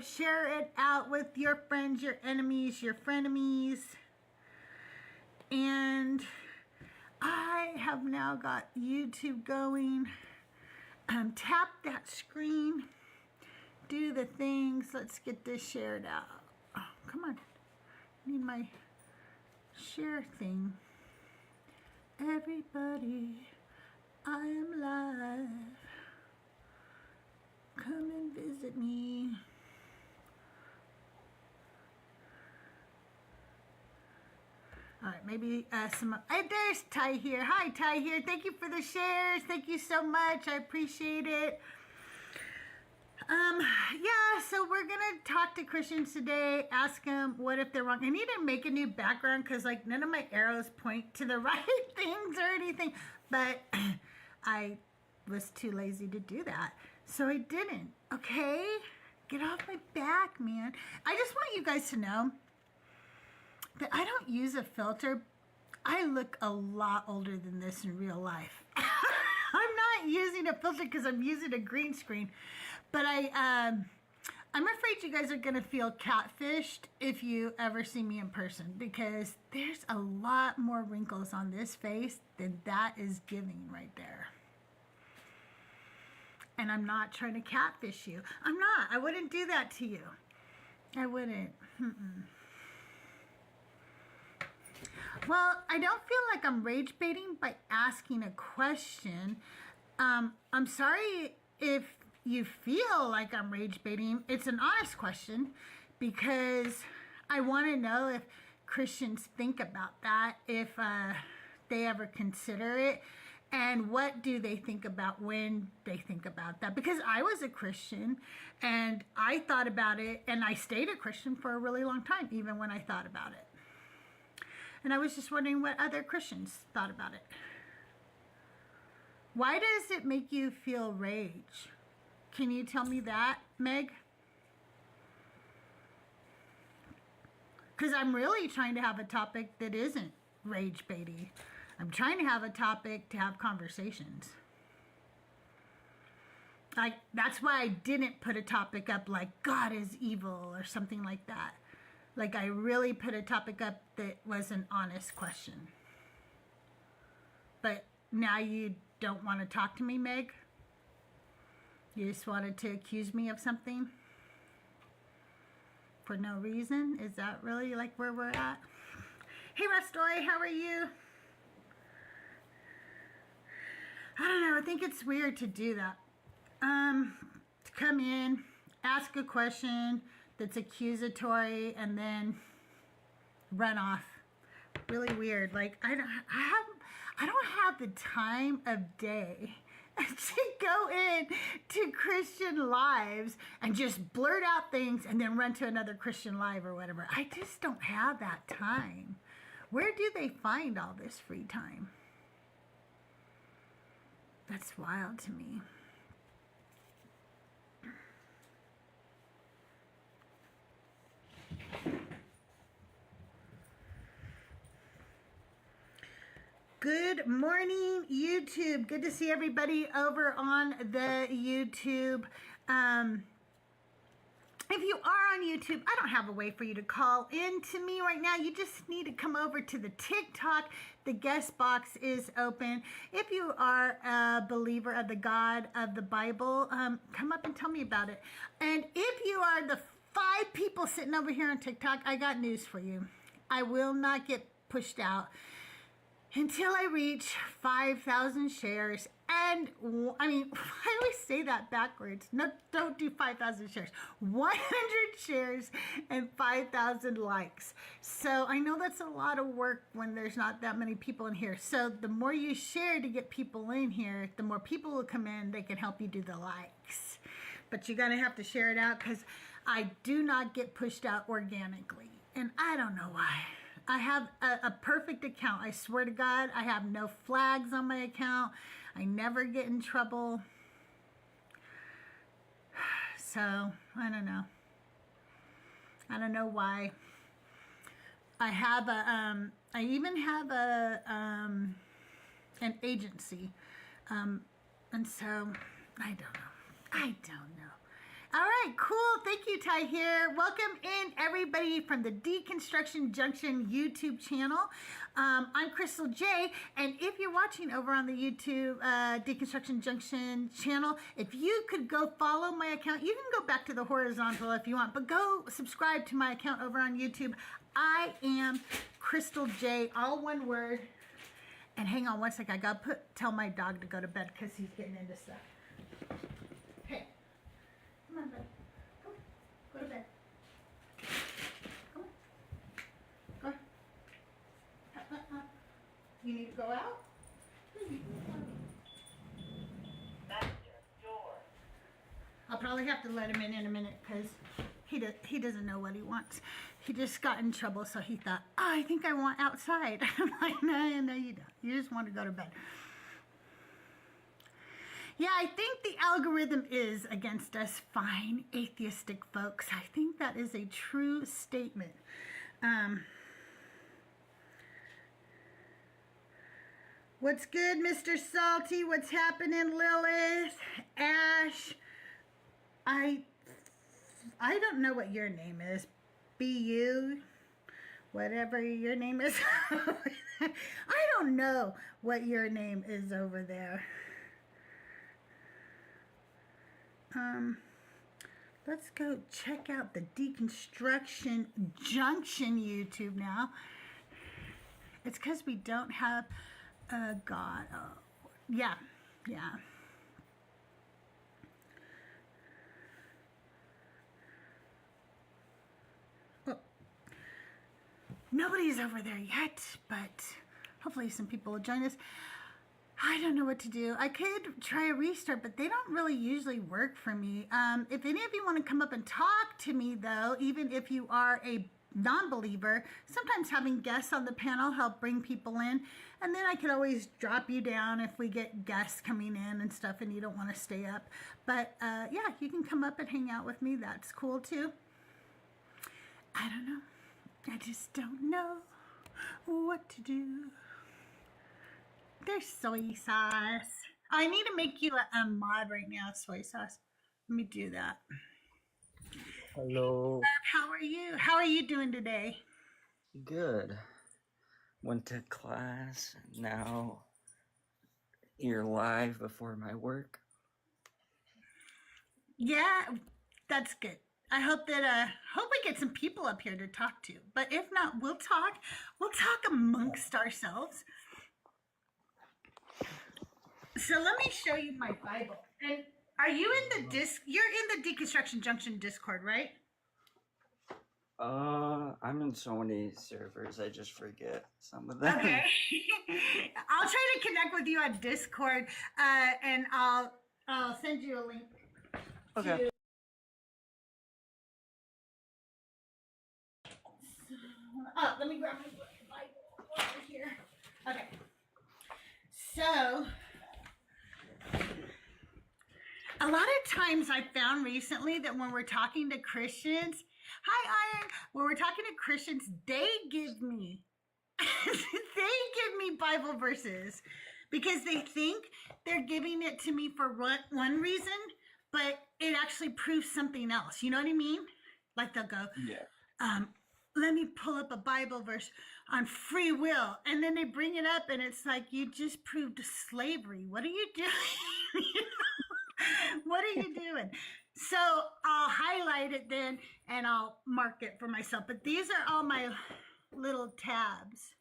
it, share it out with your friends, your enemies, your frenemies. And I have now got YouTube going. Tap that screen, do the things. Let's get this shared out. Oh, come on, need my share thing. Everybody, I am live. Come and visit me. All right, maybe some. Hey, there's Ty here. Hi, Ty here. Thank you for the shares. Thank you so much. I appreciate it. Yeah, so we're gonna talk to Christians today. Ask them what if they're wrong. I need to make a new background because like none of my arrows point to the right things or anything. But I was too lazy to do that, so I didn't. Okay, get off my back, man. I just want you guys to know that I don't use a filter. I look a lot older than this in real life. I'm not using a filter because I'm using a green screen. But I'm afraid you guys are going to feel catfished if you ever see me in person, because there's a lot more wrinkles on this face than that is giving right there. And I'm not trying to catfish you. I'm not. I wouldn't do that to you. I wouldn't. Well, I don't feel like I'm rage baiting by asking a question. I'm sorry if you feel like I'm rage baiting. It's an honest question because I want to know if Christians think about that, if they ever consider it, and what do they think about when they think about that. Because I was a Christian and I thought about it, and I stayed a Christian for a really long time, even when I thought about it. And I was just wondering what other Christians thought about it. Why does it make you feel rage? Can you tell me that, Meg? Because I'm really trying to have a topic that isn't rage baity. I'm trying to have a topic to have conversations. That's why I didn't put a topic up like God is evil or something like that. Like I really put a topic up that was an honest question. But now you don't want to talk to me, Meg? You just wanted to accuse me of something for no reason? Is that really like where we're at? Hey, Restoy, how are you? I don't know. I think it's weird to do that. To come in, ask a question that's accusatory, and then run off. Really weird. Like I don't have the time of day to go in to Christian lives and just blurt out things and then run to another Christian live or whatever. I just don't have that time. Where do they find all this free time? That's wild to me. Good morning, YouTube. Good to see everybody over on the YouTube. If you are on YouTube, I don't have a way for you to call in to me right now. You just need to come over to the TikTok. The guest box is open. If you are a believer of the God of the Bible, come up and tell me about it. And if you are the 5 people sitting over here on TikTok, I got news for you. I will not get pushed out until I reach 5,000 shares. And I mean, I always say that backwards. No, don't do 5,000 shares. 100 shares and 5,000 likes. So I know that's a lot of work when there's not that many people in here. So the more you share to get people in here, the more people will come in. They can help you do the likes. But you're going to have to share it out because I do not get pushed out organically. And I don't know why. I have a perfect account. I swear to God, I have no flags on my account. I never get in trouble. So, I don't know. I don't know why. I have a, I even have a, an agency. And so, I don't know. All right, cool. Thank you, Ty here. Welcome in everybody from the Deconstruction Junction YouTube channel. I'm CrystalJae, and if you're watching over on the YouTube Deconstruction Junction channel, if you could go follow my account, you can go back to the horizontal if you want, but go subscribe to my account over on YouTube. I am CrystalJae, all one word. And hang on one second, I gotta tell my dog to go to bed because he's getting into stuff. Hey, come on, bud. Go to bed. Come on. Go. You need to go out? I'll probably have to let him in a minute because he doesn't know what he wants. He just got in trouble, so he thought, oh, I think I want outside. I'm like, no, you don't. You just want to go to bed. Yeah, I think the algorithm is against us fine atheistic folks. I think that is a true statement. What's good, Mr. Salty? What's happening, Lilith? Ash? I don't know what your name is. BU? Whatever your name is. I don't know what your name is over there. Let's go check out the Deconstruction Junction YouTube now. It's because we don't have a God. Oh, yeah. Oh. Nobody's over there yet, but hopefully some people will join us. I don't know what to do. I could try a restart, but they don't really usually work for me. If any of you want to come up and talk to me, though, even if you are a non-believer, sometimes having guests on the panel help bring people in, and then I could always drop you down if we get guests coming in and stuff and you don't want to stay up. But yeah, you can come up and hang out with me. That's cool, too. I don't know. I just don't know what to do. There's soy sauce. I need to make you a mod right now, soy sauce. Let me do that. Hello. How are you? How are you doing today? Good. Went to class. Now you're live before my work. Yeah, that's good. I hope that hope we get some people up here to talk to. But if not, we'll talk. We'll talk amongst ourselves. So let me show you my Bible. And are you in the you're in the Deconstruction Junction Discord, right? I'm in so many servers, I just forget some of them. Okay. I'll try to connect with you on Discord, and I'll send you a link. Okay. Oh, let me grab my Bible over here. Okay. So, a lot of times I've found recently that when we're talking to Christians, hi Iron, when we're talking to Christians, they give me Bible verses because they think they're giving it to me for one reason, but it actually proves something else. You know what I mean? Like they'll go, yeah. Let me pull up a Bible verse on free will. And then they bring it up and it's like, you just proved slavery. What are you doing? What are you doing? So I'll highlight it then and I'll mark it for myself. But these are all my little tabs.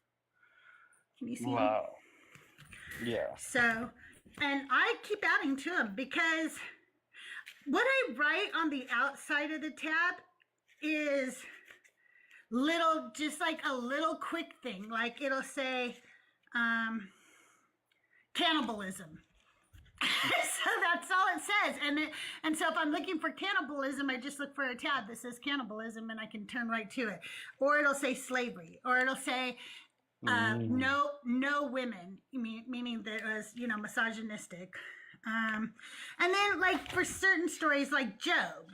Can you see Wow. them? Yeah. So, and I keep adding to them because what I write on the outside of the tab is just like a little quick thing. Like it'll say cannibalism. So that's all it says. And so if I'm looking for cannibalism, I just look for a tab that says cannibalism and I can turn right to it. Or it'll say slavery, or it'll say no women, meaning that it was, misogynistic. And then like for certain stories like Job,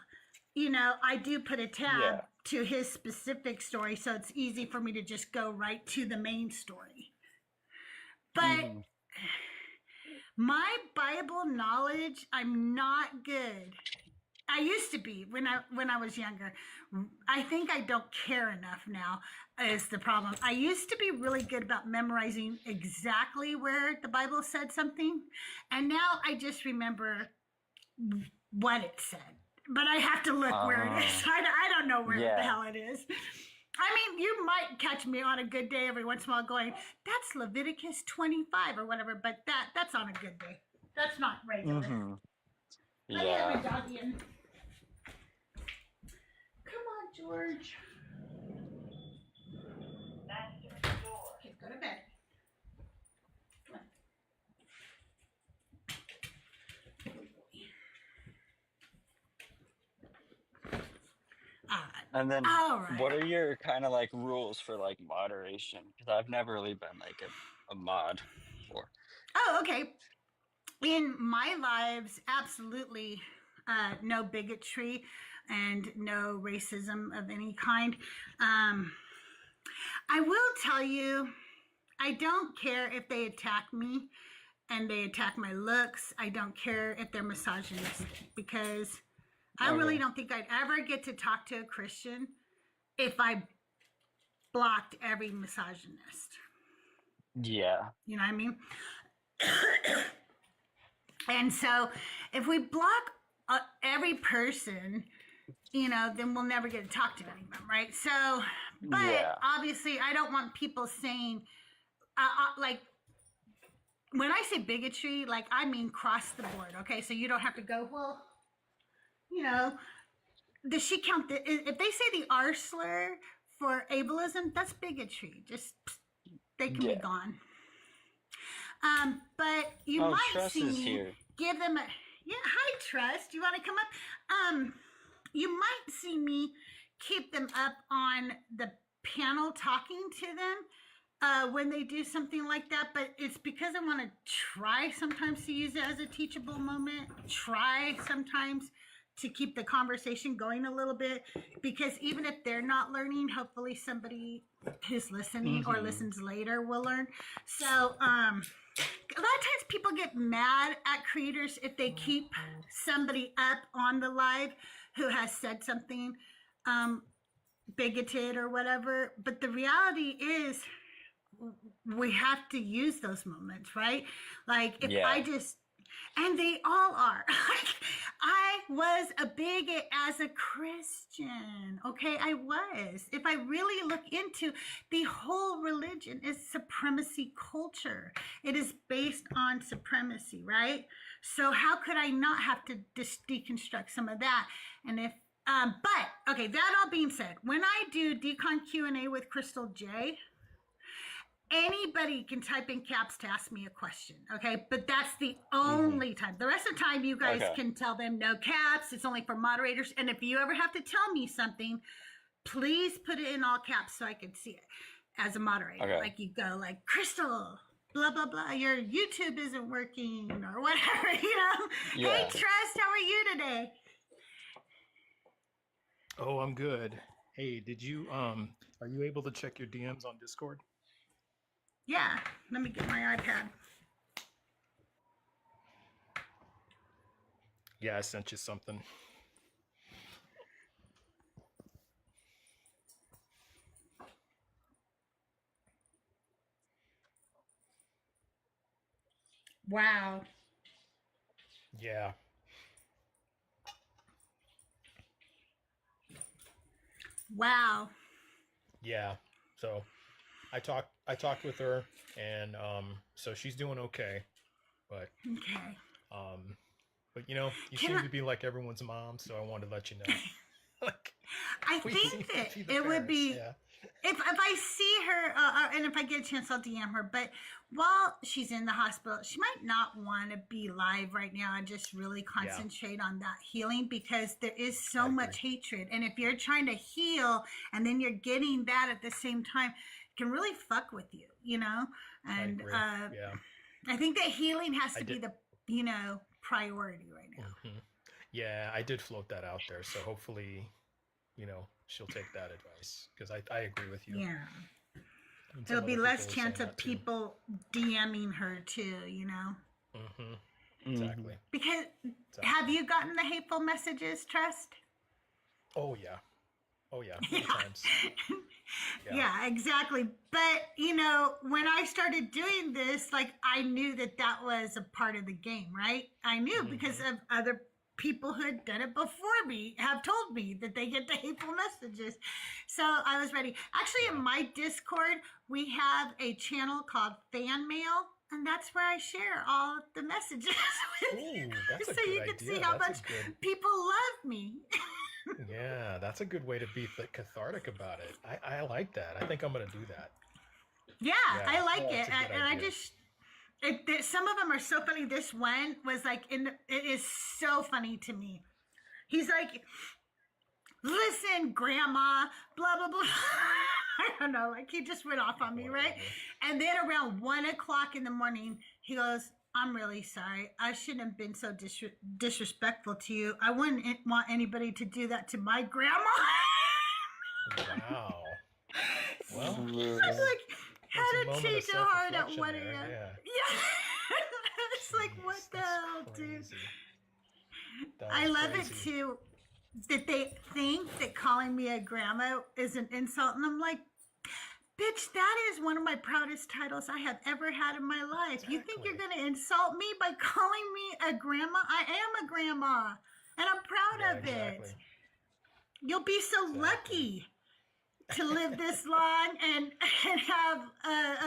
I do put a tab to his specific story, so it's easy for me to just go right to the main story. But my Bible knowledge, I'm not good I used to be when I was younger. I think I don't care enough now is the problem. I used to be really good about memorizing exactly where the Bible said something, and now I just remember what it said. But I have to look where it is. I don't know where the hell it is. I mean, you might catch me on a good day every once in a while going, that's Leviticus 25 or whatever, but that's on a good day. That's not regular. Mm-hmm. Let me have my doggy in. Come on, George. Okay, go to bed. Come on. And then, right. what are your kind of like rules for like moderation? Because I've never really been like a mod before. Oh, okay. In my lives, absolutely no bigotry and no racism of any kind. I will tell you, I don't care if they attack me and they attack my looks. I don't care if they're misogynistic, because I really don't think I'd ever get to talk to a Christian if I blocked every misogynist. Yeah. You know what I mean? And so if we block every person, you know, then we'll never get to talk to any of them, right? So, but obviously I don't want people saying, like, when I say bigotry, like, I mean cross the board, okay? So you don't have to go, well, you know, does she count if they say the R slur for ableism, that's bigotry. Just, they can be gone. But you might see me give them hi, Trust. You want to come up? You might see me keep them up on the panel talking to them when they do something like that. But it's because I want to try sometimes to use it as a teachable moment. Try sometimes to keep the conversation going a little bit, because even if they're not learning, hopefully somebody who's listening or listens later will learn. So a lot of times people get mad at creators if they keep somebody up on the live who has said something bigoted or whatever. But the reality is we have to use those moments, right? Like if I just, and they all are. I was a bigot as a Christian. Okay, I was. If I really look into the whole religion is supremacy culture. It is based on supremacy, right? So how could I not have to deconstruct some of that? And if, but okay, that all being said, when I do Decon Q&A with CrystalJae, anybody can type in caps to ask me a question, okay? But that's the only time. The rest of the time, you guys can tell them no caps. It's only for moderators. And if you ever have to tell me something, please put it in all caps so I can see it as a moderator. Like you go like, Crystal, blah, blah, blah. Your YouTube isn't working or whatever, you know? Hey, Trust, how are you today? Oh, I'm good. Hey, did you, are you able to check your DMs on Discord? Yeah, let me get my iPad. Yeah, I sent you something. Wow. Yeah. Wow. Yeah. So I talked with her, and so she's doing okay, but but you know, you seem to be like everyone's mom, so I wanted to let you know. Like, I think that it would be if I see her and if I get a chance, I'll DM her. But while she's in the hospital, she might not want to be live right now and just really concentrate on that healing, because there is so much hatred. And if you're trying to heal and then you're getting that at the same time, it can really fuck with you, you know? And I think that healing has to be the, you know, priority right now. Yeah, I did float that out there, so hopefully, you know, she'll take that advice, because I agree with you. Yeah. There'll be less chance of people DMing her too, you know? Exactly. Because Exactly. have you gotten the hateful messages, Trust? Oh yeah. Oh yeah. Many Yeah. times. Yeah. Yeah, exactly. But, you know, when I started doing this, like, I knew that that was a part of the game, right? I knew because of other people who had done it before me have told me that they get the hateful messages. So I was ready. Actually, in my Discord, we have a channel called Fan Mail, and that's where I share all the messages with you. Ooh, that's a So good you can idea. see how That's a much good- people love me. Yeah, that's a good way to be cathartic about it. I like that. I think I'm gonna do that. Yeah, Yeah. I like Oh, it. that's a good And I idea. just, some of them are so funny. This one was like, it is so funny to me. He's like, listen, Grandma, blah, blah, blah. I don't know. Like, he just went off on me, right? Whatever. And then around 1:00 in the morning, he goes, I'm really sorry. I shouldn't have been so disrespectful to you. I wouldn't want anybody to do that to my grandma. Wow. Well, I was like, how there's a to moment change of a heart at self-reflection 1 there, a.m. yeah. Yeah. It's like, what Jeez, the that's hell, dude? crazy. That I is love crazy. it too that they think that calling me a grandma is an insult. And I'm like, bitch, that is one of my proudest titles I have ever had in my life. You think you're Exactly. going to insult me by calling me a grandma? I am a grandma, and I'm proud Yeah, of exactly. it. You'll be so lucky to live this long and have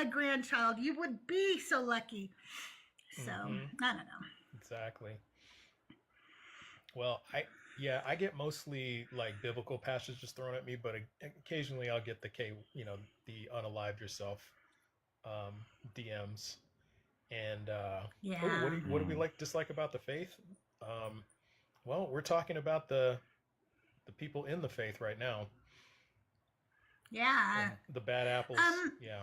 a grandchild. You would be so lucky. So, I don't know. Exactly. Well, I get mostly like biblical passages thrown at me, but occasionally I'll get the the unalive yourself DMs. And Yeah. what do we dislike about the faith? Well, we're talking about the people in the faith right now. Yeah. And the bad apples. Yeah.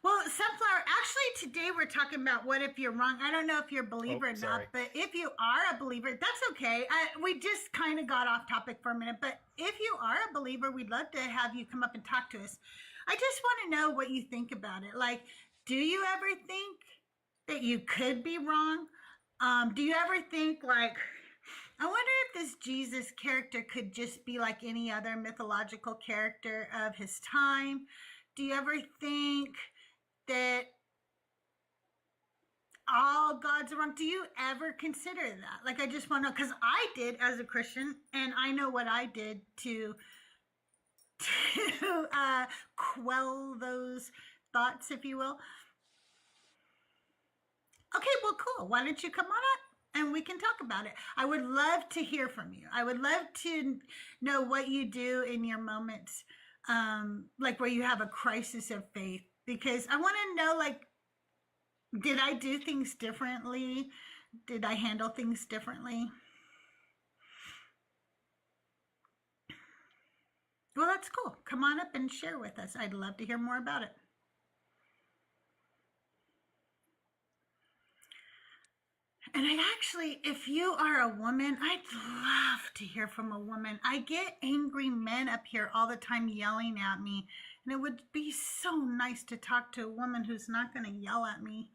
Well, Sunflower, actually today we're talking about what if you're wrong. I don't know if you're a believer or not, sorry. but if you are a believer, that's okay. We just kind of got off topic for a minute, but if you are a believer, we'd love to have you come up and talk to us. I just want to know what you think about it. Like, do you ever think that you could be wrong? Do you ever think like, I wonder if this Jesus character could just be like any other mythological character of his time? Do you ever think that all gods are wrong? Do you ever consider that? Like, I just want to know, because I did as a Christian, and I know what I did to quell those thoughts, if you will. Okay, well, cool. Why don't you come on up and we can talk about it? I would love to hear from you. I would love to know what you do in your moments, like where you have a crisis of faith, because I want to know, like, did I do things differently? Did I handle things differently? Well, that's cool. Come on up and share with us. I'd love to hear more about it. And I actually, if you are a woman, I'd love to hear from a woman. I get angry men up here all the time yelling at me. And it would be so nice to talk to a woman who's not going to yell at me.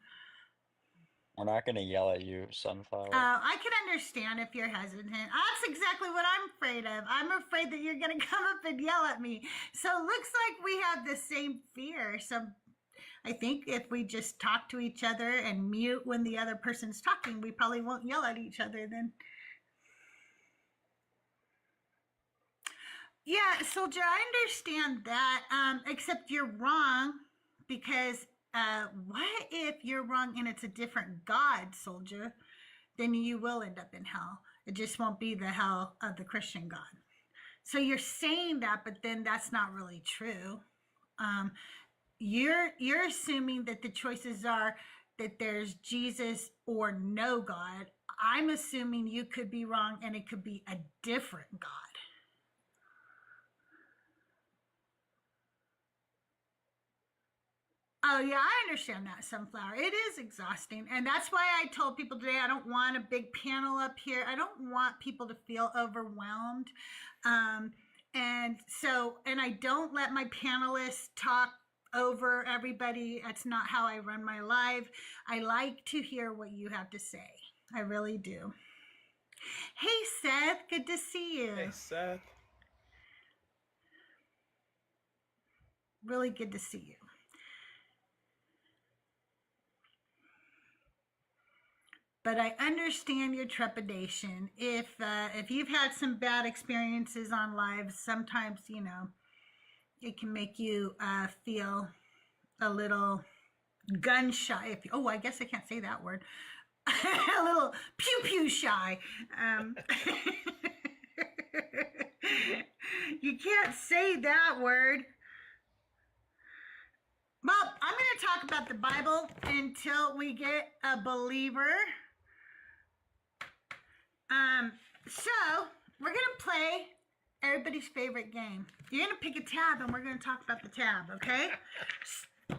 We're not going to yell at you, Sunflower. I can understand if you're hesitant. That's exactly what I'm afraid of. I'm afraid that you're going to come up and yell at me. So it looks like we have the same fear. So I think if we just talk to each other and mute when the other person's talking, we probably won't yell at each other then. Yeah, Soldier, I understand that, except you're wrong, because what if you're wrong and it's a different God, Soldier? Then you will end up in hell. It just won't be the hell of the Christian God. So you're saying that, but then that's not really true. You're assuming that the choices are that there's Jesus or no God. I'm assuming you could be wrong and it could be a different God. Oh, yeah, I understand that, Sunflower. It is exhausting. And that's why I told people today I don't want a big panel up here. I don't want people to feel overwhelmed. And I don't let my panelists talk over everybody. That's not how I run my life. I like to hear what you have to say. I really do. Hey, Seth. Good to see you. Hey, Seth. Really good to see you. But I understand your trepidation. If you've had some bad experiences on live, sometimes, it can make you feel a little gun shy. I guess I can't say that word. A little pew shy. You can't say that word. Well, I'm going to talk about the Bible until we get a believer. So we're going to play everybody's favorite game. You're going to pick a tab and we're going to talk about the tab, okay?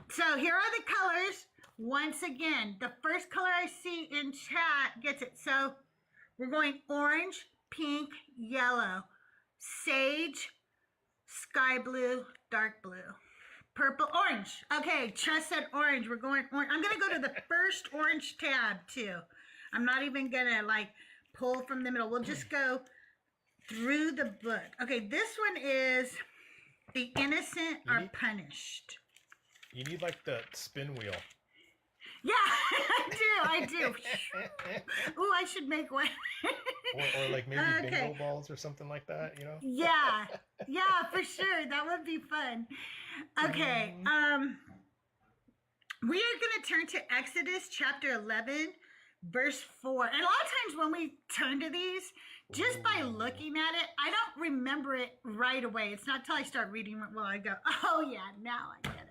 So here are the colors. Once again, the first color I see in chat gets it. So we're going orange, pink, yellow, sage, sky blue, dark blue, purple, orange. Okay, Tress said orange. We're going orange. I'm going to go to the first orange tab too. I'm not even going to pull from the middle. We'll just go through the book. Okay, this one is The Innocent Are Punished. You need the spin wheel. Yeah, I do. Ooh, I should make one. or maybe bingo balls or something like that, Yeah, for sure. That would be fun. Okay, we are going to turn to Exodus chapter 11, verse 4. And a lot of times when we turn to these, just by looking at it, I don't remember it right away. It's not till I start reading it will I go, oh yeah, now I get it.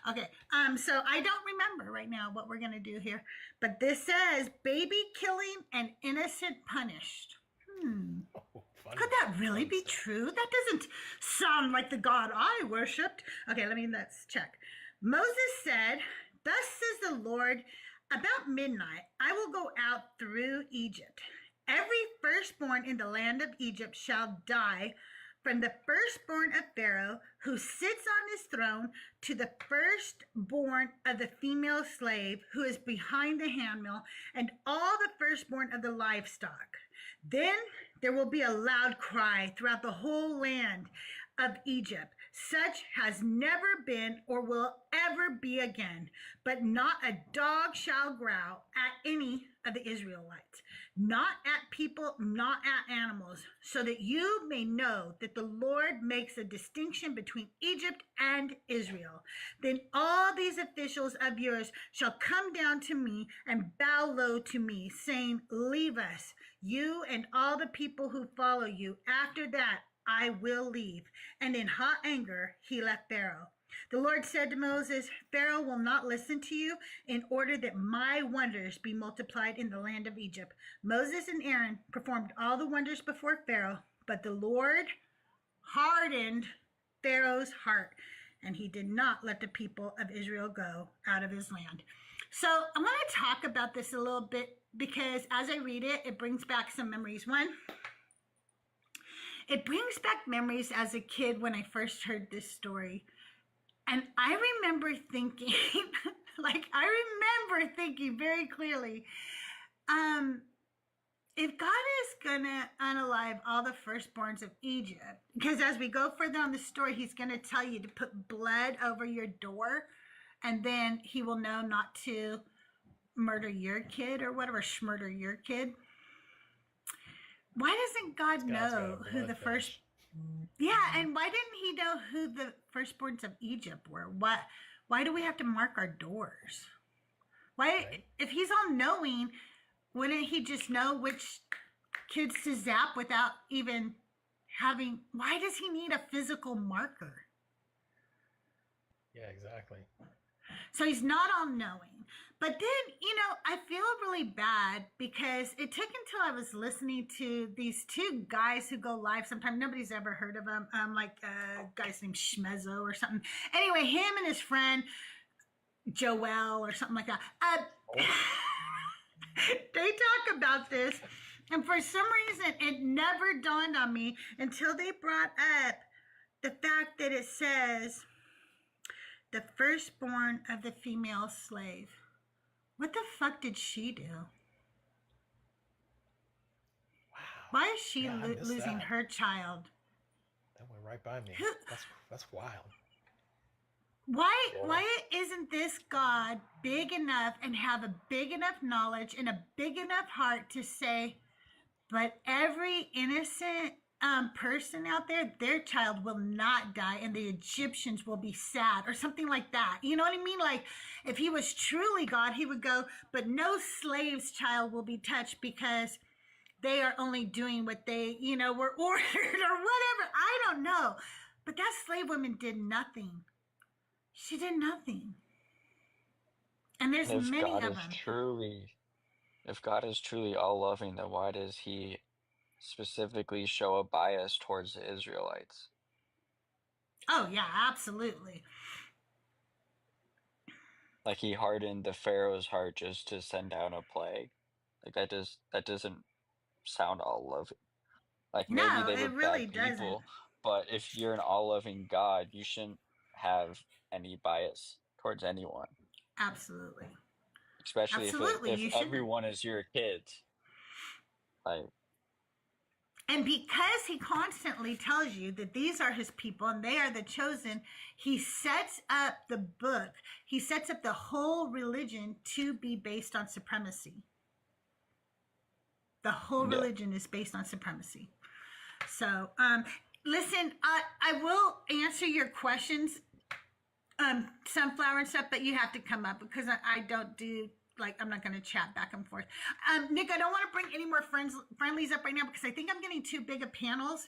Okay, so I don't remember right now what we're going to do here. But this says, baby killing and innocent punished. Could that really be true? That doesn't sound like the God I worshipped. Okay, let's check. Moses said, thus says the Lord, about midnight, I will go out through Egypt. Every firstborn in the land of Egypt shall die, from the firstborn of Pharaoh, who sits on his throne, to the firstborn of the female slave who is behind the handmill, and all the firstborn of the livestock. Then there will be a loud cry throughout the whole land of Egypt. Such has never been or will ever be again, but not a dog shall growl at any of the Israelites, not at people, not at animals, so that you may know that the Lord makes a distinction between Egypt and Israel. Then all these officials of yours shall come down to me and bow low to me, saying, leave us, you and all the people who follow you. After that, I will leave. And in hot anger, he left Pharaoh. The Lord said to Moses, Pharaoh will not listen to you in order that my wonders be multiplied in the land of Egypt. Moses and Aaron performed all the wonders before Pharaoh, but the Lord hardened Pharaoh's heart, and he did not let the people of Israel go out of his land. So I want to talk about this a little bit because as I read it, it brings back some memories. One, it brings back memories as a kid when I first heard this story. And I remember thinking, very clearly, if God is going to unalive all the firstborns of Egypt, because as we go further on the story, he's going to tell you to put blood over your door, and then he will know not to murder your kid or whatever, schmurder your kid. Why doesn't God know who the first... Yeah, and why didn't he know who the firstborns of Egypt were? Why do we have to mark our doors? Why, if he's all knowing, wouldn't he just know which kids to zap without even having... Why does he need a physical marker? Yeah, exactly. So he's not all knowing. But then, I feel really bad because it took until I was listening to these two guys who go live sometime. Nobody's ever heard of them. Guy's named Schmezzo or something. Anyway, him and his friend Joel or something like that. They talk about this. And for some reason, it never dawned on me until they brought up the fact that it says the firstborn of the female slave. What the fuck did she do? Wow. Why is she Yeah, I missed losing that. her child? That went right by me. Who- That's wild. Why isn't this God big enough and have a big enough knowledge and a big enough heart to say, but every innocent person out there, their child will not die and the Egyptians will be sad or something like that. You know what I mean? Like if he was truly God, he would go, but no slave's child will be touched because they are only doing what they, were ordered or whatever. I don't know. But that slave woman did nothing. She did nothing. And there's If many God of is them. truly, if God is truly all loving, then why does he specifically show a bias towards the Israelites? Oh, yeah, absolutely. Like he hardened the Pharaoh's heart just to send down a plague. Like that doesn't sound all loving. Like maybe No, they were it really bad doesn't. people, but if you're an all-loving God, you shouldn't have any bias towards anyone. Absolutely. Especially Absolutely, if you shouldn't. everyone is your kids. Like And because he constantly tells you that these are his people and they are the chosen, he sets up the book, he sets up the whole religion to be based on supremacy. The whole yeah. religion is based on supremacy. So, listen, I will answer your questions, sunflower and stuff, but you have to come up because I don't do, like, I'm not going to chat back and forth. Nick, I don't want to bring any more friendlies up right now because I think I'm getting too big of panels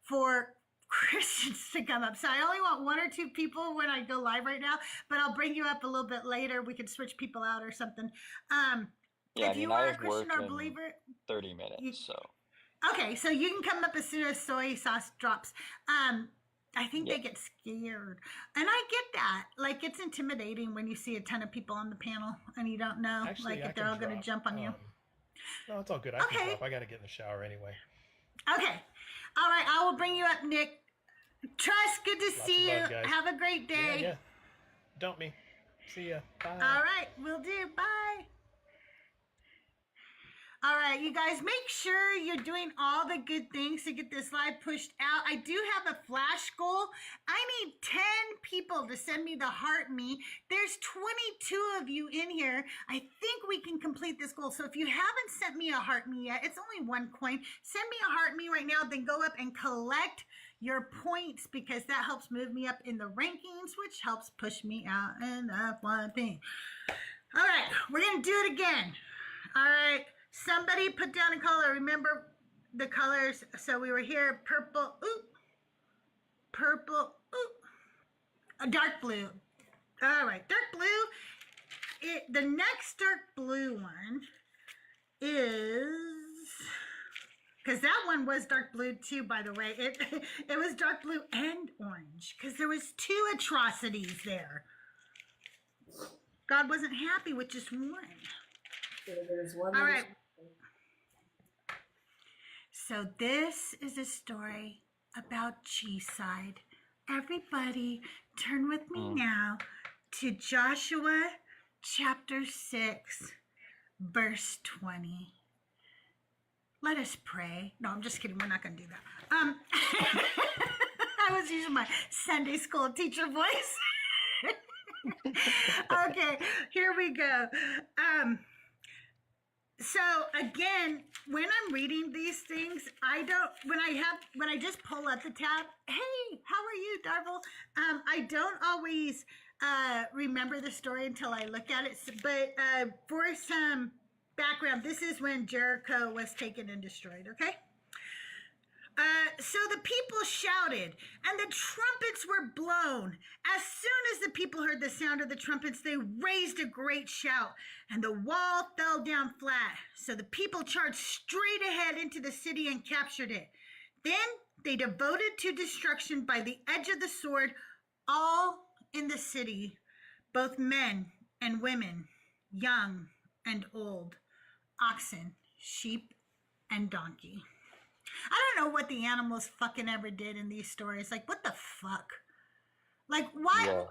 for Christians to come up. So I only want one or two people when I go live right now, but I'll bring you up a little bit later. We could switch people out or something. Yeah, if I you mean, I are a have Christian work or a in believer, 30 minutes, so okay, so you can come up as soon as soy sauce drops. I think yeah. they get scared. And I get that. Like, it's intimidating when you see a ton of people on the panel and you don't know, Actually, like, I if they're can all going to drop. jump on you. No, it's all good. I can Okay. drop. I got to get in the shower anyway. Okay. All right, I will bring you up, Nick. Trust, good to Lots see of you. love, guys. Have a great day. Yeah. Dump me. See ya. Bye. All right, will do. Bye. All right, you guys, make sure you're doing all the good things to get this live pushed out. I do have a flash goal. I need 10 people to send me the heart me. There's 22 of you in here. I think we can complete this goal. So if you haven't sent me a heart me yet, it's only 1 coin. Send me a heart me right now, then go up and collect your points because that helps move me up in the rankings, which helps push me out and up one thing. All right, we're going to do it again. All right. Somebody put down a color. Remember the colors. So we were here. Purple. Ooh. Purple. Ooh. A dark blue. All right. Dark blue. The next dark blue one is... Because that one was dark blue too, by the way. It was dark blue and orange. Because there was 2 atrocities there. God wasn't happy with just one. There's one. All right. So this is a story about G-side. Everybody, turn with me now to Joshua chapter 6, verse 20. Let us pray. No, I'm just kidding. We're not going to do that. I was using my Sunday school teacher voice. Okay, here we go. So again, when I'm reading these things, when I just pull up the tab, hey, how are you, Darvel? I don't always remember the story until I look at it. But for some background, this is when Jericho was taken and destroyed, okay? So the people shouted, and the trumpets were blown. As soon as the people heard the sound of the trumpets, they raised a great shout, and the wall fell down flat. So the people charged straight ahead into the city and captured it. Then they devoted to destruction by the edge of the sword all in the city, both men and women, young and old, oxen, sheep, and donkey. I don't know what the animals fucking ever did in these stories. Like, what the fuck? Like, why? Yeah.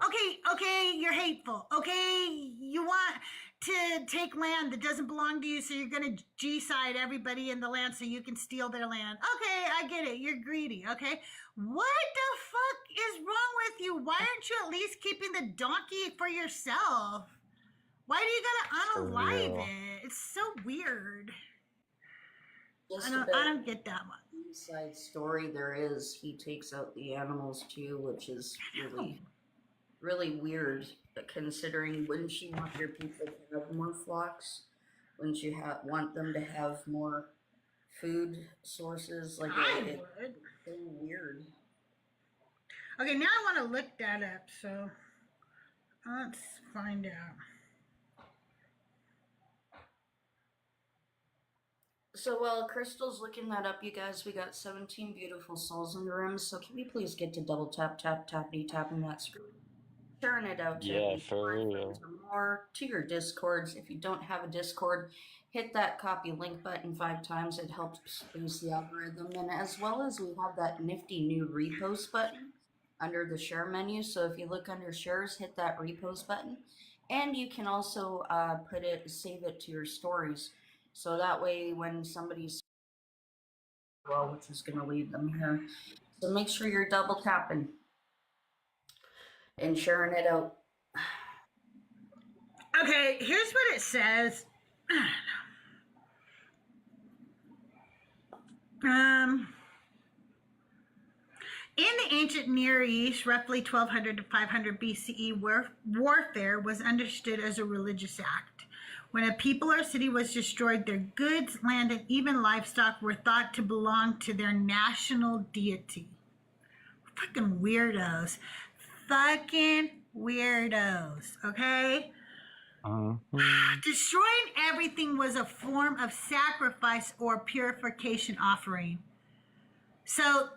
Okay, you're hateful. Okay, you want to take land that doesn't belong to you, so you're going to G-side everybody in the land so you can steal their land. Okay, I get it. You're greedy, okay? What the fuck is wrong with you? Why aren't you at least keeping the donkey for yourself? Why do you For gotta unalive real. it? It's so weird. Just I don't get that one. Inside story there is, he takes out the animals too, which is really, really weird, considering wouldn't you want your people to have more flocks? Wouldn't you want them to have more food sources? Like, I it's would. so weird. Okay, now I want to look that up, so let's find out. So while Crystal's looking that up, you guys, we got 17 beautiful souls in the room, so can we please get to double tapping that screen? Sharing it out to Yeah, at least for 5 real. friends or more, to your Discords. If you don't have a Discord, hit that copy link button 5 times. It helps boost the algorithm. And as well as we have that nifty new repost button under the share menu. So if you look under shares, hit that repost button. And you can also save it to your stories. So that way when somebody's, well, which is going to leave them here. So make sure you're double tapping and sharing it out. Okay, here's what it says. In the ancient Near East, roughly 1200 to 500 BCE, warfare was understood as a religious act. When a people or city was destroyed, their goods, land, and even livestock were thought to belong to their national deity. Fucking weirdos. Fucking weirdos, okay? Destroying everything was a form of sacrifice or purification offering. So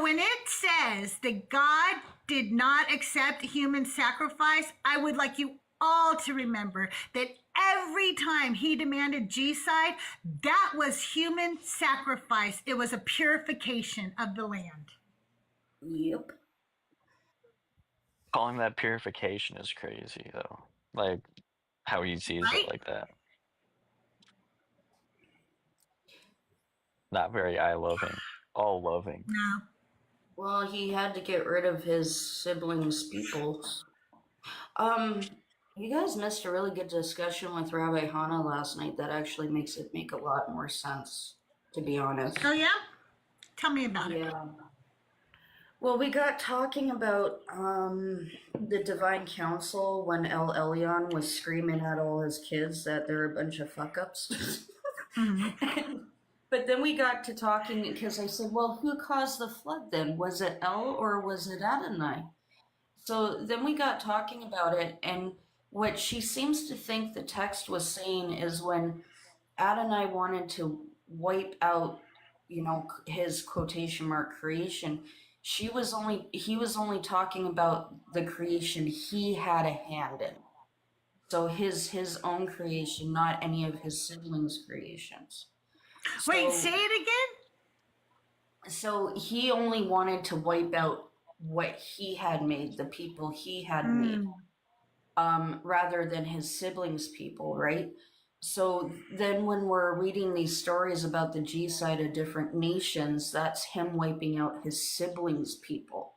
when it says that God did not accept human sacrifice, I would like you all to remember that every time he demanded G-side, that was human sacrifice. It was a purification of the land. Yep. Calling that purification is crazy, though. Like, how he sees Right? it like that. Not very eye-loving. All-loving. No. Well, he had to get rid of his siblings' people. You guys missed a really good discussion with Rabbi Hana last night that actually makes it make a lot more sense, to be honest. Oh, yeah? Tell me about it. Yeah. Well, we got talking about the Divine Council when El Elyon was screaming at all his kids that they're a bunch of fuck-ups. Mm-hmm. But then we got to talking because I said, well, who caused the flood then? Was it El or was it Adonai? So then we got talking about it, and what she seems to think the text was saying is when Adonai wanted to wipe out, his quotation mark creation, he was only talking about the creation he had a hand in. So his own creation, not any of his siblings' creations. Wait, say it again? So he only wanted to wipe out what he had made, the people he had made, rather than his siblings' people, right? So then when we're reading these stories about the G-side of different nations, that's him wiping out his siblings' people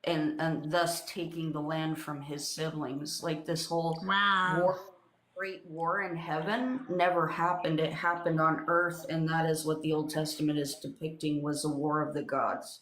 and thus taking the land from his siblings. Like this whole great war in heaven never happened. It happened on earth, and that is what the Old Testament is depicting, was a war of the gods.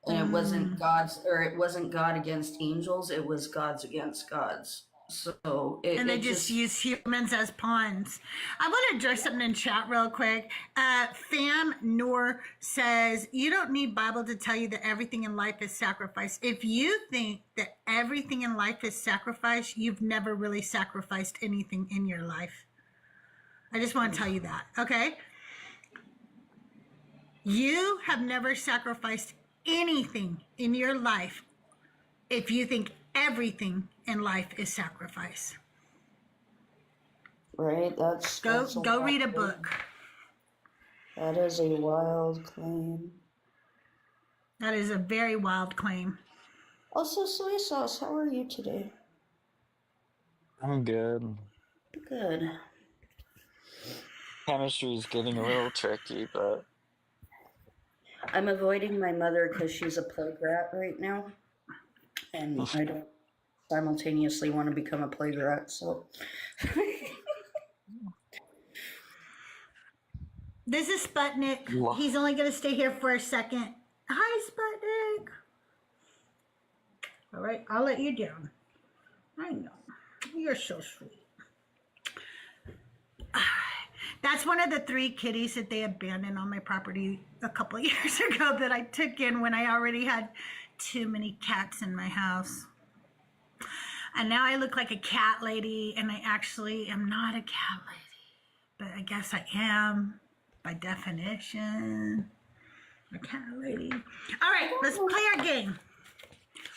And it wasn't it wasn't God against angels, it was gods against gods. So they just use humans as pawns. I want to address something in chat real quick. Fam Noor says, you don't need Bible to tell you that everything in life is sacrifice. If you think that everything in life is sacrifice, you've never really sacrificed anything in your life. I just want to tell you that, okay? You have never sacrificed anything in your life if you think everything in life is sacrifice. Right, that's go read a book. That is a wild claim. That is a very wild claim. Also, soy sauce, how are you today? I'm good. Good. Chemistry is getting a little tricky, but I'm avoiding my mother because she's a plague rat right now, and I don't simultaneously want to become a plague rat, so. This is Sputnik. Lo- He's only going to stay here for a second. Hi, Sputnik. All right, I'll let you down. I know. You're so sweet. That's one of the 3 kitties that they abandoned on my property a couple of years ago that I took in when I already had too many cats in my house. And now I look like a cat lady, and I actually am not a cat lady. But I guess I am, by definition. A cat lady. All right, let's play our game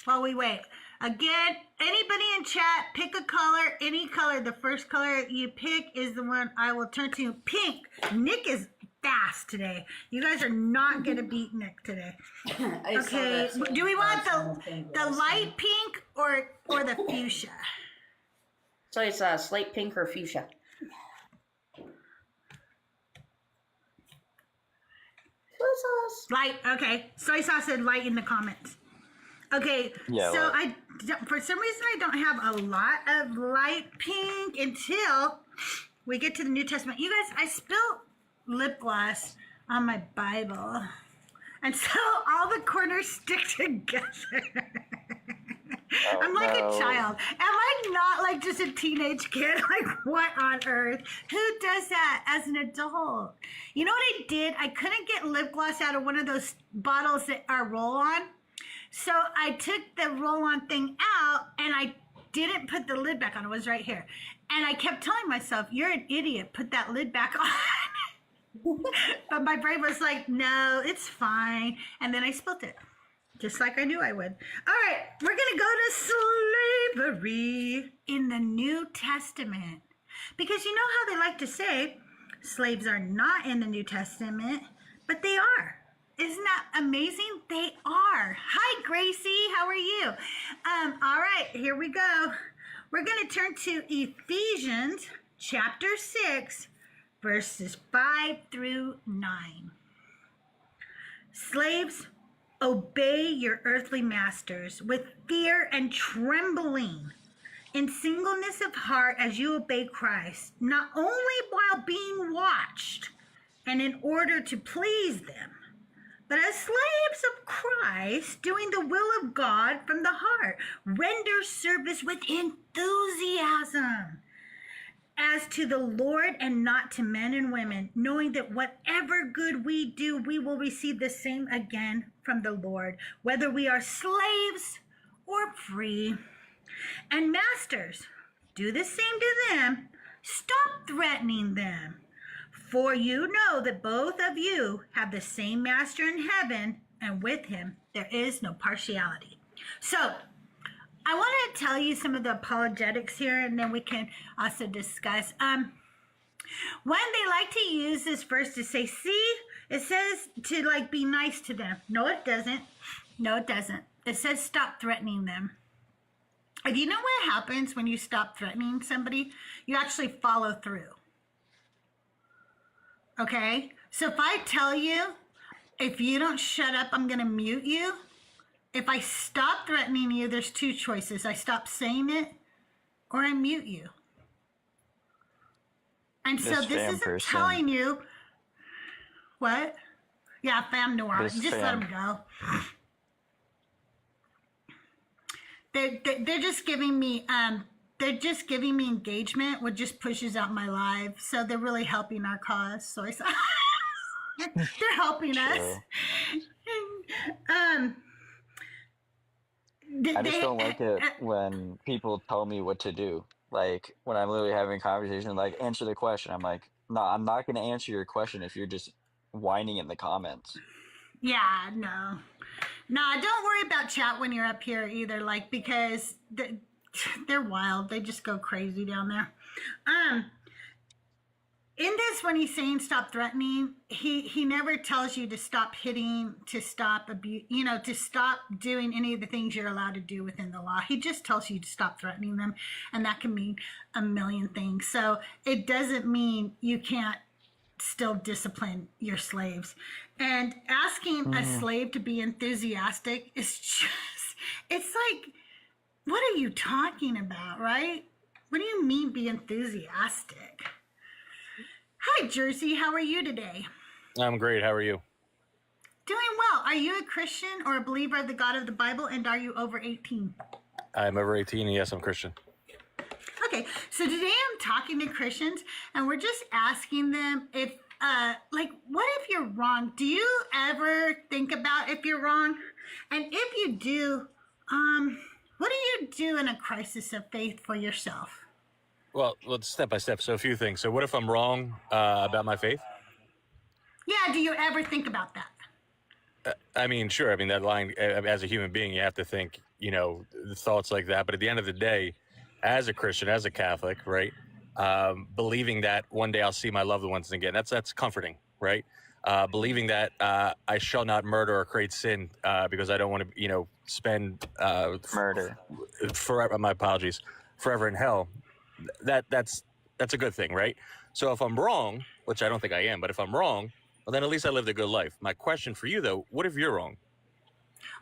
while we wait. Again, anybody in chat, pick a color, any color. The first color you pick is the one I will turn to. Pink. Nick is fast today. You guys are not going to beat Nick today. Okay, do we want the light pink or the fuchsia? So it's slate pink or fuchsia? Soy sauce. Light, okay. Soy sauce said light in the comments. Okay, Yeah, so light. for some reason I don't have a lot of light pink until we get to the New Testament. You guys, I spilled lip gloss on my Bible, and so all the corners stick together. Oh, I'm like no. a child. Am I not like just a teenage kid? Like, what on earth? Who does that as an adult? You know what I did? I couldn't get lip gloss out of one of those bottles that are roll-on. So I took the roll-on thing out, and I didn't put the lid back on. It was right here. And I kept telling myself, you're an idiot. Put that lid back on. But my brain was like, no, it's fine. And then I spilled it, just like I knew I would. All right, we're going to go to slavery in the New Testament. Because you know how they like to say slaves are not in the New Testament, but they are. Isn't that amazing? They are. Hi, Gracie. How are you? All right, here we go. We're going to turn to Ephesians chapter 6, verses 5 through 9. Slaves, obey your earthly masters with fear and trembling, in singleness of heart as you obey Christ, not only while being watched and in order to please them, but as slaves of Christ, doing the will of God from the heart. Render service with enthusiasm as to the Lord and not to men and women, knowing that whatever good we do, we will receive the same again from the Lord, whether we are slaves or free. And masters, do the same to them. Stop threatening them. For you know that both of you have the same master in heaven, and with him there is no partiality. So, I want to tell you some of the apologetics here, and then we can also discuss. When they like to use this verse to say, see, it says to like be nice to them. No, it doesn't. No, it doesn't. It says stop threatening them. And you know what happens when you stop threatening somebody? You actually follow through. Okay, so if I tell you, if you don't shut up, I'm going to mute you. If I stop threatening you, there's 2 choices. I stop saying it, or I mute you. And so this isn't telling you, what? Yeah, fam noir. Just let them go. They're just giving me engagement, which just pushes out my live. So they're really helping our cause. So I said, they're helping us. I just don't like it when people tell me what to do. Like when I'm literally having a conversation, like answer the question. I'm like, no, I'm not going to answer your question if you're just whining in the comments. Yeah, no. Don't worry about chat when you're up here either. Like, because they're wild. They just go crazy down there. in this, when he's saying stop threatening, he never tells you to stop hitting, to stop abuse, to stop doing any of the things you're allowed to do within the law. He just tells you to stop threatening them, and that can mean a million things. So it doesn't mean you can't still discipline your slaves. And asking a slave to be enthusiastic is just, it's like, what are you talking about, right? What do you mean be enthusiastic? Hi, Jersey. How are you today? I'm great. How are you? Doing well. Are you a Christian or a believer of the God of the Bible, and are you over 18? I'm over 18, and yes, I'm Christian. Okay, so today I'm talking to Christians, and we're just asking them if, what if you're wrong? Do you ever think about if you're wrong? And if you do, what do you do in a crisis of faith for yourself? Well, let's step by step. So a few things. So what if I'm wrong about my faith? Yeah, do you ever think about that? I mean, sure. I mean, that line, as a human being, you have to think, thoughts like that. But at the end of the day, as a Christian, as a Catholic, right, believing that one day I'll see my loved ones again, that's comforting, right? Believing that I shall not murder or create sin because I don't want to, spend Murder. forever. My apologies, forever in hell. That's a good thing, right? So if I'm wrong, which I don't think I am, but if I'm wrong, well, then at least I lived a good life. My question for you, though, what if you're wrong?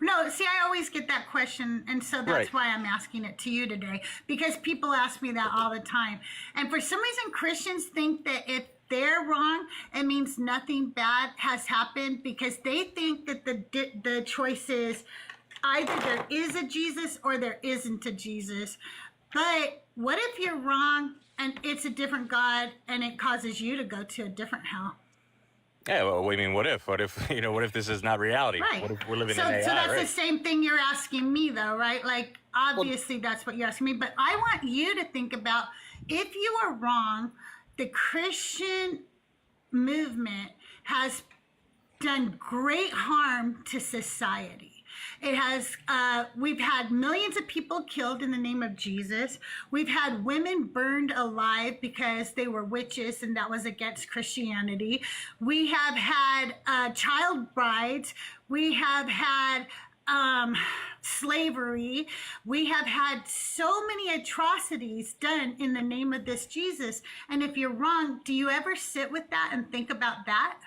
No, see, I always get that question, and so that's Right. why I'm asking it to you today, because people ask me that all the time. And for some reason, Christians think that if they're wrong, it means nothing bad has happened, because they think that the choice is either there is a Jesus or there isn't a Jesus. But what if you're wrong and it's a different God and it causes you to go to a different hell? Yeah, well, I mean, what if, what if this is not reality? Right. What if we're living so, in AI, so that's right? the same thing you're asking me, though, right? Like, obviously, that's what you're asking me. But I want you to think about, if you are wrong, the Christian movement has done great harm to society. It has, we've had millions of people killed in the name of Jesus. We've had women burned alive because they were witches, and that was against Christianity. We have had child brides. We have had slavery. We have had so many atrocities done in the name of this Jesus. And if you're wrong, do you ever sit with that and think about that?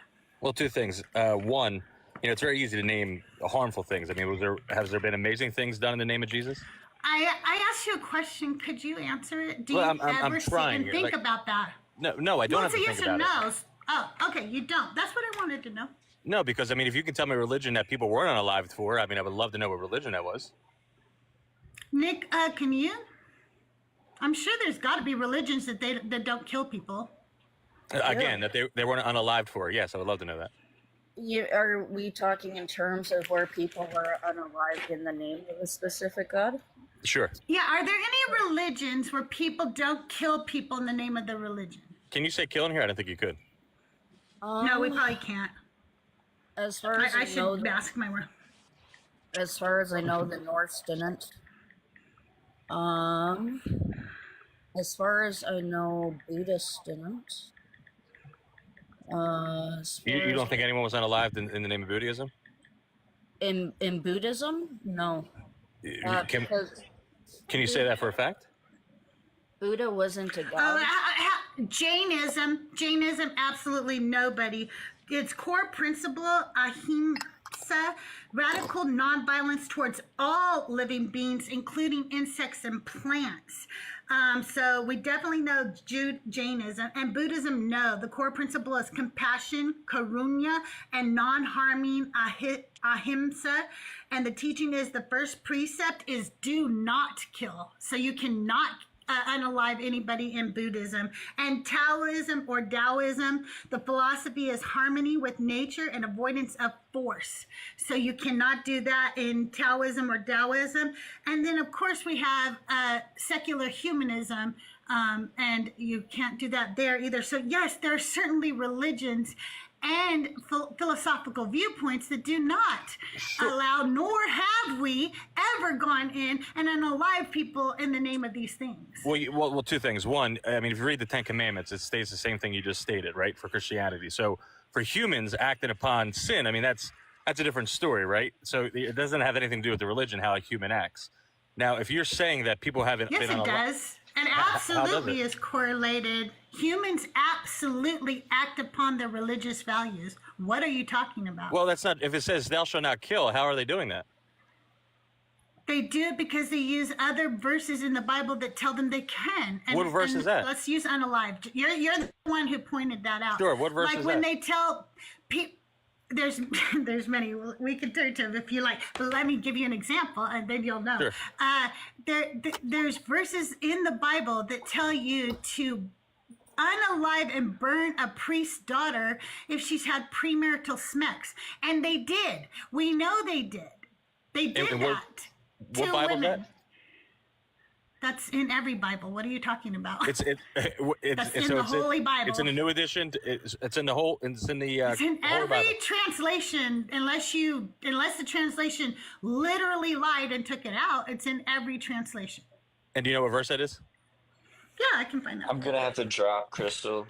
Well, two things. One, it's very easy to name harmful things. I mean, has there been amazing things done in the name of Jesus? I asked you a question. Could you answer it? Do Well, you I'm ever sit trying. and think Like, about that? No, I don't have to Well, think it's a yes about or it. no. Oh, okay, you don't. That's what I wanted to know. No, because I mean, if you can tell me a religion that people weren't unalived for, I mean, I would love to know what religion that was. Nick, can you? I'm sure there's got to be religions that don't kill people. Again, that they weren't unalived for. Yes, I would love to know that. Are we talking in terms of where people were unalived in the name of a specific God? Sure. Yeah, are there any religions where people don't kill people in the name of the religion? Can you say kill in here? I don't think you could. No, we probably can't. As far as I I know, should ask my word. as far as I know, the Norse didn't. As far as I know, Buddhists didn't. You don't think anyone was unalived in the name of Buddhism? In Buddhism? No. Can Because you say that for a fact? Buddha wasn't a god. Jainism, absolutely nobody. Its core principle, ahimsa, radical nonviolence towards all living beings, including insects and plants. So we definitely know Jainism. And Buddhism, no. The core principle is compassion, karunya, and non-harming, ahimsa. And the teaching is the first precept is do not kill. So you cannot unalive anybody in Buddhism. And Taoism or Taoism, the philosophy is harmony with nature and avoidance of force. So you cannot do that in Taoism or Taoism. And then, of course, we have secular humanism, and you can't do that there either. So, yes, there are certainly religions and philosophical viewpoints that do not allow, nor have we ever gone in and unalive people in the name of these things? Well, two things. One, I mean, if you read the Ten Commandments, it states the same thing you just stated, right? For Christianity. So for humans acting upon sin, I mean, that's a different story, right? So it doesn't have anything to do with the religion, how a human acts. Now, if you're saying that people haven't Yes, been it does. And absolutely is correlated. Humans absolutely act upon their religious values. What are you talking about? Well, that's not, if it says thou shalt not kill, how are they doing that? They do it because they use other verses in the Bible that tell them they can. And, What verse is that? Let's use unalived. You're the one who pointed that out. Sure, what verse like is when that? they tell people, there's many we could turn to if you like, but let me give you an example and then you'll know. Sure. There's verses in the Bible that tell you to unalive and burn a priest's daughter if she's had premarital sex, and they did. We know they did. They did And that. What to Bible is women. that? That's in every Bible. What are you talking about? It's That's in so the it's Holy Bible. It's in the New Edition. It's in the whole. It's in the. It's in Holy every Bible. translation, unless the translation literally lied and took it out. It's in every translation. And do you know what verse that is? Yeah, I can find that. I'm gonna have to drop, Crystal.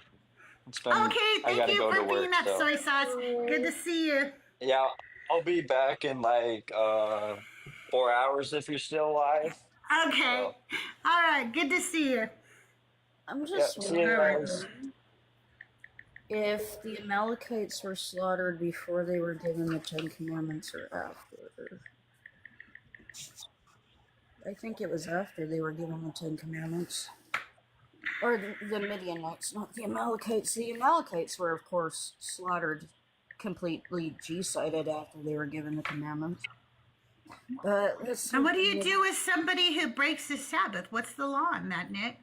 It's been, Okay, I thank gotta you go for to work. being up, So. soy sauce. Good to see you. Yeah, I'll be back in like 4 hours if you're still alive. Okay. So. All right, good to see you. I'm just see you wondering guys. if the Amalekites were slaughtered before they were given the Ten Commandments or after. I think it was after they were given the Ten Commandments. Or the Midianites, not the Amalekites. The Amalekites were, of course, slaughtered, completely G-sided after they were given the commandments. But let's And what do you do with somebody who breaks the Sabbath? What's the law on that, Nick?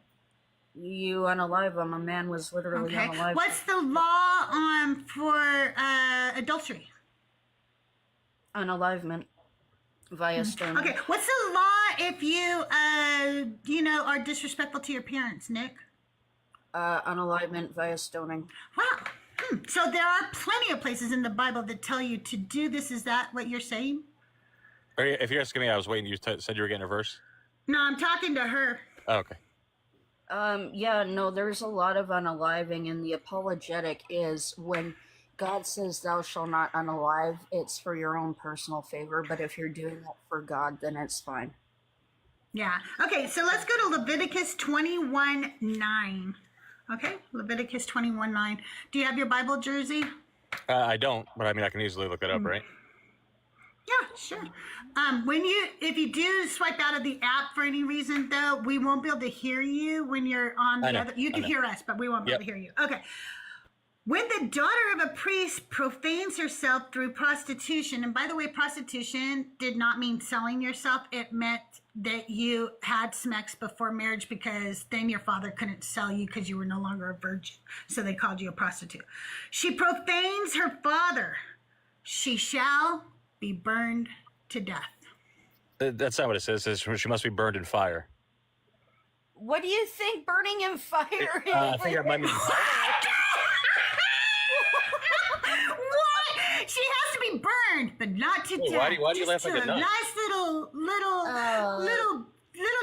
You unalive them. A man was literally Okay. unalive. What's the law for adultery? Unalivement via stoning. Okay. What's the law if you are disrespectful to your parents, Nick? Unalivement via stoning. Wow. So there are plenty of places in the Bible that tell you to do this. Is that what you're saying? Or if you're asking me, I was waiting. You said you were getting a verse. No, I'm talking to her. Oh, okay. Yeah, no, there's a lot of unaliving, and the apologetic is when God says thou shalt not unalive, it's for your own personal favor, but if you're doing it for God, then it's fine. Yeah. Okay, so let's go to Leviticus 21:9. Okay, Leviticus 21:9. Do you have your Bible, Jersey? I don't, but I mean, I can easily look it up, right? Yeah, sure. If you do swipe out of the app for any reason, though, we won't be able to hear you when you're on the other. You can hear us, but we won't be able to hear you. Okay. When the daughter of a priest profanes herself through prostitution, and by the way, prostitution did not mean selling yourself. It meant that you had sex before marriage, because then your father couldn't sell you because you were no longer a virgin. So they called you a prostitute. She profanes her father. She shall be burned to death. That's not what it says. It says she must be burned in fire. What do you think burning in fire is? I think it might be. What? She has to be burned, but not to death. Why do you laugh Just like a to nut? Nice little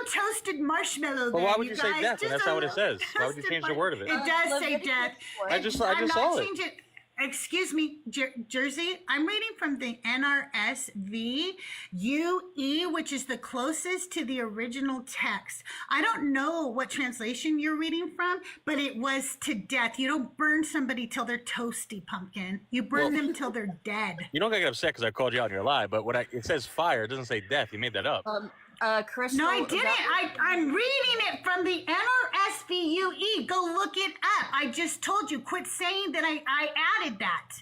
toasted marshmallow. Well, there, why would you say guys. death? Just That's not what it a says. Why would you toasted change the word of it? It does say Leviticus death. what? I just I'm saw not it. changing. Excuse me, Jersey. I'm reading from the NRSV UE, which is the closest to the original text. I don't know what translation you're reading from, but it was to death. You don't burn somebody till they're toasty, pumpkin. You burn them till they're dead. You don't gotta get upset because I called you out and you're lie, but it says fire. It doesn't say death. You made that up. Crystal. No, I didn't. I'm reading it from the NRSVUE. Go look it up. I just told you. Quit saying that I added that.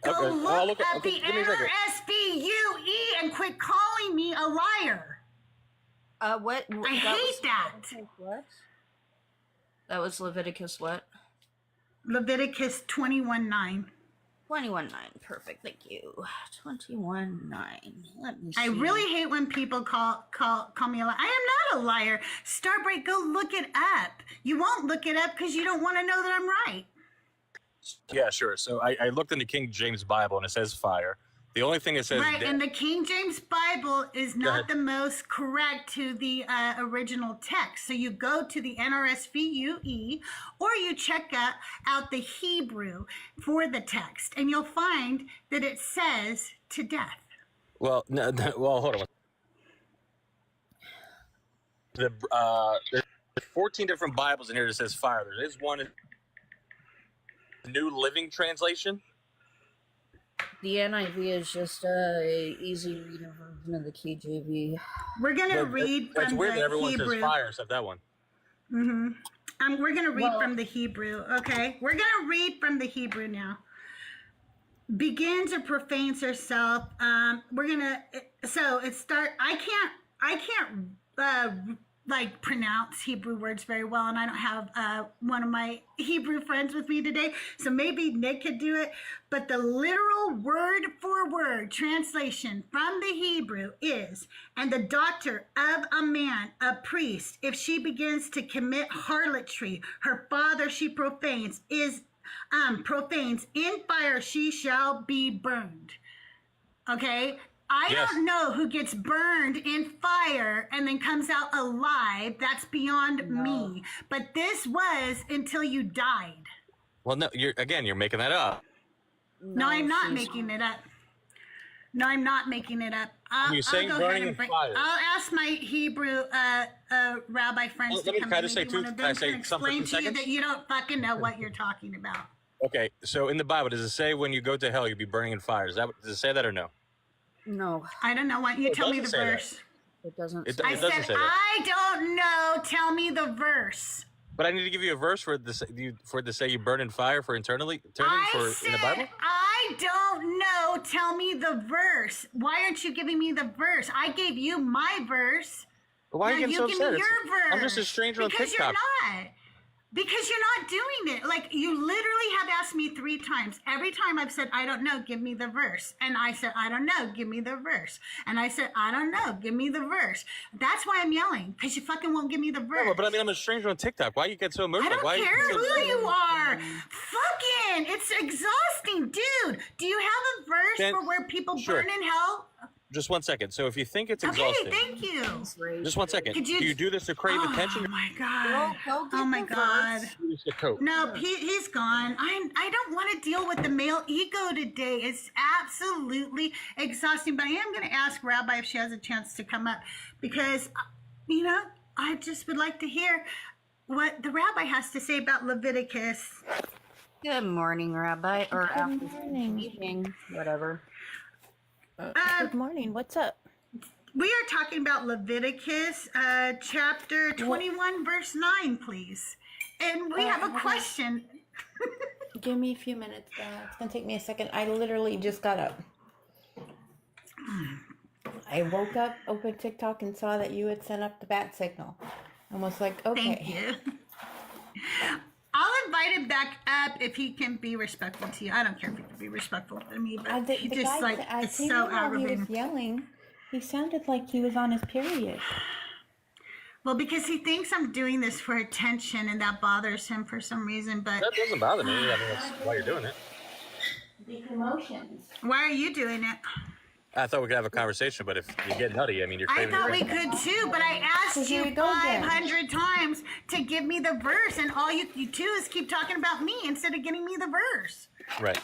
Go Okay, look I'll look at at- the give me a second. NRSVUE and quit calling me a liar. What? I hate that. What? That was Leviticus what? Leviticus 21:9. 21:9. Perfect. Thank you. 21:9. Let me see. I really hate when people call me a liar. I am not a liar. Starbreak, go look it up. You won't look it up because you don't want to know that I'm right. Yeah, sure. So I looked in the King James Bible and it says fire. The only thing that says Right, and the King James Bible is ahead. not the most correct to the original text. So you go to the NRSVUE or you check out the Hebrew for the text, and you'll find that it says to death. Well, well, hold on. There's 14 different Bibles in here that says fire. There is one in the New Living Translation. The NIV is just a easy reader version of the KJV. We're going to But read That's from weird that the everyone Hebrew. says fire except that one. We're going to read from the Hebrew, okay? We're going to read from the Hebrew now. Begins or profanes herself. We're going to, so it start, I can't like pronounce Hebrew words very well, and I don't have one of my Hebrew friends with me today, so maybe Nick could do it. But the literal word for word translation from the Hebrew is, and the daughter of a man, a priest, if she begins to commit harlotry, her father she profanes, profanes, in fire she shall be burned. Okay? I don't know who gets burned in fire and then comes out alive. That's beyond me. But this was until you died. Well, no, you're making that up. No, I'm not making it up. No, I'm not making it up. You're saying burning in fire. I'll ask my Hebrew rabbi friends to come in. Maybe one of them can explain to you that you don't fucking know what you're talking about. Okay, so in the Bible, does it say when you go to hell you'll be burning in fire? Does it say that or no? No, I don't know. Why don't you tell me the doesn't say that. verse? it doesn't. I doesn't said, say that. I don't know. Tell me the verse. But I need to give you a verse for it to say you burn in fire for eternity in the Bible? I don't know. Tell me the verse. Why aren't you giving me the verse? I gave you my verse. Why are you Now getting so give upset? me your verse. I'm just a stranger on Because TikTok. you're not. Because you're not doing it. Like, you literally have asked me 3 times. Every time I've said, I don't know, give me the verse. And I said, I don't know, give me the verse. And I said, I don't know, give me the verse. That's why I'm yelling, because you fucking won't give me the verse. No, but I mean, I'm a stranger on TikTok. Why you get so I emotional? don't care who you are. Fucking, it's exhausting. Dude, do you have a verse Then- for where people sure. burn in hell? Just 1 second. So if you think it's Okay, exhausting, thank you. just 1 second. Could Do you do this to crave attention? Oh my God. Go get Oh my the God. verse. Or do you just cope? No, he's gone. I don't want to deal with the male ego today. It's absolutely exhausting. But I am going to ask Rabbi if she has a chance to come up because, I just would like to hear what the Rabbi has to say about Leviticus. Good morning, Rabbi, or Good morning. evening, whatever. Good morning. What's up? We are talking about Leviticus chapter 21, verse 9, please. And we have a question. Give me a few minutes. It's gonna take me a second. I literally just got up. I woke up, opened TikTok, and saw that you had sent up the bat signal. And was like, okay. Thank you. I'll invite him back up if he can be respectful to you. I don't care if he can be respectful to me, but The he guy just like I it's seen so him while he aggravating. was yelling. He sounded like he was on his period. Well, because he thinks I'm doing this for attention, and that bothers him for some reason. But That doesn't bother me. I mean, that's why you're doing it. The emotions. why are you doing it? I thought we could have a conversation, but if you get nutty, I mean, you're I craving thought we attention. could too, but I So asked here you we go then. 500 times to give me the verse, and all you do is keep talking about me instead of getting me the verse. Right.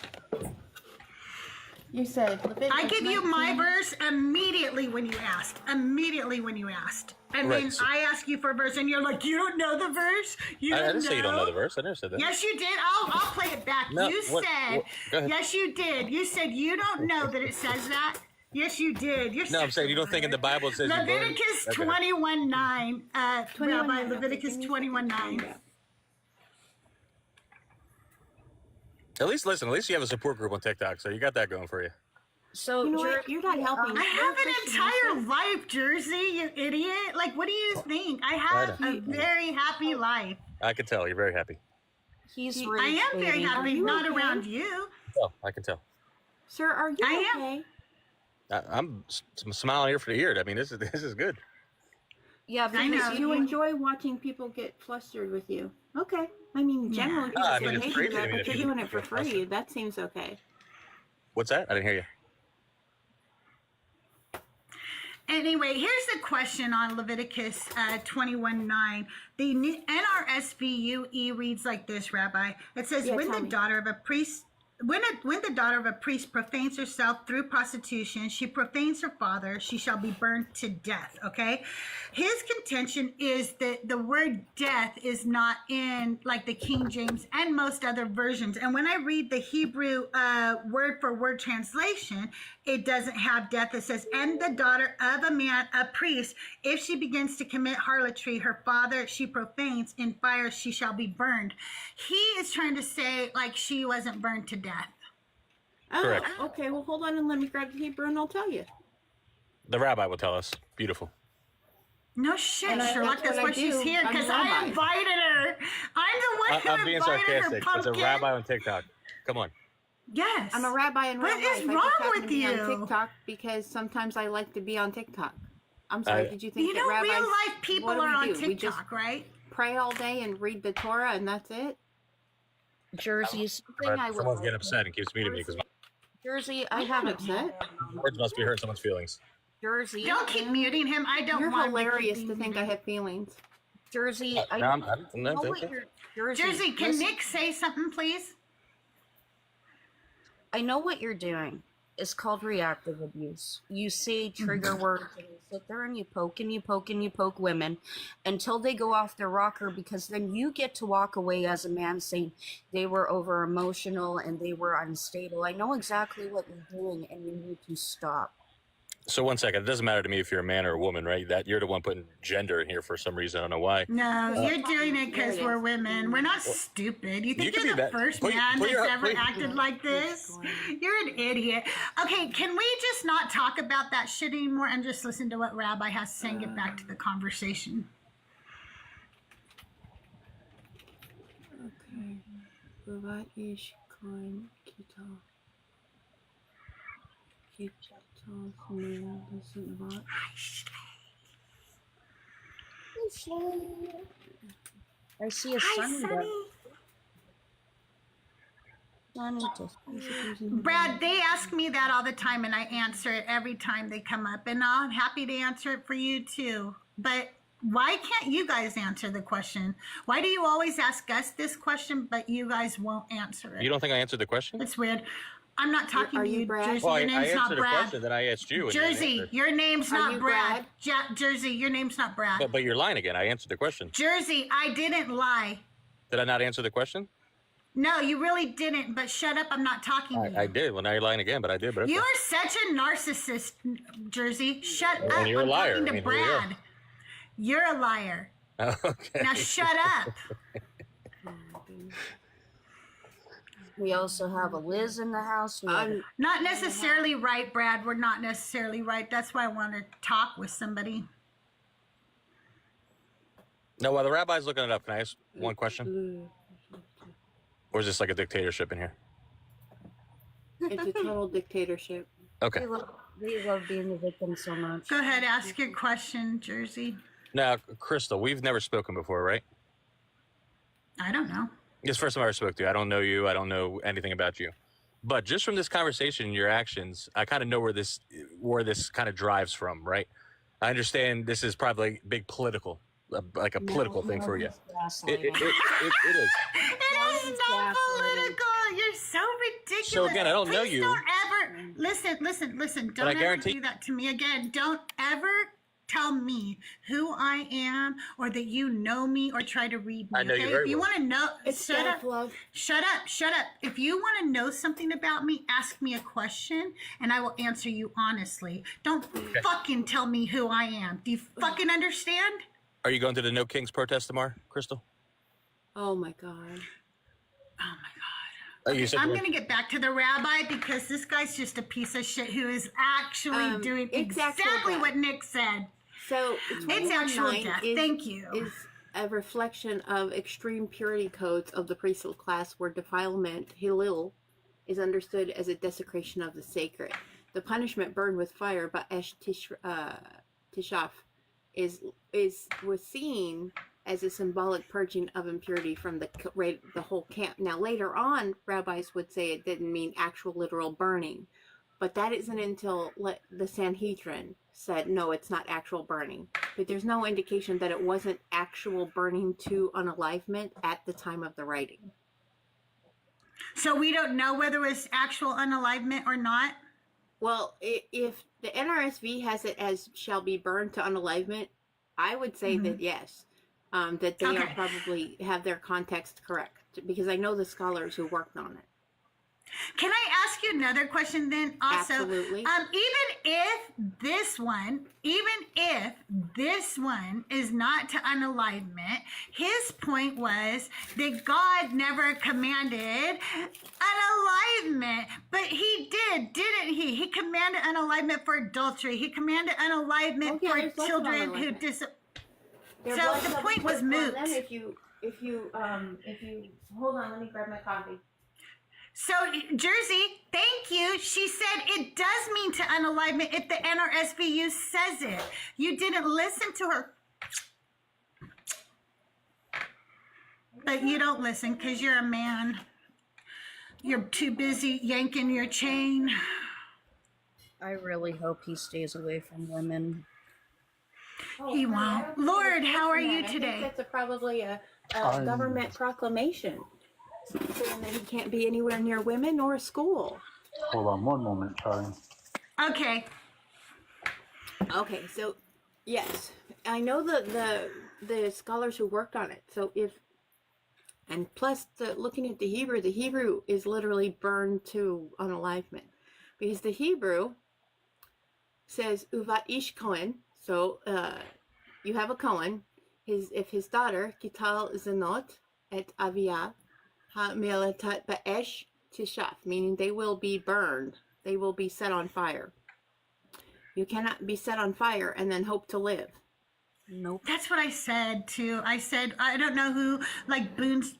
You said Leviticus I give you my 19. verse immediately when you asked. Immediately when you asked. And Right, then so- I ask you for a verse, and you're like, you don't know the verse? You I don't didn't say you don't know the verse. I never said that. Yes, you did. I'll play it back. No, You what- said, go ahead. yes, you did. You said you don't know that it says that. Yes, you did. You're No, I'm saying you don't think in the Bible it says you burn? Leviticus Okay. 21:9. 21, Rabbi, okay, Leviticus give me a 21:9. second. At least you have a support group on TikTok, so you got that going for you. So You know what? You're not helping. I You're have an Christian, entire life, Jersey, you idiot. Like, what do you think? I have I a very happy life. I can tell you're very happy. he's I rage am very baiting. happy, you not okay? around you. Oh, I can tell. Sir, are you I am. okay? I'm smiling ear for ear. I mean, this is good. Yeah, I know. because You enjoy watching people get flustered with you. Okay. I mean, Yeah. generally, No, I people mean, get it's paid crazy. I mean, but if you're people doing it for get flustered. free. That seems okay. What's that? I didn't hear you. Anyway, here's the question on Leviticus 21:9. The NRSVUE reads like this, Rabbi. It says, Yeah, when tell the me. daughter of a priest when the daughter of a priest profanes herself through prostitution, she profanes her father, she shall be burned to death. Okay, his contention is that the word death is not in like the King James and most other versions. And when I read the Hebrew word for word translation, it doesn't have death. It says, and the daughter of a man, a priest, if she begins to commit harlotry, her father she profanes, in fire she shall be burned. He is trying to say like she wasn't burned to death. Oh, Correct. okay. Well, hold on and let me grab the Hebrew and I'll tell you. The rabbi will tell us. Beautiful. No shit, And Sherlock. That's that's what why I she's do. here, I'm because the I rabbi. invited her. I'm the one who I'm being invited her, sarcastic. It's a pumpkin. rabbi on TikTok. Come on. Yes. I'm a rabbi in real What life. is I wrong just happen with to be on you? TikTok because sometimes I like to be on TikTok. I'm sorry. Did you think You that know, rabbis? real life people what do are we on do? We just TikTok, right? pray all day and read the Torah and that's it. Jersey, something I would Someone's like getting upset and keeps muting me because my Jersey, I I'm not haven't upset. words must be hurt someone's feelings. Jersey. Don't keep muting him. I don't You're want hilarious him to think I have feelings. Jersey, I No, I'm know not. what you're Jersey. Jersey, can listen, Nick say something, please? I know what you're doing. It's called reactive abuse. You say trigger words and you sit there and you poke and you poke and you poke women until they go off their rocker, because then you get to walk away as a man saying they were over emotional and they were unstable. I know exactly what you're doing and you need to stop. So 1 second. It doesn't matter to me if you're a man or a woman, right? That you're the one putting gender in here for some reason. I don't know why. No, you're doing it because There it we're is. women. We're not stupid. You think You can you're be the that- first put- man put that's your- ever put- acted like this? You're an idiot. Okay, can we just not talk about that shit anymore and just listen to what Rabbi has to say and get back to the conversation? Okay. What is coin kita? Kita listen what? I see a Hi, sunny Sonny. Brad, they ask me that all the time, and I answer it every time they come up, and I'm happy to answer it for you too. But why can't you guys answer the question? Why do you always ask us this question, but you guys won't answer it? You don't think I answered the question? It's weird. I'm not talking Are to you you, Brad? Jersey. Well, Your I name's not answered the Brad. question that I asked you. And you didn't Jersey, answer. your name's Are not you Brad. Brad? Jersey, your name's not Brad. But you're lying again. I answered the question. Jersey, I didn't lie. Did I not answer the question? No, you really didn't, but shut up. I'm not talking to you. I did. Well, now you're lying again, but I did. But You okay. are such a narcissist, Jersey. Shut up. And you're a I'm liar. talking to I mean, here we are. Brad. You're a liar. Okay. Now shut up. We also have a Liz in the house. We have I'm Not necessarily right, Brad. We're not necessarily right. That's why I want to talk with somebody. No, while the rabbi's looking it up, can I ask one question? Or is this like a dictatorship in here? it's a total dictatorship. Okay. they love being the victim so much. Go ahead, ask your question, Jersey. Now, Crystal, we've never spoken before, right? I don't know. This is the first time I ever spoke to you. I don't know you. I don't know anything about you. But just from this conversation and your actions, I kind of know where this kind of drives from, right? I understand this is probably big political, like a political thing for you. It is. It is not political. You're so ridiculous. So again, I don't know Please you. Don't ever listen. Don't I ever guarantee- do that to me again. Don't ever tell me who I am or that you know me or try to read me. I know you okay? very If you well. want to know, It's shut up. self-love. Shut up. If you want to know something about me, ask me a question and I will answer you honestly. Don't fucking tell me who I am. Do you fucking understand? Are you going to the No Kings protest tomorrow, Crystal? Oh my god. Oh my God. You said I'm you were- going to get back to the rabbi because this guy's just a piece of shit who is actually doing it's actual exactly death. what Nick said. So It's actual 21:9 death. is- Thank you. Is a reflection of extreme purity codes of the priesthood class where defilement, Hillel, is understood as a desecration of the sacred. The punishment burned with fire by Tishaf was seen as a symbolic purging of impurity from the whole camp. Now later on, rabbis would say it didn't mean actual literal burning, But that isn't until the Sanhedrin said, no, it's not actual burning. But there's no indication that it wasn't actual burning to unalivement at the time of the writing. So we don't know whether it was actual unalivement or not? Well, if the NRSV has it as shall be burned to unalivement, I would say that yes, that they are probably have their context correct, because I know the scholars who worked on it. Can I ask you another question then also? Absolutely. Even if this one is not to unalignment, his point was that God never commanded unalignment, but he did, didn't he? He commanded unalignment for adultery. He commanded unalignment for children who So the point was moot. If you hold on, let me grab my coffee. So, Jersey, thank you. She said it does mean to unalignment if the NRSVU says it. You didn't listen to her. But you don't listen because you're a man. You're too busy yanking your chain. I really hope he stays away from women. He won't. Lord, how are you today? I think that's probably a government proclamation saying that he can't be anywhere near women or a school. Hold on one moment, sorry. Okay. Okay, so yes, I know the scholars who worked on it. So and plus looking at the Hebrew is literally burned to unalivement, because the Hebrew says uvat ish kohen. So you have a kohen. If his daughter kital zenot et avia ha-meletat ba'esh tishaf, meaning they will be burned, they will be set on fire. You cannot be set on fire and then hope to live. Nope. That's what I said too. I said, I don't know who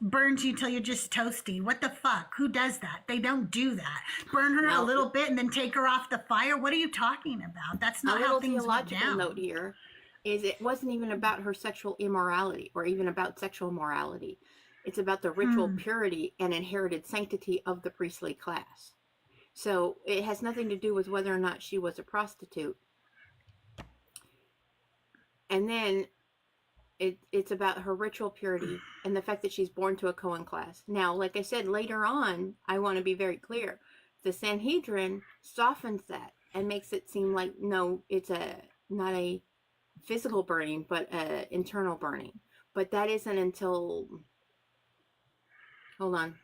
burns you till you're just toasty. What the fuck? Who does that? They don't do that. Burn her a little bit and then take her off the fire. What are you talking about? That's not how things went down. A theological note here is it wasn't even about her sexual immorality or even about sexual morality. It's about the ritual purity and inherited sanctity of the priestly class. So it has nothing to do with whether or not she was a prostitute. And then it's about her ritual purity and the fact that she's born to a Cohen class. Now, like I said, later on, I want to be very clear. The Sanhedrin softens that and makes it seem like, no, it's not a physical burning, but an internal burning. But that isn't until, hold on,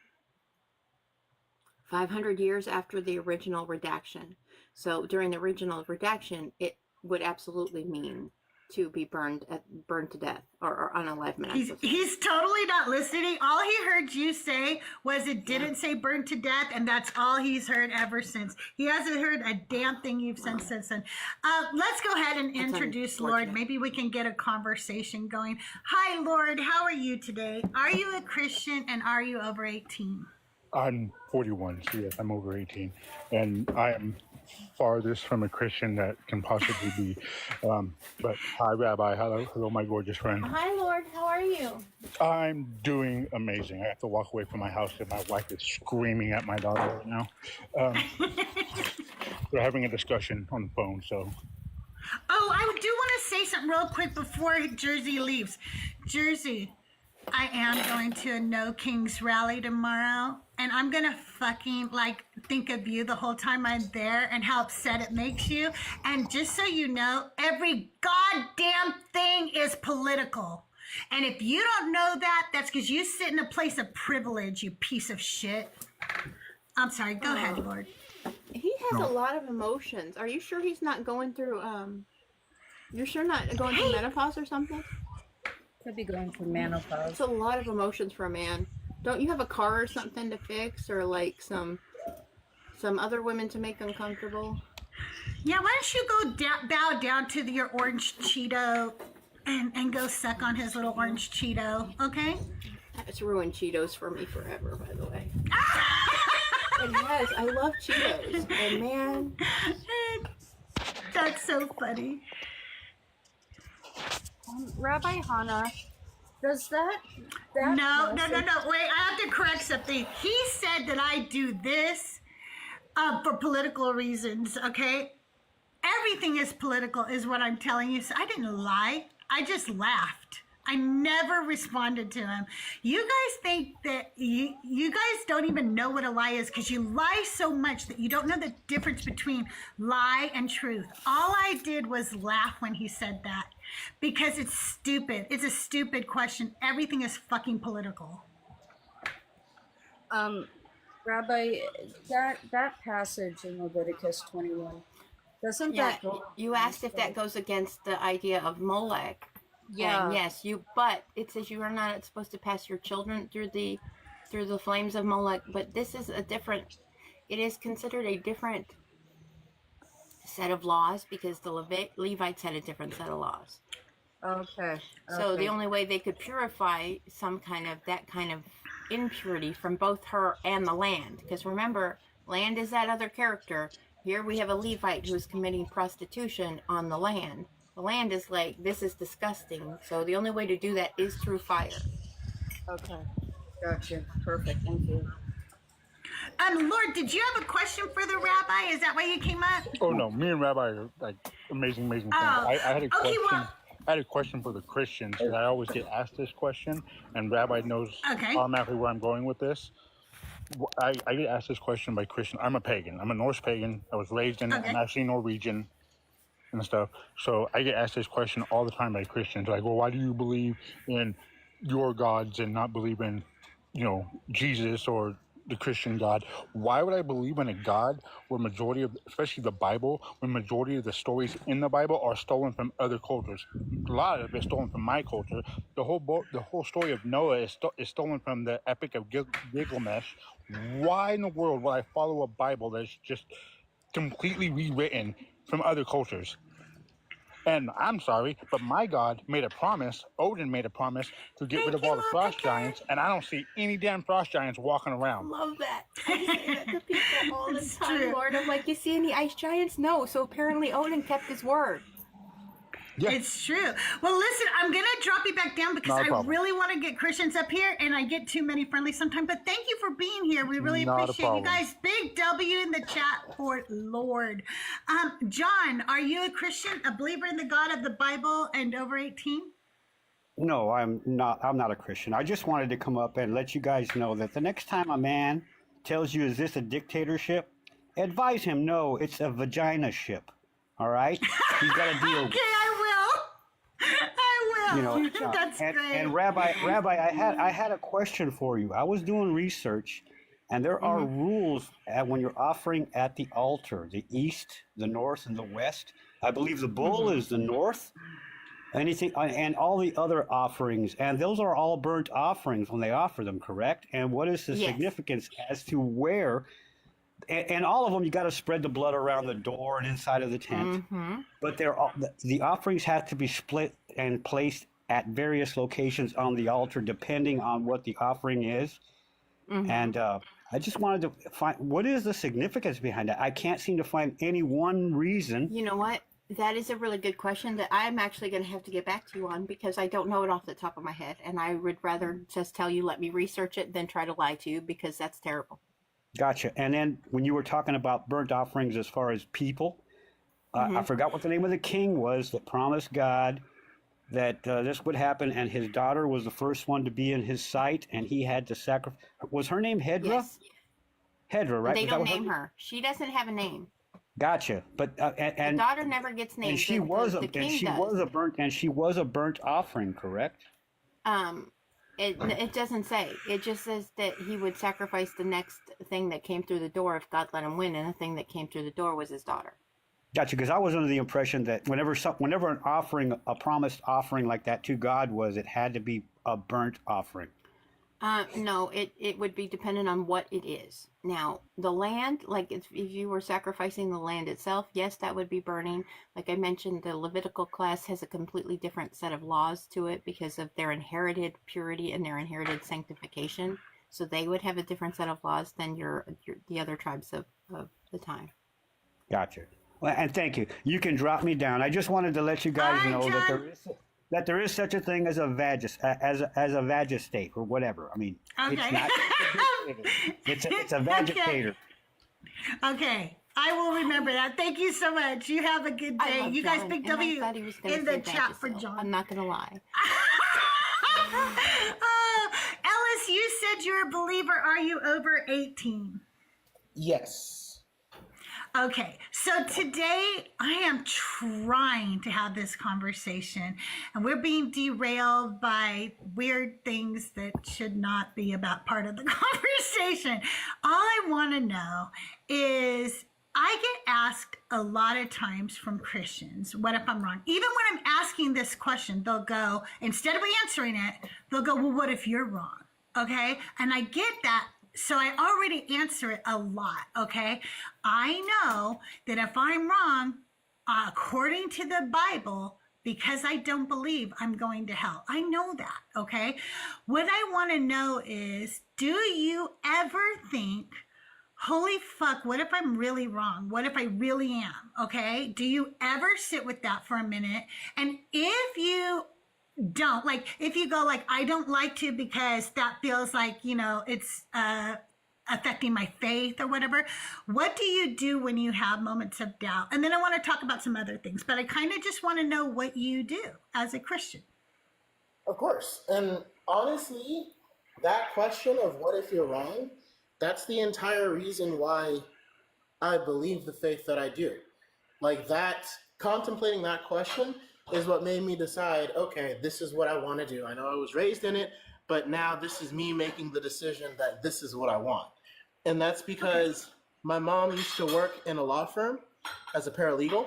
500 years after the original redaction. So during the original redaction, it would absolutely mean to be burned to death or unalivement. He's totally not listening. All he heard you say was it didn't say burned to death, and that's all he's heard ever since. He hasn't heard a damn thing you've said since then. Let's go ahead and introduce Lord. Maybe we can get a conversation going. Hi, Lord. How are you today? Are you a Christian, and are you over 18? I'm 41, so yes, I'm over 18. And I am farthest from a Christian that can possibly be. But hi, Rabbi. Hello, my gorgeous friend. Hi, Lord. How are you? I'm doing amazing. I have to walk away from my house because my wife is screaming at my daughter right now. We're having a discussion on the phone, so. Oh, I do want to say something real quick before Jersey leaves. Jersey, I am going to a No Kings rally tomorrow, and I'm going to fucking, think of you the whole time I'm there and how upset it makes you. And just so you know, every goddamn thing is political. And if you don't know that, that's because you sit in a place of privilege, you piece of shit. I'm sorry. Go ahead, Lord. He has a lot of emotions. Are you sure he's not going through, you're sure not going through menopause or something? Could be going through menopause. It's a lot of emotions for a man. Don't you have a car or something to fix, or some other women to make them comfortable? Yeah, why don't you go bow down to your orange Cheeto and go suck on his little orange Cheeto, okay? It's ruined Cheetos for me forever, by the way. It has. I love Cheetos. And man. That's so funny. Rabbi Hannah, does that No. Wait, I have to correct something. He said that I do this for political reasons, okay? Everything is political is what I'm telling you. So I didn't lie. I just laughed. I never responded to him. You guys think that you guys don't even know what a lie is because you lie so much that you don't know the difference between lie and truth. All I did was laugh when he said that because it's stupid. It's a stupid question. Everything is fucking political. Rabbi, that passage in Leviticus 21, doesn't Yeah, that go? you asked if that goes against the idea of Molech. Yeah. And yes, but it says you are not supposed to pass your children through the flames of Molech. But this is it is considered a different set of laws because the Levites had a different set of laws. Okay. So the only way they could purify that kind of impurity from both her and the land, because remember, land is that other character. Here we have a Levite who is committing prostitution on the land. The land is like, this is disgusting. So the only way to do that is through fire. Okay. Gotcha. Perfect. Thank you. Lord, did you have a question for the rabbi? Is that why you came up? Oh no, me and Rabbi are like amazing friends. I had a question. I had a question for the Christians because I always get asked this question, and Rabbi knows automatically where I'm going with this. I get asked this question by Christian. I'm a pagan. I'm a Norse pagan. I was raised in I'm actually Norwegian and stuff. So I get asked this question all the time by Christians. Like, well, why do you believe in your gods and not believe in, Jesus or the Christian God? Why would I believe in a God where majority of, especially the Bible, when majority of the stories in the Bible are stolen from other cultures? A lot of it is stolen from my culture. The whole story of Noah is stolen from the Epic of Gilgamesh. Why in the world would I follow a Bible that's just completely rewritten from other cultures? And I'm sorry, but my God made a promise, Odin made a promise to get rid of all the frost giants, and I don't see any damn frost giants walking around. Love that. I say that to people all the time, Lord. I'm like, you see any ice giants? No. So apparently Odin kept his word. Yeah. It's true. Well, listen, I'm going to drop you back down because I really want to get Christians up here, and I get too many friendly sometimes. But thank you for being here. We really appreciate you guys. Big W in the chat for Lord. John, are you a Christian, a believer in the God of the Bible and over 18? No, I'm not. I'm not a Christian. I just wanted to come up and let you guys know that the next time a man tells you, is this a dictatorship? Advise him, no, it's a vagina ship. All right? He's got to deal with I will. That's great. And Rabbi, I had a question for you. I was doing research, and there are rules when you're offering at the altar: the east, the north, and the west. I believe the bull is the north. Anything and all the other offerings, and those are all burnt offerings when they offer them, correct? And what is the significance as to where? And all of them, you got to spread the blood around the door and inside of the tent. But the offerings have to be split and placed at various locations on the altar, depending on what the offering is. And I just wanted to find, what is the significance behind that? I can't seem to find any one reason. You know what? That is a really good question that I'm actually going to have to get back to you on because I don't know it off the top of my head. And I would rather just tell you, let me research it, than try to lie to you because that's terrible. Gotcha. And then when you were talking about burnt offerings as far as people, I forgot what the name of the king was that promised God that this would happen, and his daughter was the first one to be in his sight, and he had to sacrifice. Was her name Hedra? Yes. Hedra, right? They don't name her. She doesn't have a name. Gotcha. But and the daughter never gets named. And she was a burnt offering, correct? It doesn't say. It just says that he would sacrifice the next thing that came through the door if God let him win, and the thing that came through the door was his daughter. Gotcha. Because I was under the impression that whenever an offering, a promised offering like that to God was, it had to be a burnt offering. No, it would be dependent on what it is. Now, the land, like if you were sacrificing the land itself, yes, that would be burning. Like I mentioned, the Levitical class has a completely different set of laws to it because of their inherited purity and their inherited sanctification. So they would have a different set of laws than the other tribes of the time. Gotcha. Well, and thank you. You can drop me down. I just wanted to let you guys know that there is such a thing as a vagistate or whatever. I mean, it's not. It's a vagitator. Okay. I will remember that. Thank you so much. You have a good day. You guys, big W in the chat for John. I'm not gonna lie. Ellis, you said you're a believer. Are you over 18? Yes. Okay, so today I am trying to have this conversation, and we're being derailed by weird things that should not be about part of the conversation. All I want to know is, I get asked a lot of times from Christians, what if I'm wrong? Even when I'm asking this question, they'll go, instead of answering it, they'll go, well, what if you're wrong? Okay, and I get that. So I already answer it a lot, okay? I know that if I'm wrong, according to the Bible, because I don't believe, I'm going to hell. I know that, okay? What I want to know is, do you ever think, holy fuck, what if I'm really wrong? What if I really am, okay? Do you ever sit with that for a minute? And if you don't, like, if you go like, I don't like to because that feels like, you know, it's affecting my faith or whatever, what do you do when you have moments of doubt? And then I want to talk about some other things, but I kind of just want to know what you do as a Christian. Of course. And honestly, that question of what if you're wrong, that's the entire reason why I believe the faith that I do. Like, that, contemplating that question is what made me decide, okay, this is what I want to do. I know I was raised in it, but now this is me making the decision that this is what I want. And that's because my mom used to work in a law firm as a paralegal.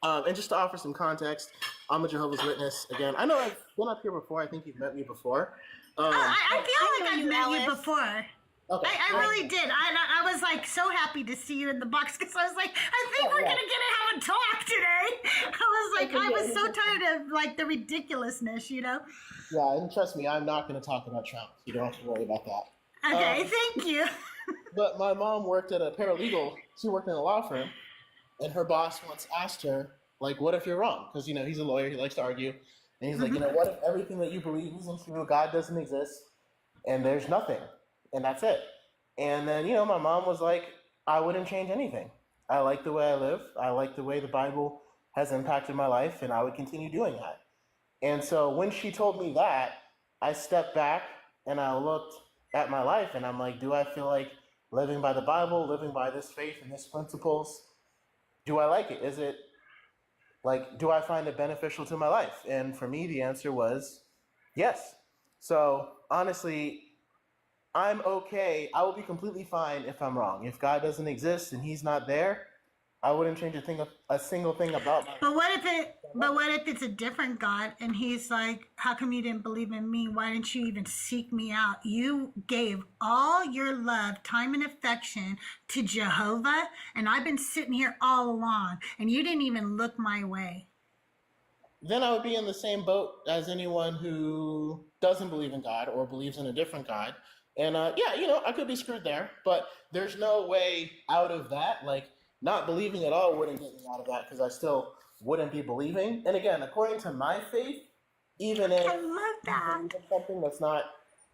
And just to offer some context, I'm a Jehovah's Witness. Again, I know I've been up here before. I think you've met me before. I feel like I've met you before. Okay. I really did. I was like so happy to see you in the box because I was like, I think we're gonna get to have a talk today. I was like, I was so tired of like the ridiculousness, you know. Yeah, and trust me, I'm not going to talk about Trump. You don't have to worry about that. Okay, thank you. But my mom worked at a paralegal. She worked in a law firm, and her boss once asked her, like, what if you're wrong? Because, you know, he's a lawyer. He likes to argue. And he's like, you know, what if everything that you believe isn't true? God doesn't exist, and there's nothing, and that's it. And then, you know, my mom was like, I wouldn't change anything. I like the way I live. I like the way the Bible has impacted my life, and I would continue doing that. And so when she told me that, I stepped back and I looked at my life and I'm like, do I feel like living by the Bible, living by this faith and these principles? Do I like it? Is it like, do I find it beneficial to my life? And for me, the answer was yes. So honestly, I'm okay. I will be completely fine if I'm wrong. If God doesn't exist and he's not there, I wouldn't change a single thing about my life. But what if it's a different God and he's like, how come you didn't believe in me? Why didn't you even seek me out? You gave all your love, time, and affection to Jehovah, and I've been sitting here all along, and you didn't even look my way. Then I would be in the same boat as anyone who doesn't believe in God or believes in a different God. And yeah, you know, I could be screwed there, but there's no way out of that. Like, not believing at all wouldn't get me out of that because I still wouldn't be believing. And again, according to my faith, even if I love that. something that's not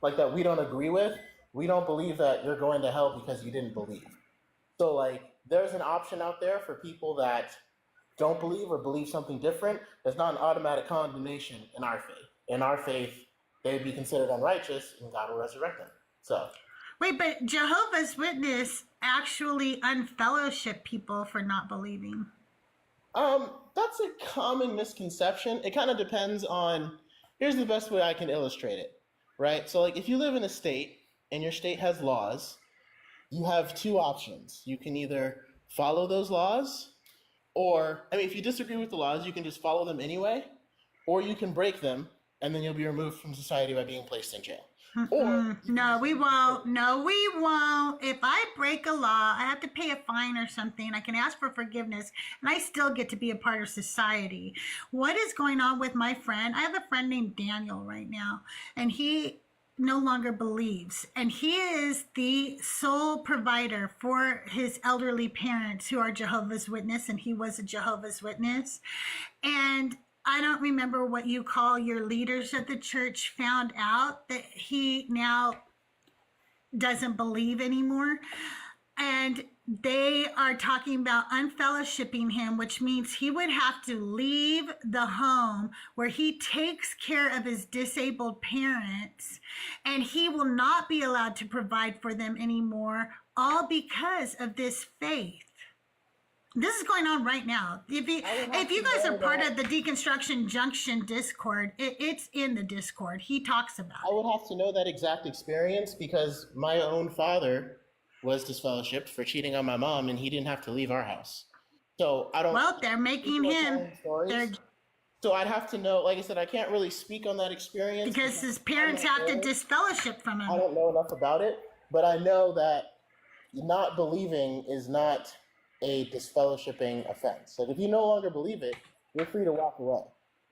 like that we don't agree with, we don't believe that you're going to hell because you didn't believe. So like, there's an option out there for people that don't believe or believe something different. There's not an automatic condemnation in our faith. In our faith, they'd be considered unrighteous and God will resurrect them. So. Wait, but Jehovah's Witness actually unfellowship people for not believing. That's a common misconception. It kind of depends on, here's the best way I can illustrate it, right? So like if you live in a state and your state has laws, you have two options. You can either follow those laws or, I mean, if you disagree with the laws, you can just follow them anyway, or you can break them and then you'll be removed from society by being placed in jail. Or no, we won't. No, we won't. If I break a law, I have to pay a fine or something. I can ask for forgiveness, and I still get to be a part of society. What is going on with my friend? I have a friend named Daniel right now, and he no longer believes. And he is the sole provider for his elderly parents who are Jehovah's Witness, and he was a Jehovah's Witness. And I don't remember what you call your leaders at the church found out that he now doesn't believe anymore. And they are talking about unfellowshipping him, which means he would have to leave the home where he takes care of his disabled parents, and he will not be allowed to provide for them anymore, all because of this faith. This is going on right now. If you guys are part of the Deconstruction Junction Discord, it's in the Discord. He talks about it. I would have to know that exact experience because my own father was disfellowshipped for cheating on my mom, and he didn't have to leave our house. So I don't. Well, they're making him. So I'd have to know. Like I said, I can't really speak on that experience because his parents have to disfellowship from him. I don't know enough about it, but I know that not believing is not a disfellowshipping offense. Like if you no longer believe it, you're free to walk away.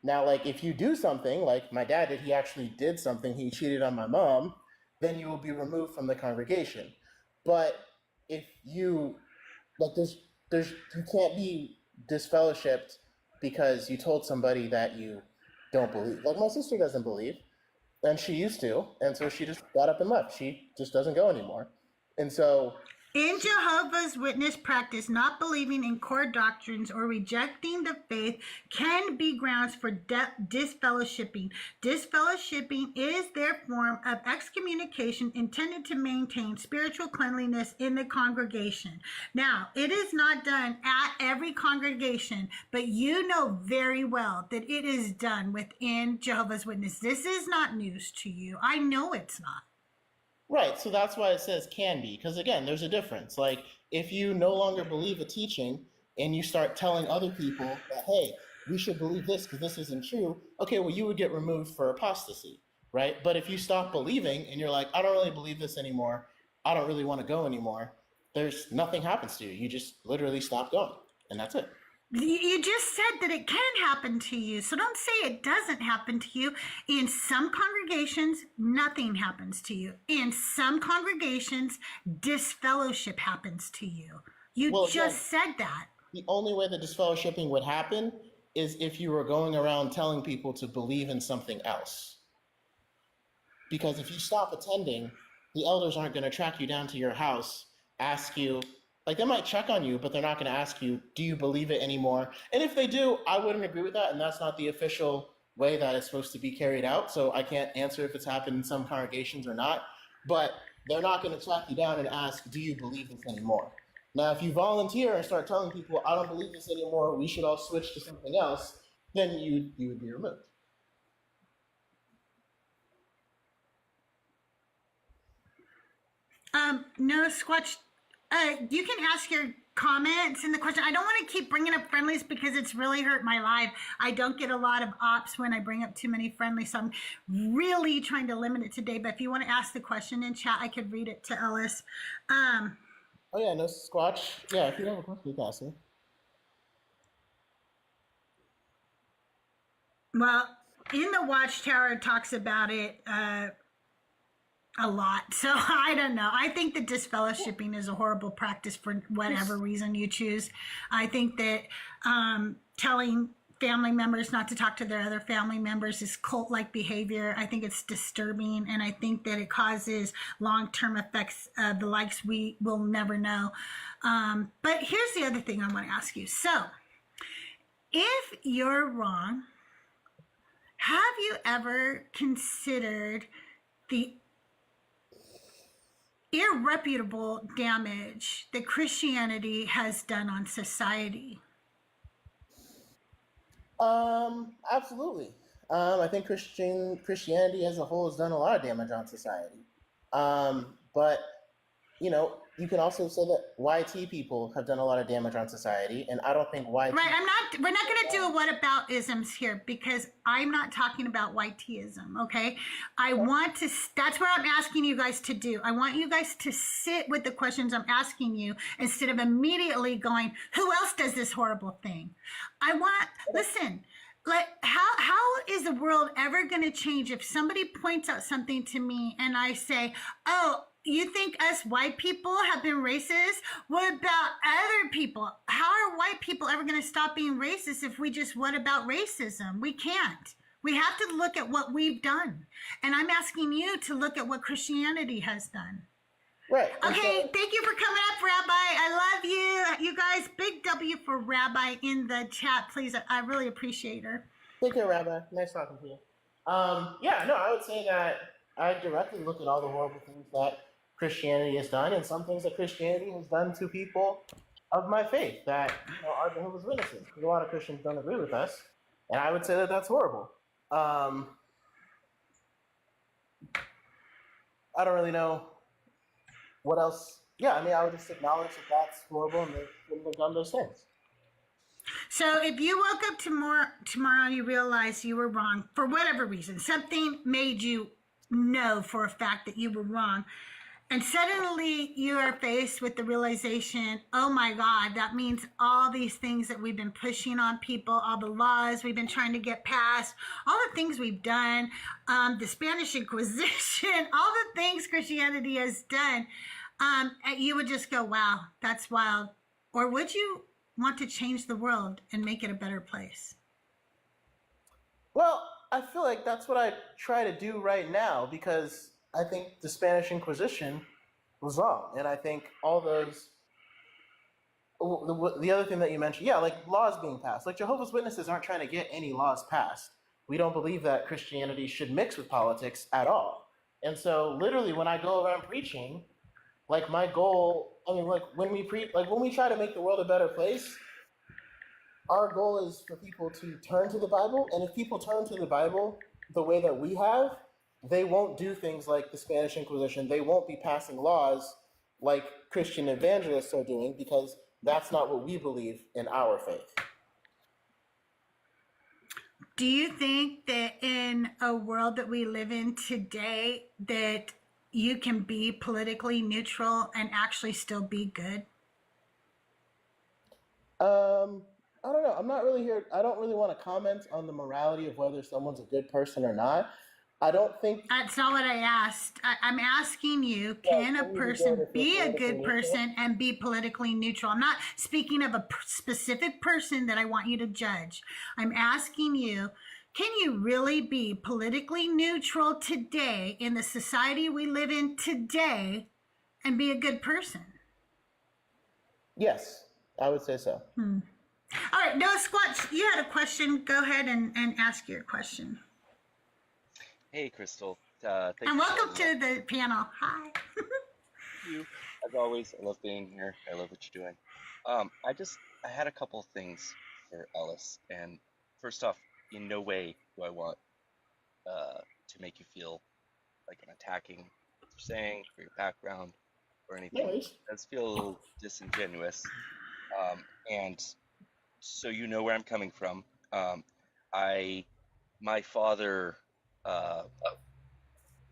Now, like if you do something, like my dad did, he actually did something, he cheated on my mom, then you will be removed from the congregation. But if you, like you can't be disfellowshipped because you told somebody that you don't believe. Like my sister doesn't believe, and she used to, and so she just got up and left. She just doesn't go anymore. And so in Jehovah's Witness practice, not believing in core doctrines or rejecting the faith can be grounds for disfellowshipping. Disfellowshipping is their form of excommunication intended to maintain spiritual cleanliness in the congregation. Now, it is not done at every congregation, but you know very well that it is done within Jehovah's Witness. This is not news to you. I know it's not. Right, so that's why it says can be, because again, there's a difference. Like, if you no longer believe a teaching and you start telling other people that, hey, we should believe this because this isn't true, okay, well, you would get removed for apostasy, right? But if you stop believing and you're like, I don't really believe this anymore, I don't really want to go anymore, there's nothing happens to you. You just literally stop going, and that's it. You just said that it can happen to you, so don't say it doesn't happen to you. In some congregations, nothing happens to you. In some congregations, disfellowship happens to you. You just said that. The only way that disfellowshipping would happen is if you were going around telling people to believe in something else. Because if you stop attending, the elders aren't going to track you down to your house, ask you, like they might check on you, but they're not going to ask you, do you believe it anymore? And if they do, I wouldn't agree with that. And that's not the official way that it's supposed to be carried out. So I can't answer if it's happened in some congregations or not. But they're not going to track you down and ask, do you believe this anymore? Now, if you volunteer and start telling people, I don't believe this anymore, we should all switch to something else, then you would be removed. No, Squatch. You can ask your comments in the question. I don't want to keep bringing up friendlies because it's really hurt my life. I don't get a lot of ops when I bring up too many friendlies, so I'm really trying to limit it today. But if you want to ask the question in chat, I could read it to Ellis. Oh yeah, no, Squatch. Yeah, if you have a question, you can ask me. Well, in the Watchtower, it talks about it a lot. So I don't know. I think that disfellowshipping is a horrible practice for whatever reason you choose. I think that telling family members not to talk to their other family members is cult-like behavior. I think it's disturbing, and I think that it causes long-term effects of the likes we will never know. But here's the other thing I want to ask you. So if you're wrong, have you ever considered the irreparable damage that Christianity has done on society? Absolutely. I think Christianity as a whole has done a lot of damage on society. But you know, you can also say that YT people have done a lot of damage on society, and I don't think YT. Right, we're not going to do a whataboutisms here because I'm not talking about YTism, okay? That's what I'm asking you guys to do. I want you guys to sit with the questions I'm asking you instead of immediately going, who else does this horrible thing? Listen, like how is the world ever going to change if somebody points out something to me and I say, oh, you think us white people have been racist? What about other people? How are white people ever going to stop being racist if we just what about racism? We can't. We have to look at what we've done. And I'm asking you to look at what Christianity has done. Right. Okay, thank you for coming up, Rabbi. I love you. You guys, big W for Rabbi in the chat, please. I really appreciate her. Take care, Rabbi. Nice talking to you. Yeah, no, I would say that I directly look at all the horrible things that Christianity has done, and some things that Christianity has done to people of my faith that are Jehovah's Witnesses. Because a lot of Christians don't agree with us, and I would say that that's horrible. I don't really know what else. Yeah, I mean, I would just acknowledge that that's horrible, and they wouldn't have done those things. So if you woke up tomorrow and you realized you were wrong for whatever reason, something made you know for a fact that you were wrong, and suddenly you are faced with the realization, oh my God, that means all these things that we've been pushing on people, all the laws we've been trying to get passed, all the things we've done, the Spanish Inquisition, all the things Christianity has done, you would just go, wow, that's wild. Or would you want to change the world and make it a better place? Well, I feel like that's what I try to do right now, because I think the Spanish Inquisition was wrong. And I think all those, the other thing that you mentioned, yeah, like laws being passed. Like Jehovah's Witnesses aren't trying to get any laws passed. We don't believe that Christianity should mix with politics at all. And so literally when I go around preaching, like my goal, I mean, like when we preach, like when we try to make the world a better place, our goal is for people to turn to the Bible. And if people turn to the Bible the way that we have, they won't do things like the Spanish Inquisition. They won't be passing laws like Christian evangelists are doing, because that's not what we believe in our faith. Do you think that in a world that we live in today that you can be politically neutral and actually still be good? I don't know. I'm not really here. I don't really want to comment on the morality of whether someone's a good person or not. I don't think that's not what I asked. I'm asking you, can a person be a good person and be politically neutral? I'm not speaking of a specific person that I want you to judge. I'm asking you, can you really be politically neutral today in the society we live in today and be a good person? Yes, I would say so. All right, Noah Squatch, you had a question. Go ahead and ask your question. Hey, Crystal. And welcome to the panel. Hi. Thank you. As always, I love being here. I love what you're doing. I had a couple things for Ellis. And first off, in no way do I want to make you feel like I'm attacking what you're saying or your background or anything. It does feel a little disingenuous. And so you know where I'm coming from. My father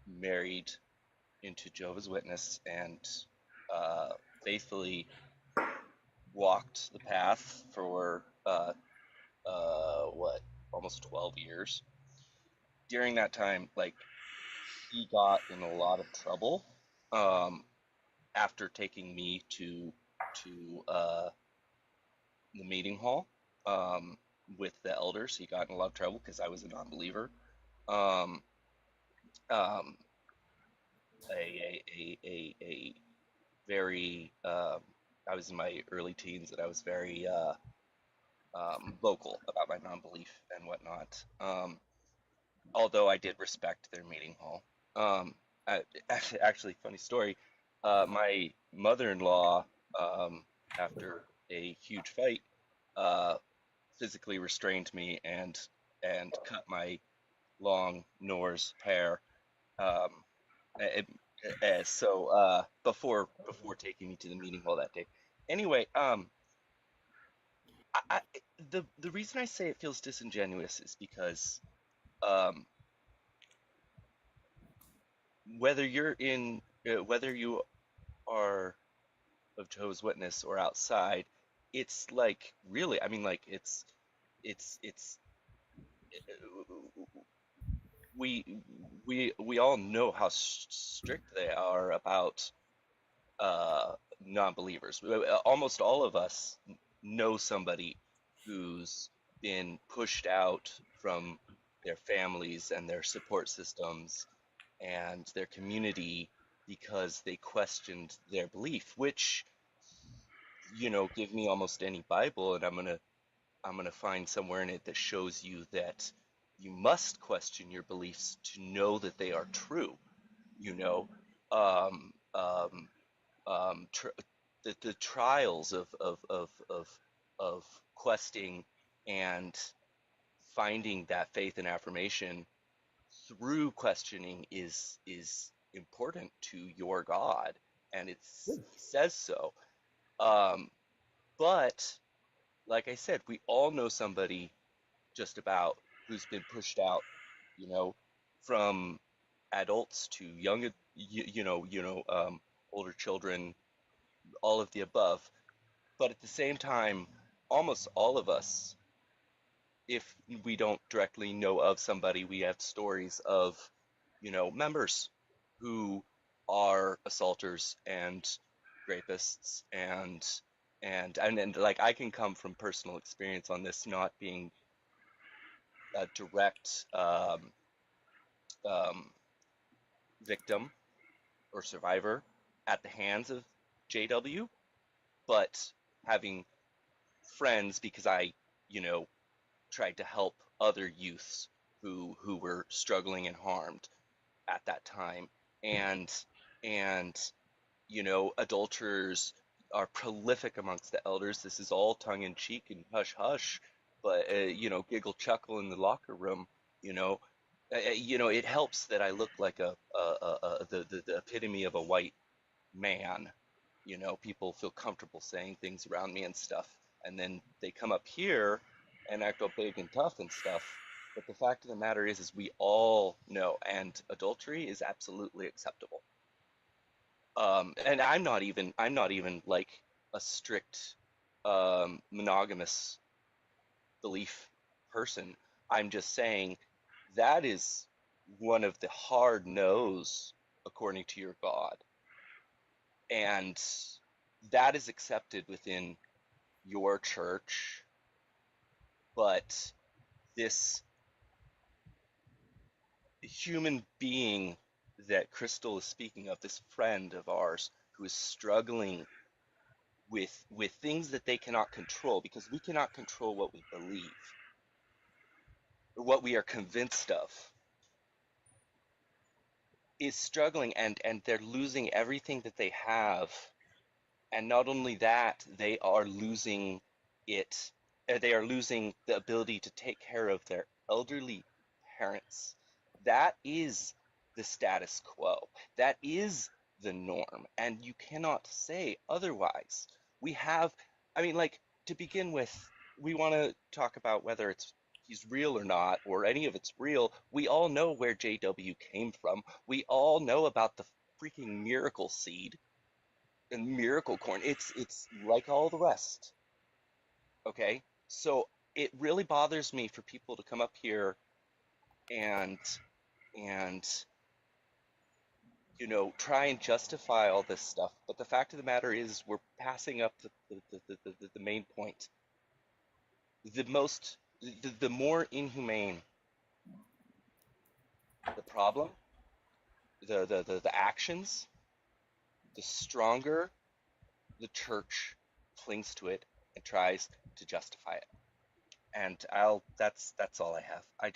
married into Jehovah's Witness and faithfully walked the path for almost 12 years. During that time, like, he got in a lot of trouble after taking me to the meeting hall with the elders. He got in a lot of trouble because I was a non-believer. A very I was in my early teens, and I was very vocal about my non-belief and whatnot. Although I did respect their meeting hall. Actually, funny story. My mother-in-law, after a huge fight, physically restrained me and cut my long Norse hair. Before taking me to the meeting hall that day. Anyway, the reason I say it feels disingenuous is because whether you are of Jehovah's Witness or outside, it's like, really, I mean, like, it's we all know how strict they are about non-believers. Almost all of us know somebody who's been pushed out from their families and their support systems and their community because they questioned their belief, which, give me almost any Bible and I'm gonna find somewhere in it that shows you that you must question your beliefs to know that they are true. You know, um, um, tr the trials of questing and finding that faith and affirmation through questioning is important to your God, and he says so. Um, but like I said, we all know somebody just about who's been pushed out, you know, from adults to young, older children, all of the above. But at the same time, almost all of us, if we don't directly know of somebody, we have stories of, members who are assaulters and rapists and like I can come from personal experience on this, not being a direct um, victim or survivor at the hands of JW, but having friends because I, tried to help other youths who were struggling and harmed at that time, and and adulterers are prolific amongst the elders. This is all tongue in cheek and hush hush, but giggle chuckle in the locker room. It helps that I look like the epitome of a white man. People feel comfortable saying things around me and stuff, and then they come up here and act all big and tough and stuff. But the fact of the matter is we all know, and adultery is absolutely acceptable. And I'm not even like a strict monogamous belief person. I'm just saying that is one of the hard no's according to your God. And that is accepted within your church, but this human being that Crystal is speaking of, this friend of ours who is struggling with things that they cannot control, because we cannot control what we believe or what we are convinced of, is struggling, and they're losing everything that they have. And not only that, they are losing it, they are losing the ability to take care of their elderly parents. That is the status quo. That is the norm. And you cannot say otherwise. We have, to begin with, we want to talk about whether he's real or not, or any of it's real. We all know where JW came from. We all know about the freaking miracle seed and miracle corn. It's like all the rest. Okay? So it really bothers me for people to come up here and try and justify all this stuff. But the fact of the matter is we're passing up the main point. The more inhumane the problem, the actions, the stronger the church clings to it and tries to justify it. And that's all I have. I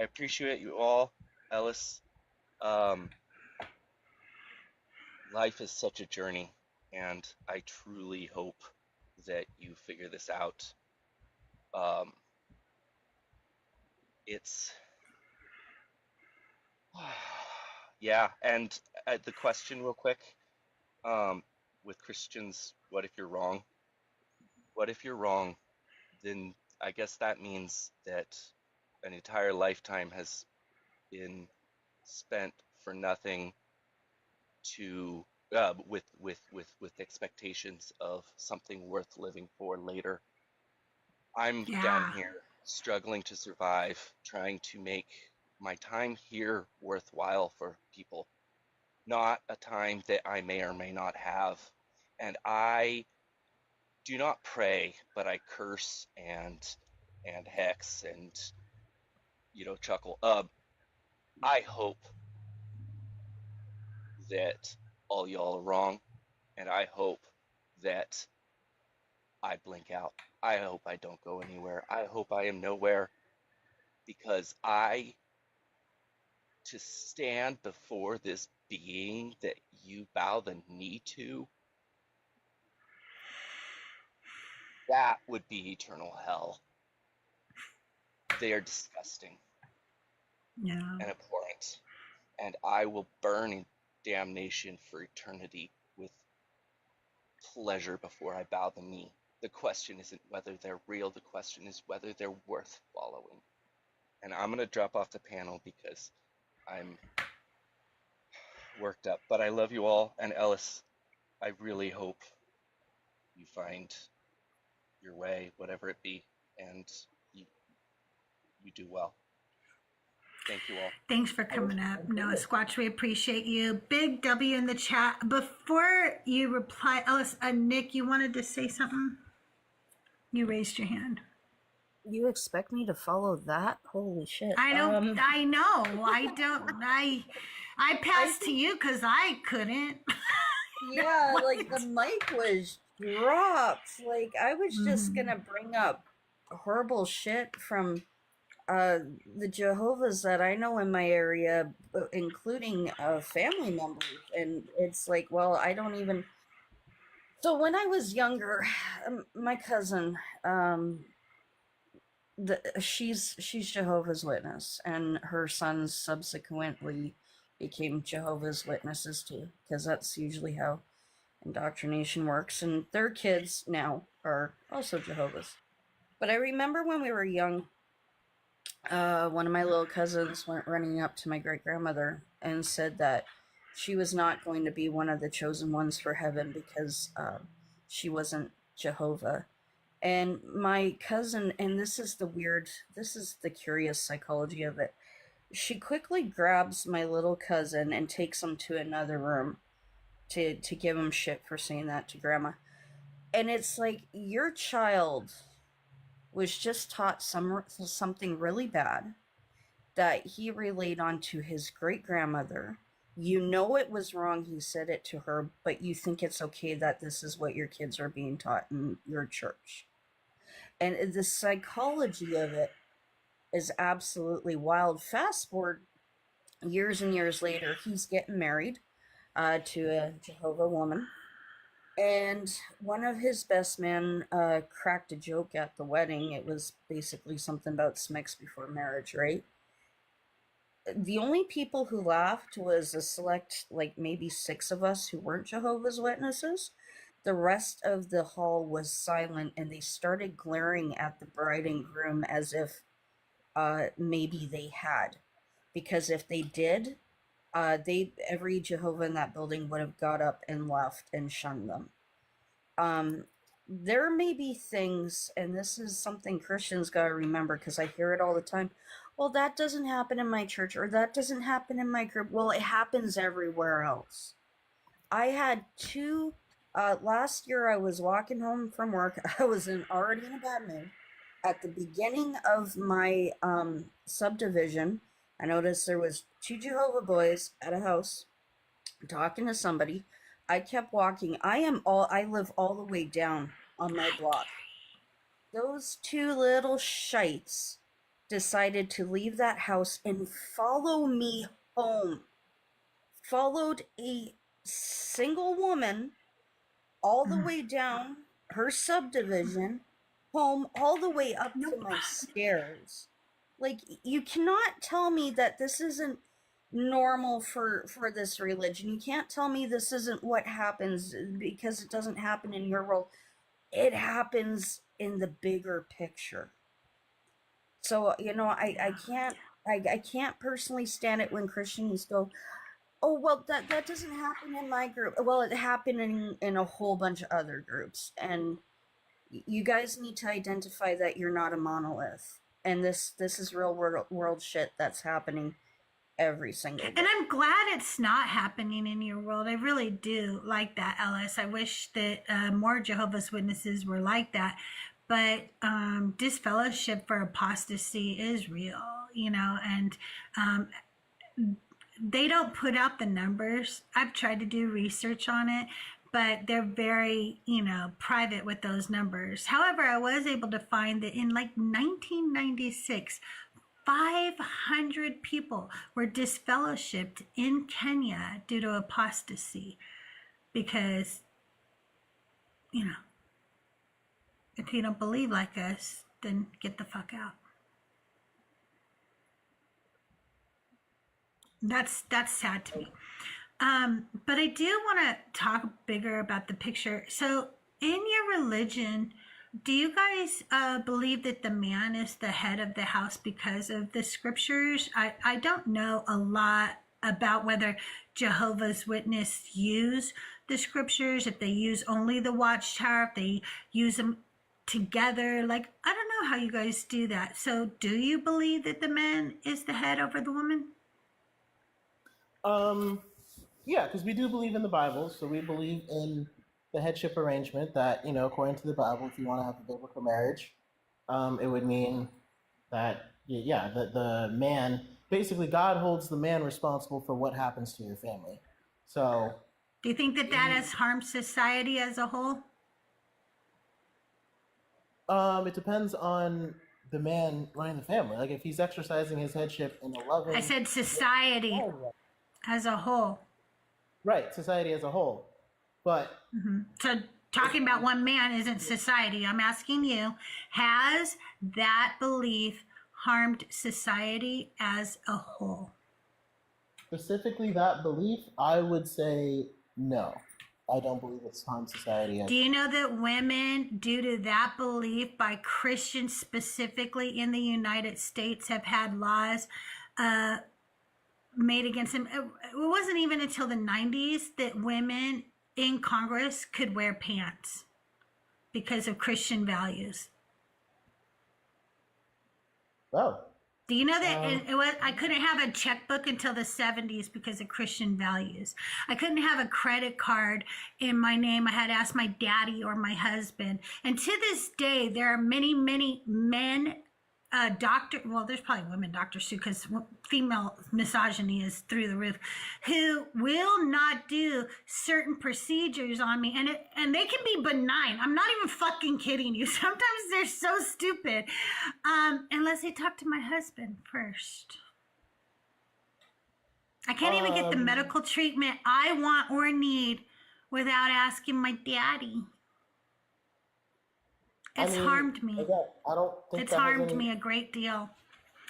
appreciate you all, Ellis. Life is such a journey, and I truly hope that you figure this out. It's yeah, and the question real quick, with Christians, what if you're wrong? What if you're wrong? Then I guess that means that an entire lifetime has been spent for nothing, to with expectations of something worth living for later. I'm down here struggling to survive, trying to make my time here worthwhile for people, not a time that I may or may not have. And I do not pray, but I curse and hex and chuckle. I hope that all y'all are wrong, and I hope that I blink out. I hope I don't go anywhere. I hope I am nowhere, because to stand before this being that you bow the knee to, that would be eternal hell. They are disgusting Yeah. and abhorrent, and I will burn in damnation for eternity with pleasure before I bow the knee. The question isn't whether they're real, the question is whether they're worth following. And I'm going to drop off the panel because I'm worked up. But I love you all, and Ellis, I really hope you find your way, whatever it be, and you do well. Thank you all. Thanks for coming up, Noah Squatch. We appreciate you. Big W in the chat. Before you reply, Ellis, Nick, you wanted to say something? You raised your hand. You expect me to follow that? Holy shit. I don't. I know. I don't. I passed to you because I couldn't. Yeah, like the mic was dropped. Like I was just gonna bring up horrible shit from the Jehovah's that I know in my area, including family members, and it's like, well, I don't even. So when I was younger, my cousin, she's Jehovah's Witness, and her sons subsequently became Jehovah's Witnesses too, because that's usually how indoctrination works, and their kids now are also Jehovah's. But I remember when we were young, one of my little cousins went running up to my great-grandmother and said that she was not going to be one of the chosen ones for heaven because she wasn't Jehovah. And my cousin, and this is the curious psychology of it, she quickly grabs my little cousin and takes him to another room to give him shit for saying that to grandma. And it's like, your child was just taught something really bad that he relayed onto his great-grandmother. You know it was wrong, he said it to her, but you think it's okay that this is what your kids are being taught in your church. And the psychology of it is absolutely wild. Fast forward years and years later, he's getting married to a Jehovah woman. And one of his best men cracked a joke at the wedding. It was basically something about smicks before marriage, right? The only people who laughed was a select, like maybe 6 of us who weren't Jehovah's Witnesses. The rest of the hall was silent, and they started glaring at the bride and groom as if maybe they had. Because if they did, every Jehovah in that building would have got up and left and shunned them. There may be things, and this is something Christians gotta remember because I hear it all the time. Well, that doesn't happen in my church, or that doesn't happen in my group. Well, it happens everywhere else. I had 2, last year I was walking home from work. I was already in a bad mood. At the beginning of my subdivision, I noticed there was 2 Jehovah boys at a house talking to somebody. I kept walking. I live all the way down on my block. Those 2 little shites decided to leave that house and follow me home. Followed a single woman all the way down her subdivision, home, all the way up to my stairs. Like, you cannot tell me that this isn't normal for this religion. You can't tell me this isn't what happens because it doesn't happen in your world. It happens in the bigger picture. So, I can't personally stand it when Christians go, oh, well, that doesn't happen in my group. Well, it happened in a whole bunch of other groups. And you guys need to identify that you're not a monolith. And this is real world shit that's happening every single day. And I'm glad it's not happening in your world. I really do like that, Ellis. I wish that more Jehovah's Witnesses were like that. But disfellowship for apostasy is real, and they don't put out the numbers. I've tried to do research on it, but they're very, private with those numbers. However, I was able to find that in like 1996, 500 people were disfellowshipped in Kenya due to apostasy because, if you don't believe like us, then get the fuck out. That's sad to me. But I do want to talk bigger about the picture. So in your religion, do you guys believe that the man is the head of the house because of the scriptures? I don't know a lot about whether Jehovah's Witness use the scriptures, if they use only the Watchtower, if they use them together. Like, I don't know how you guys do that. So do you believe that the man is the head over the woman? Yeah, because we do believe in the Bible, so we believe in the headship arrangement that, according to the Bible, if you want to have a biblical marriage, it would mean that, the man, basically God holds the man responsible for what happens to your family. So... Do you think that has harmed society as a whole? It depends on the man running the family. Like, if he's exercising his headship in a loving... I said society as a whole. Right, society as a whole. But... So talking about one man isn't society. I'm asking you, has that belief harmed society as a whole? Specifically that belief, I would say no. I don't believe it's harmed society. Do you know that women, due to that belief by Christians specifically in the United States, have had laws made against them? It wasn't even until the 90s that women in Congress could wear pants because of Christian values. Oh. Do you know that I couldn't have a checkbook until the 70s because of Christian values? I couldn't have a credit card in my name. I had to ask my daddy or my husband. And to this day, there are many, many men, there's probably women doctors too, because female misogyny is through the roof, who will not do certain procedures on me. And they can be benign. I'm not even fucking kidding you. Sometimes they're so stupid. Unless they talk to my husband first. I can't even get the medical treatment I want or need without asking my daddy. It's harmed me. Again, I don't think it's harmed me a great deal.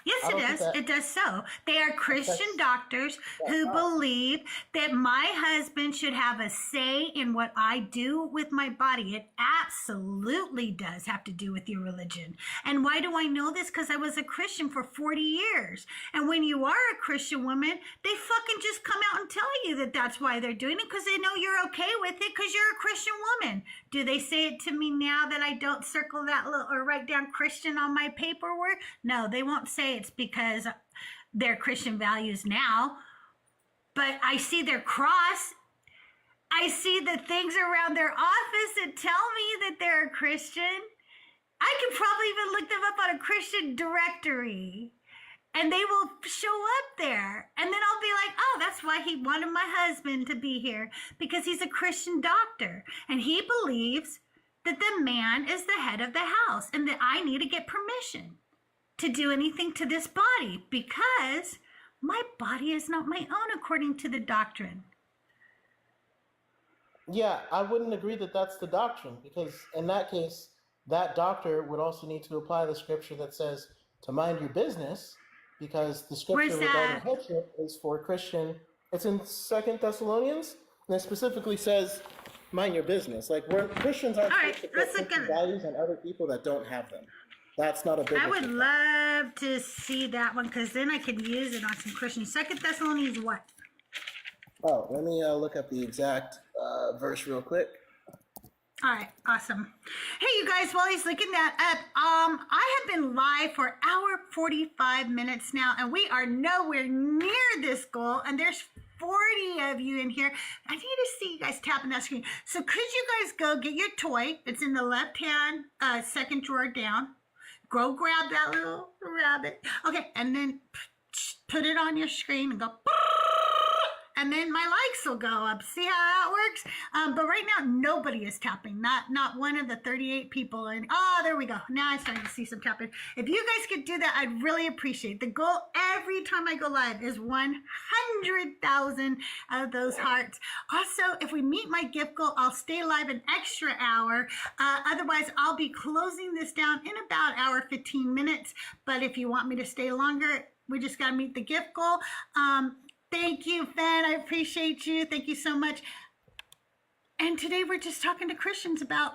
Yes, it does. It does so. They are Christian doctors who believe that my husband should have a say in what I do with my body. It absolutely does have to do with your religion. And why do I know this? Because I was a Christian for 40 years. And when you are a Christian woman, they fucking just come out and tell you that that's why they're doing it, because they know you're okay with it because you're a Christian woman. Do they say it to me now that I don't circle that or write down Christian on my paperwork? No, they won't say it's because they're Christian values now. But I see their cross. I see the things around their office that tell me that they're a Christian. I can probably even look them up on a Christian directory. And they will show up there. And then I'll be like, oh, that's why he wanted my husband to be here. Because he's a Christian doctor. And he believes that the man is the head of the house. And that I need to get permission to do anything to this body. Because my body is not my own according to the doctrine. Yeah, I wouldn't agree that that's the doctrine. Because in that case, that doctor would also need to apply the scripture that says to mind your business. Because the scripture regarding headship is for Christian. It's in 2 Thessalonians, and it specifically says, mind your business. Like, Christians aren't supposed to put Christian values on other people that don't have them. That's not a biblical I would love to see that one, because then I could use it on some Christians. 2 Thessalonians what? Oh, let me look up the exact verse real quick. All right, awesome. Hey, you guys, while he's looking that up, I have been live for 1:45 minutes now, and we are nowhere near this goal, and there's 40 of you in here. I need to see you guys tapping that screen. So could you guys go get your toy? It's in the left-hand second drawer down. Go grab that little rabbit. Okay, and then put it on your screen and go... and then my likes will go up. See how that works? But right now, nobody is tapping. Not one of the 38 people. And there we go. Now I'm starting to see some tapping. If you guys could do that, I'd really appreciate it. The goal every time I go live is 100,000 of those hearts. Also, if we meet my gift goal, I'll stay live an extra hour. Otherwise, I'll be closing this down in about hour 15 minutes. But if you want me to stay longer, we just got to meet the gift goal. Thank you, Fen. I appreciate you. Thank you so much. And today we're just talking to Christians about,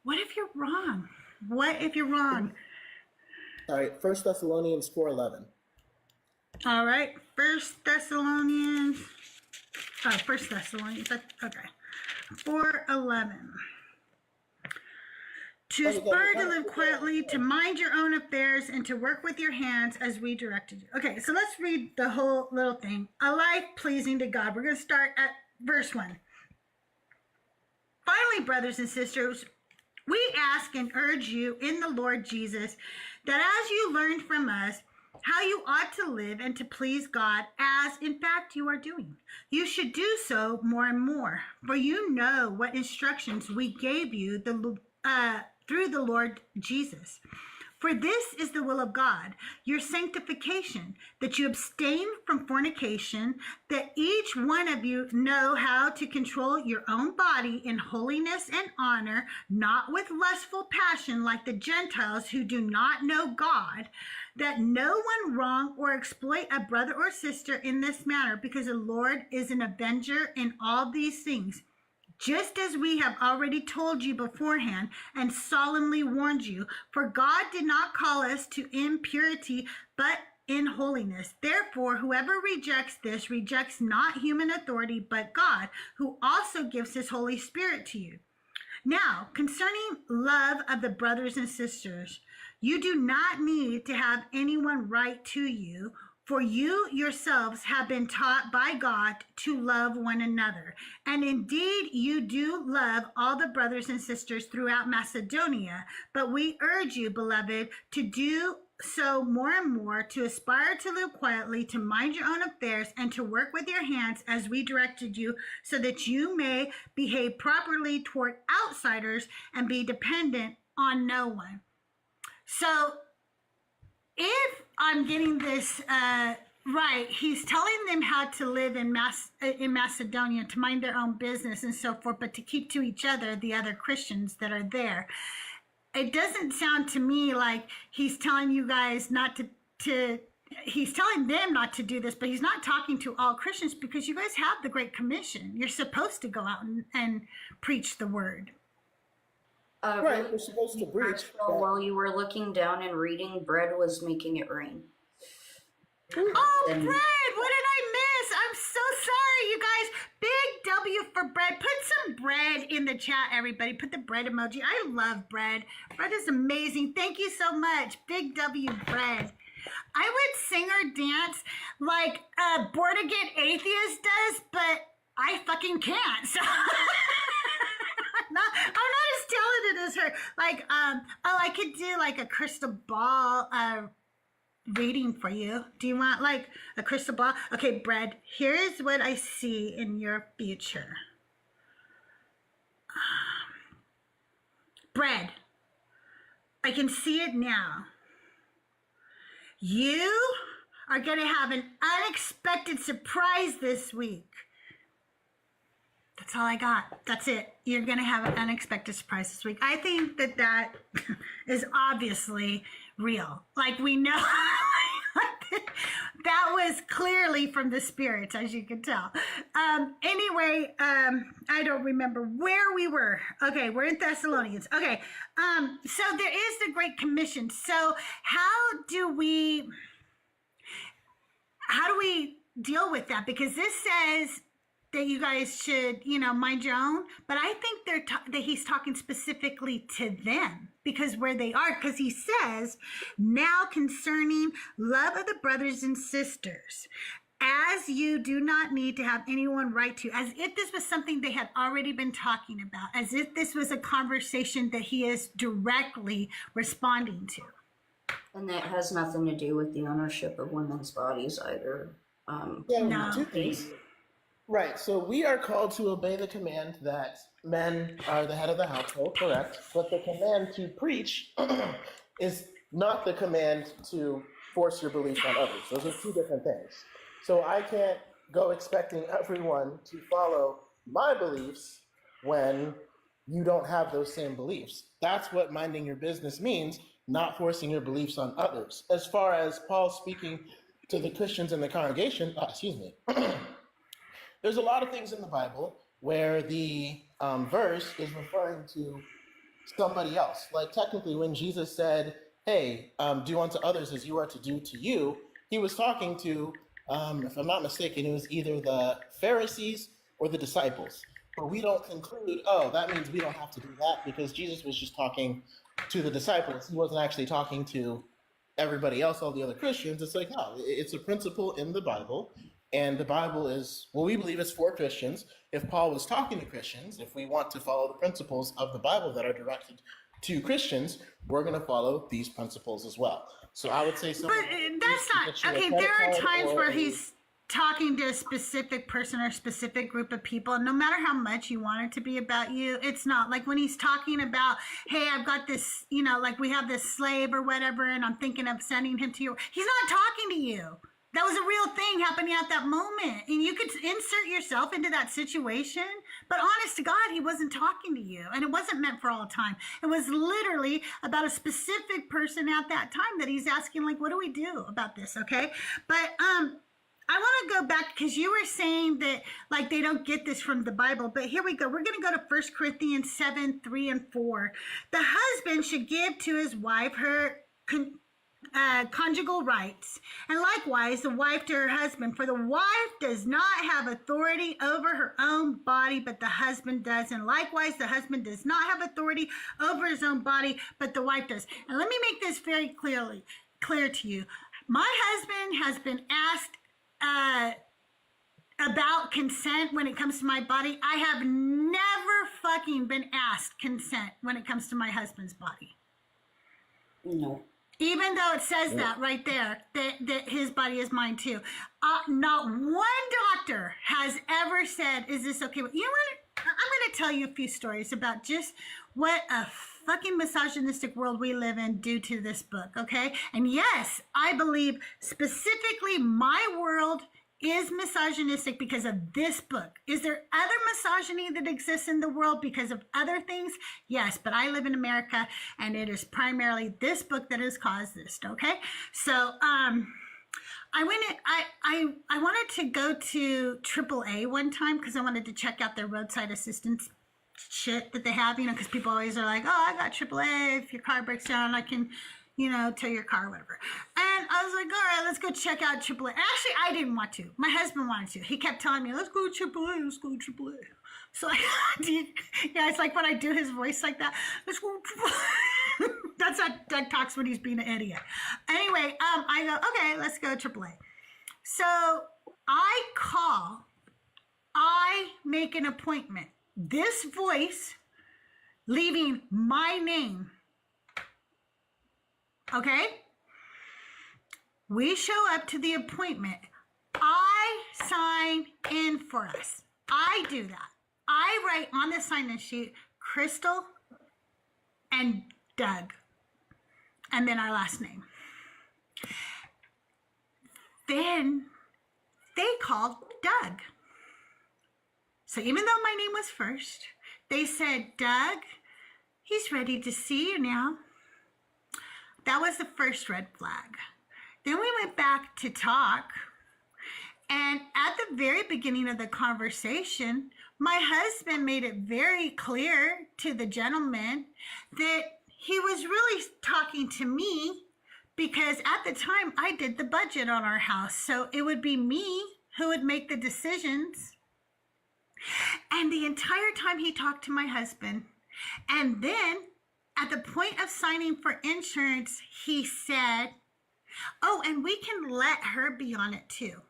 what if you're wrong? What if you're wrong? All right, 1 Thessalonians 4:11. All right, 1 Thessalonians. Okay. 4:11. To spur to live quietly, to mind your own affairs, and to work with your hands as we directed you. Okay, so let's read the whole little thing. A life pleasing to God. We're going to start at verse 1. Finally, brothers and sisters, we ask and urge you in the Lord Jesus that as you learned from us how you ought to live and to please God, as in fact you are doing, you should do so more and more. For you know what instructions we gave you through the Lord Jesus. For this is the will of God, your sanctification, that you abstain from fornication, that each one of you know how to control your own body in holiness and honor, not with lustful passion like the Gentiles who do not know God, that no one wrong or exploit a brother or sister in this manner, because the Lord is an avenger in all these things. Just as we have already told you beforehand and solemnly warned you, for God did not call us to impurity, but in holiness. Therefore, whoever rejects this rejects not human authority, but God, who also gives his Holy Spirit to you. Now, concerning love of the brothers and sisters, you do not need to have anyone write to you, for you yourselves have been taught by God to love one another. And indeed, you do love all the brothers and sisters throughout Macedonia. But we urge you, beloved, to do so more and more, to aspire to live quietly, to mind your own affairs, and to work with your hands as we directed you, so that you may behave properly toward outsiders and be dependent on no one. So, if I'm getting this right, he's telling them how to live in Macedonia, to mind their own business and so forth, but to keep to each other, the other Christians that are there. It doesn't sound to me like he's telling you guys not to he's telling them not to do this, but he's not talking to all Christians, because you guys have the Great Commission. You're supposed to go out and preach the word. Right, we're supposed to preach. While you were looking down and reading, bread was making it rain. Oh, bread! What did I miss? I'm so sorry, you guys. Big W for bread. Put some bread in the chat, everybody. Put the bread emoji. I love bread. Bread is amazing. Thank you so much. Big W bread. I would sing or dance like Born Again Atheist does, but I fucking can't. So I'm not as talented as her. Like, I could do like a crystal ball reading for you. Do you want like a crystal ball? Okay, bread. Here's what I see in your future. Bread. I can see it now. You are going to have an unexpected surprise this week. That's all I got. That's it. You're going to have an unexpected surprise this week. I think that is obviously real. Like, we know that was clearly from the spirits, as you can tell. Anyway, I don't remember where we were. Okay, we're in Thessalonians. Okay, so there is the Great Commission. So how do we deal with that? Because this says that you guys should, mind your own. But I think that he's talking specifically to them, because where they are, because he says, now concerning love of the brothers and sisters, as you do not need to have anyone write to, as if this was something they had already been talking about, as if this was a conversation that he is directly responding to. And that has nothing to do with the ownership of women's bodies either. Yeah, two things. Right. So we are called to obey the command that men are the head of the household, correct? But the command to preach is not the command to force your beliefs on others. Those are two different things. So I can't go expecting everyone to follow my beliefs when you don't have those same beliefs. That's what minding your business means, not forcing your beliefs on others. As far as Paul speaking to the Christians in the congregation, there's a lot of things in the Bible where the verse is referring to somebody else. Like technically when Jesus said, hey, do unto others as you are to do to you, he was talking to, if I'm not mistaken, it was either the Pharisees or the disciples. But we don't conclude, oh, that means we don't have to do that because Jesus was just talking to the disciples. He wasn't actually talking to everybody else, all the other Christians. It's like, no, it's a principle in the Bible. And the Bible is, well, we believe it's for Christians. If Paul was talking to Christians, if we want to follow the principles of the Bible that are directed to Christians, we're going to follow these principles as well. So I would say but that's not, okay, there are times where he's talking to a specific person or a specific group of people, and no matter how much you want it to be about you, it's not. Like when he's talking about, hey, I've got this, you know, like we have this slave or whatever, and I'm thinking of sending him to you. He's not talking to you. That was a real thing happening at that moment. And you could insert yourself into that situation. But honest to God, he wasn't talking to you. And it wasn't meant for all time. It was literally about a specific person at that time that he's asking, like, what do we do about this, okay? But I want to go back because you were saying that, like, they don't get this from the Bible. But here we go. We're going to go to 1 Corinthians 7, 3, and 4. The husband should give to his wife her conjugal rights, and likewise the wife to her husband. For the wife does not have authority over her own body, but the husband does. And likewise the husband does not have authority over his own body, but the wife does. And let me make this very clear to you. My husband has been asked about consent when it comes to my body. I have never fucking been asked consent when it comes to my husband's body. No. Even though it says that right there, that his body is mine too. Not one doctor has ever said, is this okay? You know what? I'm going to tell you a few stories about just what a fucking misogynistic world we live in due to this book, okay? And yes, I believe specifically my world is misogynistic because of this book. Is there other misogyny that exists in the world because of other things? Yes, but I live in America, and it is primarily this book that has caused this, okay? So I wanted to go to AAA one time because I wanted to check out their roadside assistance shit that they have, you know, because people always are like, oh, I got AAA. If your car breaks down, I can, you know, tow your car or whatever. And I was like, all right, let's go check out AAA. Actually, I didn't want to. My husband wanted to. He kept telling me, let's go to AAA, let's go to AAA. So yeah, it's like when I do his voice like that. Let's go to AAA. That's how Doug talks when he's being an idiot. Anyway, I go, okay, let's go to AAA. So I make an appointment. This voice leaving my name. Okay? We show up to the appointment. I sign in for us. I do that. I write on the sign-in sheet, Crystal and Doug, and then our last name. Then they called Doug. So even though my name was first, they said, Doug, he's ready to see you now. That was the first red flag. Then we went back to talk. And at the very beginning of the conversation, my husband made it very clear to the gentleman that he was really talking to me because at the time I did the budget on our house. So it would be me who would make the decisions. And the entire time he talked to my husband. And then at the point of signing for insurance, he said, oh, and we can let her be on it too.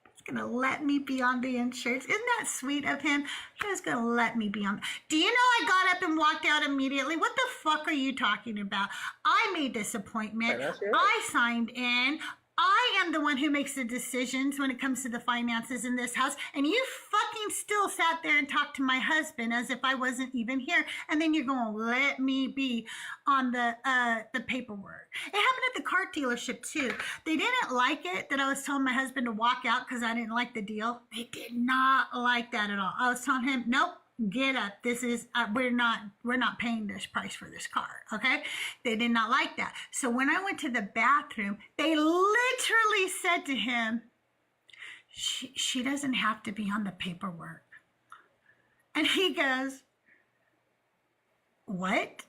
He's going to let me be on the insurance. Isn't that sweet of him? He was going to let me be on. Do you know I got up and walked out immediately? What the fuck are you talking about? I made this appointment. I signed in. I am the one who makes the decisions when it comes to the finances in this house. And you fucking still sat there and talked to my husband as if I wasn't even here. And then you're going to let me be on the paperwork. It happened at the car dealership too. They didn't like it that I was telling my husband to walk out because I didn't like the deal. They did not like that at all. I was telling him, nope. Get up. This is we're not paying this price for this car. Okay. They did not like that. So when I went to the bathroom, they literally said to him, she doesn't have to be on the paperwork. And he goes, what?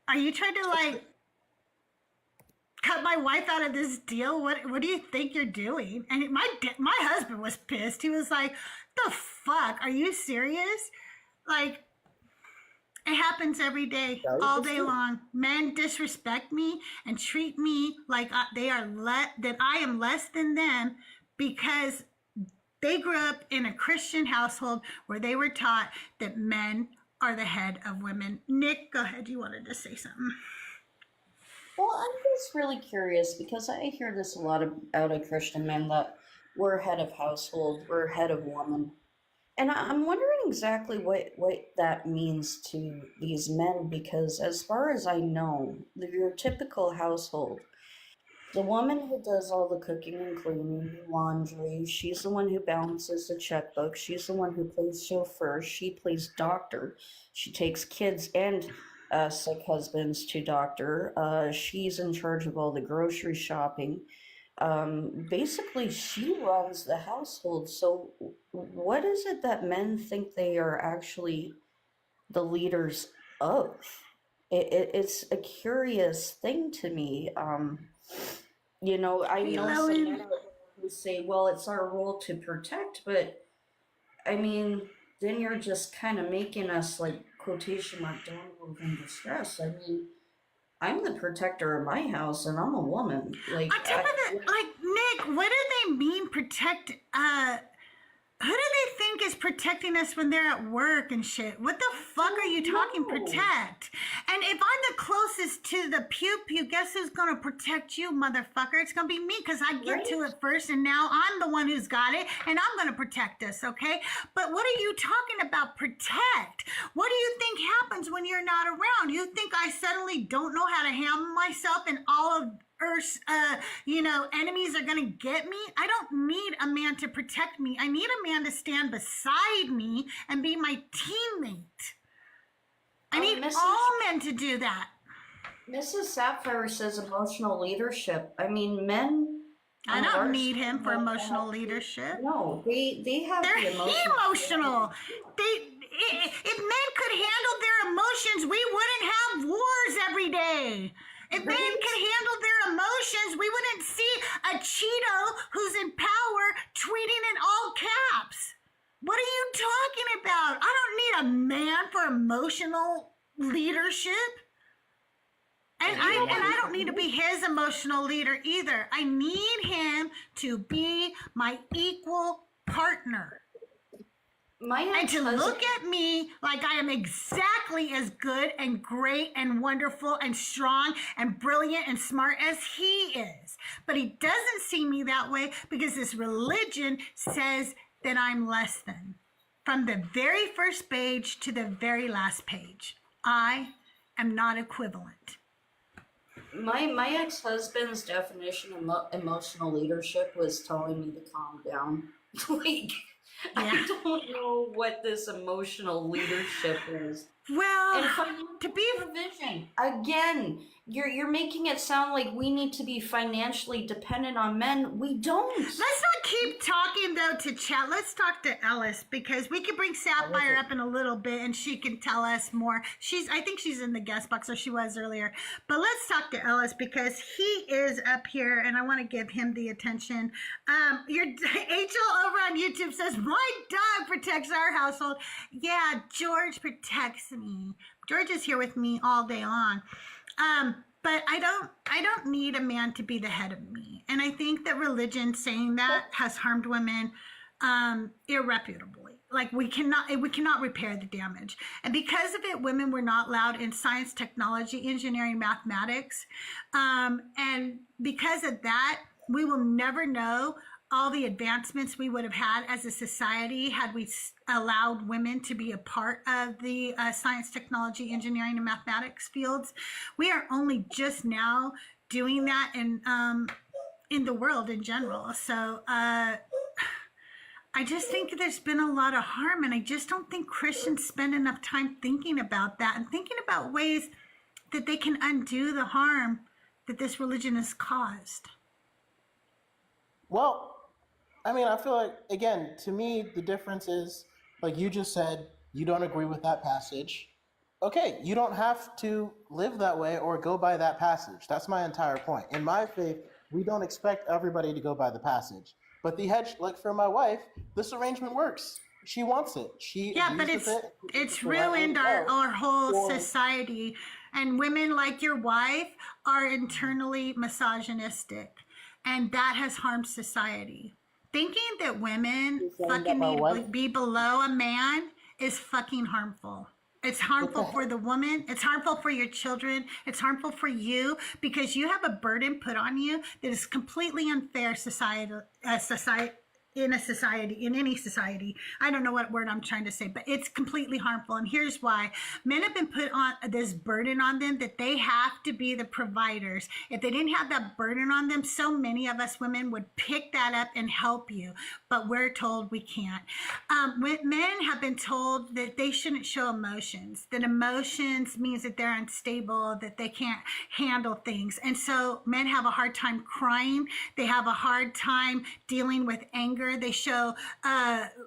Are you trying to like cut my wife out of this deal? What do you think you're doing? And my husband was pissed. He was like, the fuck? Are you serious? Like, it happens every day, all day long. Men disrespect me and treat me like that I am less than them because they grew up in a Christian household where they were taught that men are the head of women. Nick, go ahead. You wanted to say something. Well, I'm just really curious because I hear this a lot out of Christian men that we're head of household, we're head of woman. And I'm wondering exactly what that means to these men because as far as I know, your typical household, the woman who does all the cooking and cleaning, laundry, she's the one who balances the checkbook, she's the one who plays chauffeur, she plays doctor, she takes kids and sick husbands to doctor, she's in charge of all the grocery shopping. Basically, she runs the household. So what is it that men think they are actually the leaders of? It's a curious thing to me. You know, I know some men who say, well, it's our role to protect, but I mean, then you're just kind of making us like quotation mark download in distress. I mean, I'm the protector of my house, and I'm a woman. Like, on top of it, like Nick, what do they mean protect? Who do they think is protecting us when they're at work and shit? What the fuck are you talking protect? And if I'm the closest to the pew, guess who's gonna protect you, motherfucker? It's gonna be me because I get to it first, and now I'm the one who's got it, and I'm gonna protect us, okay? But what are you talking about protect? What do you think happens when you're not around? You think I suddenly don't know how to handle myself and all of Earth's, enemies are gonna get me? I don't need a man to protect me. I need a man to stand beside me and be my teammate. I need all men to do that. Mrs. Sapphire says emotional leadership. I mean, men. I don't need him for emotional leadership. No, they have. They're emotional. If men could handle their emotions, we wouldn't have wars every day. If men could handle their emotions, we wouldn't see a Cheeto who's in power tweeting in all caps. What are you talking about? I don't need a man for emotional leadership. And I don't need to be his emotional leader either. I need him to be my equal partner. And to look at me like I am exactly as good and great and wonderful and strong and brilliant and smart as he is. But he doesn't see me that way because this religion says that I'm less than. From the very first page to the very last page, I am not equivalent. My ex-husband's definition of emotional leadership was telling me to calm down. Like, I don't know what this emotional leadership is. Well, and to be provision again, you're making it sound like we need to be financially dependent on men. We don't. Let's not keep talking though to chat. Let's talk to Ellis because we can bring Sapphire up in a little bit and she can tell us more. I think she's in the guest box, or she was earlier. But let's talk to Ellis because he is up here and I want to give him the attention. Your Angel over on YouTube says my dog protects our household. Yeah, George protects me. George is here with me all day long. But I don't need a man to be the head of me. And I think that religion saying that has harmed women irrefutably. Like we cannot repair the damage. And because of it, women were not allowed in science, technology, engineering, mathematics. And because of that, we will never know all the advancements we would have had as a society had we allowed women to be a part of the science, technology, engineering, and mathematics fields. We are only just now doing that in the world in general. So I just think there's been a lot of harm, and I just don't think Christians spend enough time thinking about that and thinking about ways that they can undo the harm that this religion has caused. Well, I mean, I feel like, again, to me, the difference is, like you just said, you don't agree with that passage. Okay, you don't have to live that way or go by that passage. That's my entire point. In my faith, we don't expect everybody to go by the passage. But like for my wife, this arrangement works. She wants it. But it's ruined our whole society. And women like your wife are internally misogynistic. And that has harmed society. Thinking that women fucking be below a man is fucking harmful. It's harmful for the woman. It's harmful for your children. It's harmful for you because you have a burden put on you that is completely unfair in any society. I don't know what word I'm trying to say, but it's completely harmful. And here's why. Men have been put on this burden on them that they have to be the providers. If they didn't have that burden on them, so many of us women would pick that up and help you. But we're told we can't. Men have been told that they shouldn't show emotions, that emotions means that they're unstable, that they can't handle things. And so men have a hard time crying. They have a hard time dealing with anger. They show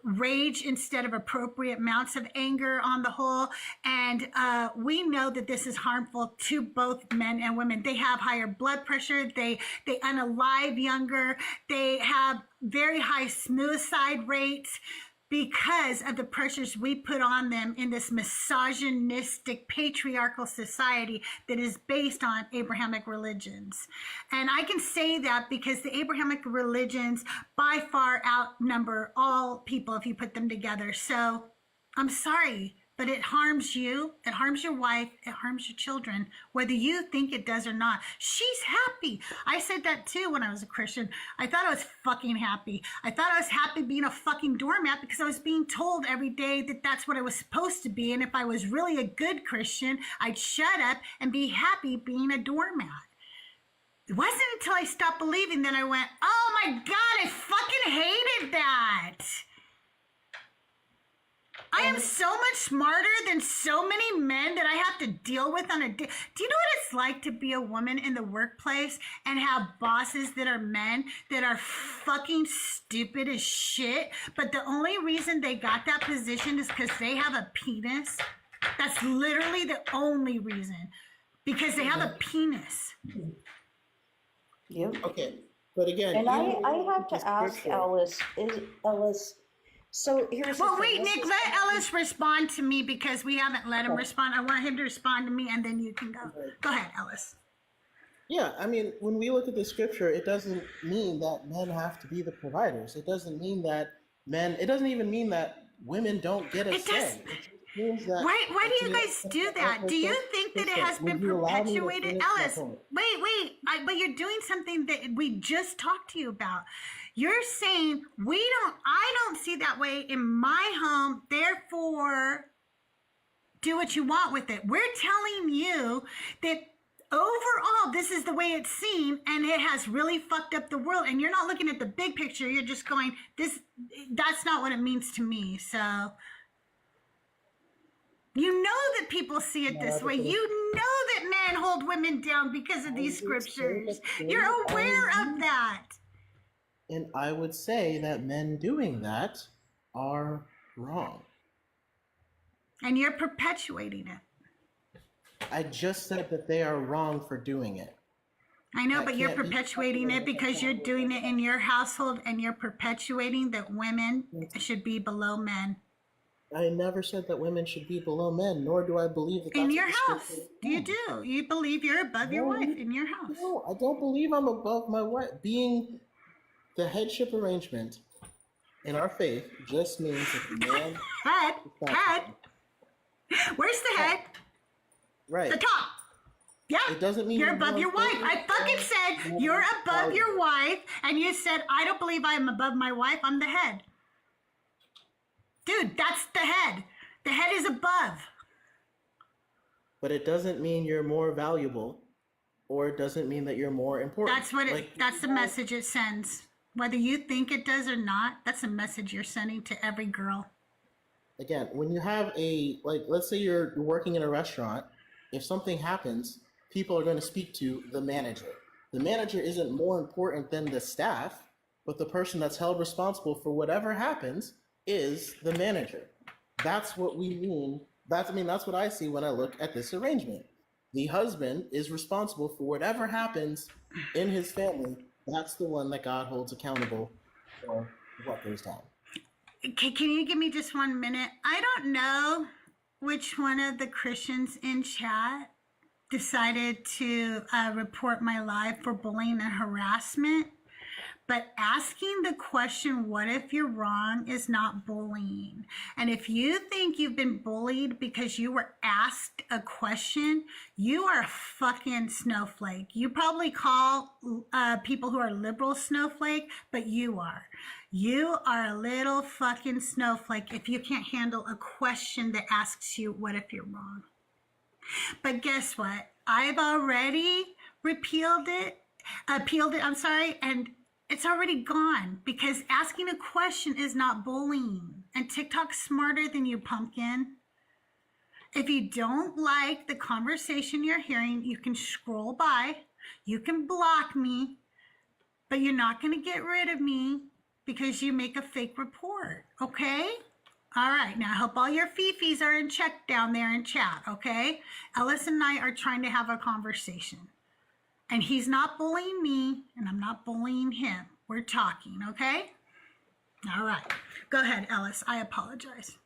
rage instead of appropriate amounts of anger on the whole. And we know that this is harmful to both men and women. They have higher blood pressure. They unalive younger. They have very high suicide rates because of the pressures we put on them in this misogynistic, patriarchal society that is based on Abrahamic religions. And I can say that because the Abrahamic religions by far outnumber all people if you put them together. So I'm sorry, but it harms you, it harms your wife, it harms your children, whether you think it does or not. She's happy. I said that too when I was a Christian. I thought I was fucking happy. I thought I was happy being a fucking doormat because I was being told every day that that's what I was supposed to be. And if I was really a good Christian, I'd shut up and be happy being a doormat. It wasn't until I stopped believing that I went, oh my God, I fucking hated that. I am so much smarter than so many men that I have to deal with on a day. Do you know what it's like to be a woman in the workplace and have bosses that are men that are fucking stupid as shit, but the only reason they got that position is because they have a penis? That's literally the only reason. Because they have a penis. Yep. Okay, but again... And I have to ask Ellis, so here's well, wait, Nick, let Ellis respond to me because we haven't let him respond. I want him to respond to me and then you can go. Go ahead, Ellis. Yeah, I mean, when we look at the scripture, it doesn't mean that men have to be the providers. It doesn't mean that it doesn't even mean that women don't get a say. It means that why do you guys do that? Do you think that it has been perpetuated? Ellis, wait, but you're doing something that we just talked to you about. You're saying I don't see that way in my home, therefore do what you want with it. We're telling you that overall, this is the way it's seen, and it has really fucked up the world. And you're not looking at the big picture. You're just going, that's not what it means to me. So you know that people see it this way. You know that men hold women down because of these scriptures. You're aware of that. And I would say that men doing that are wrong. And you're perpetuating it. I just said that they are wrong for doing it. I know, but you're perpetuating it because you're doing it in your household and you're perpetuating that women should be below men. I never said that women should be below men, nor do I believe that that's in your house. You do. You believe you're above your wife in your house. No, I don't believe I'm above my wife. Being the headship arrangement in our faith just means that the man... Head. Where's the head? Right. The top. Yeah, It doesn't mean you're above your wife. I fucking said you're above your wife, and you said, I don't believe I am above my wife. I'm the head. Dude, that's the head. The head is above. But it doesn't mean you're more valuable, or it doesn't mean that you're more important. That's what that's the message it sends. Whether you think it does or not, that's a message you're sending to every girl. Again, when you have let's say you're working in a restaurant, if something happens, people are going to speak to the manager. The manager isn't more important than the staff, but the person that's held responsible for whatever happens is the manager. That's what we mean. That's what I see when I look at this arrangement. The husband is responsible for whatever happens in his family. That's the one that God holds accountable for what goes down. Can you give me just 1 minute? I don't know which one of the Christians in chat decided to report my live for bullying and harassment. But asking the question, what if you're wrong, is not bullying. And if you think you've been bullied because you were asked a question, you are a fucking snowflake. You probably call people who are liberal snowflake, but you are. You are a little fucking snowflake if you can't handle a question that asks you, what if you're wrong? But guess what? I've already appealed it, and it's already gone, because asking a question is not bullying. And TikTok's smarter than you, pumpkin. If you don't like the conversation you're hearing, you can scroll by, you can block me, but you're not going to get rid of me because you make a fake report, okay? All right, now I hope all your fifis are in check down there in chat, okay? Ellis and I are trying to have a conversation. And he's not bullying me, and I'm not bullying him. We're talking, okay? All right. Go ahead, Ellis. I apologize.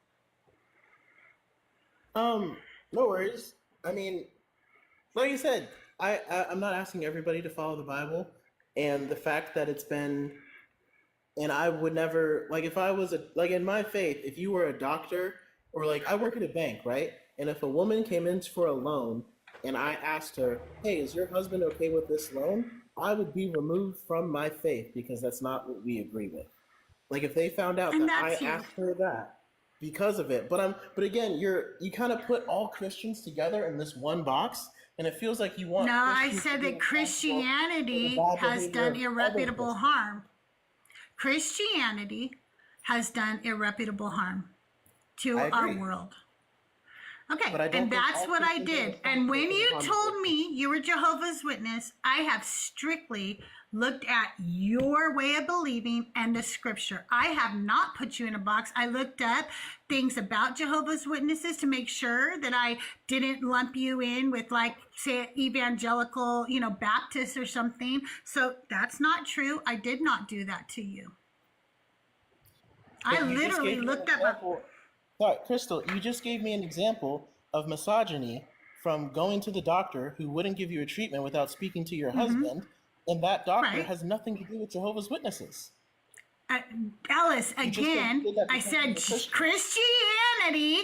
No worries. I mean, like you said, I'm not asking everybody to follow the Bible, and the fact that it's been, and I would never, like, if I was in my faith, if you were a doctor, or I work at a bank, right? And if a woman came in for a loan, and I asked her, hey, is your husband okay with this loan? I would be removed from my faith because that's not what we agree with. If they found out that I asked her that because of it. But again, you kind of put all Christians together in this one box, and it feels like you want. No, I said that Christianity has done irreputable harm. Christianity has done irreputable harm to our world. Okay, and that's what I did. And when you told me you were Jehovah's Witness, I have strictly looked at your way of believing and the scripture. I have not put you in a box. I looked up things about Jehovah's Witnesses to make sure that I didn't lump you in with, say, evangelical, Baptist or something. So that's not true. I did not do that to you. I literally looked up. Sorry, Crystal, you just gave me an example of misogyny from going to the doctor who wouldn't give you a treatment without speaking to your husband, and that doctor has nothing to do with Jehovah's Witnesses. Alice, again, I said Christianity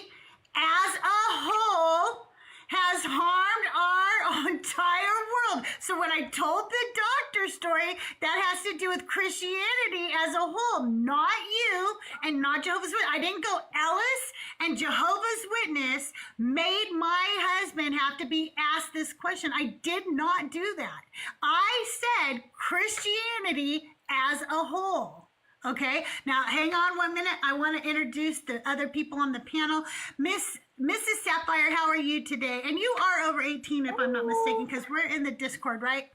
as a whole has harmed our entire world. So when I told the doctor story, that has to do with Christianity as a whole, not you and not Jehovah's Witness. I didn't go, Ellis and Jehovah's Witness made my husband have to be asked this question. I did not do that. I said Christianity as a whole. Okay, now hang on 1 minute. I want to introduce the other people on the panel. Mrs. Sapphire, how are you today? And you are over 18, if I'm not mistaken, because we're in the Discord, right?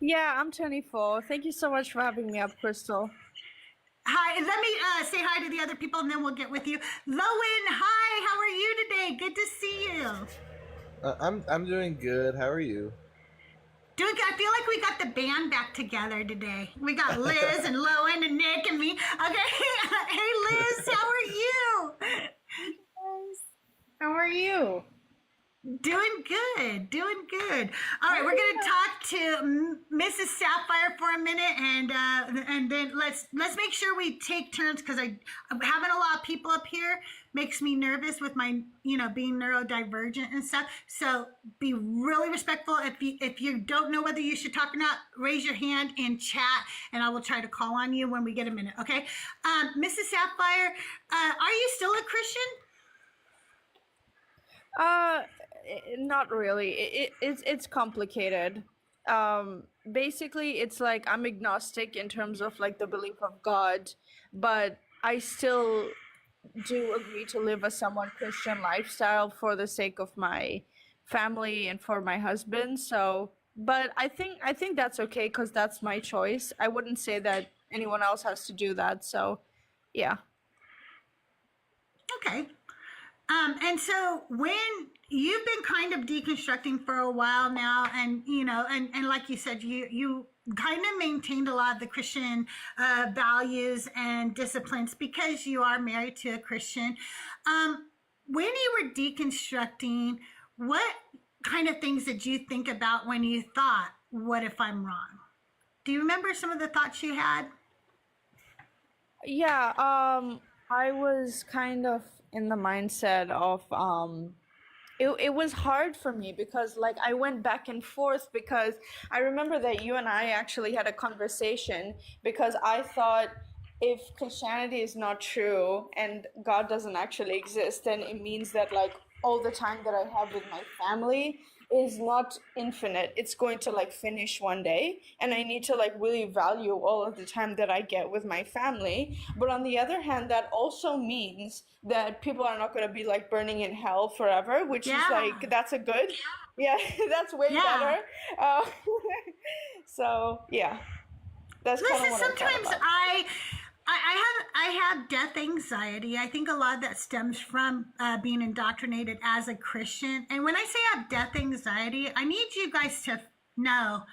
Yeah, I'm 24. Thank you so much for having me up, Crystal. Hi, let me say hi to the other people, and then we'll get with you. Lowen, hi, how are you today? Good to see you. I'm doing good. How are you? Doing good. I feel like we got the band back together today. We got Liz and Lowen and Nick and me. Okay, hey Liz, how are you? How are you? Doing good, doing good. All right, we're gonna talk to Mrs. Sapphire for a minute, and then let's make sure we take turns because I'm having a lot of people up here makes me nervous with my being neurodivergent and stuff. So be really respectful. If you don't know whether you should talk or not, raise your hand in chat, and I will try to call on you when we get a minute. Okay, Mrs. Sapphire, are you still a Christian? Not really. It's complicated. Basically, it's like I'm agnostic in terms of like the belief of God, but I still do agree to live a somewhat Christian lifestyle for the sake of my family and for my husband. So, but I think that's okay because that's my choice. I wouldn't say that anyone else has to do that. So, yeah. Okay. And so when you've been kind of deconstructing for a while now, and and like you said, you kind of maintained a lot of the Christian values and disciplines because you are married to a Christian. When you were deconstructing, what kind of things did you think about when you thought, "What if I'm wrong"? Do you remember some of the thoughts you had? Yeah, I was kind of in the mindset of it was hard for me because like I went back and forth because I remember that you and I actually had a conversation because I thought if Christianity is not true and God doesn't actually exist, then it means that like all the time that I have with my family is not infinite. It's going to like finish one day, and I need to like really value all of the time that I get with my family. But on the other hand, that also means that people are not going to be like burning in hell forever, which is like that's a good, that's way better. So yeah, that's kind of what sometimes I I have death anxiety. I think a lot of that stems from being indoctrinated as a Christian. And when I say I have death anxiety, I need you guys to know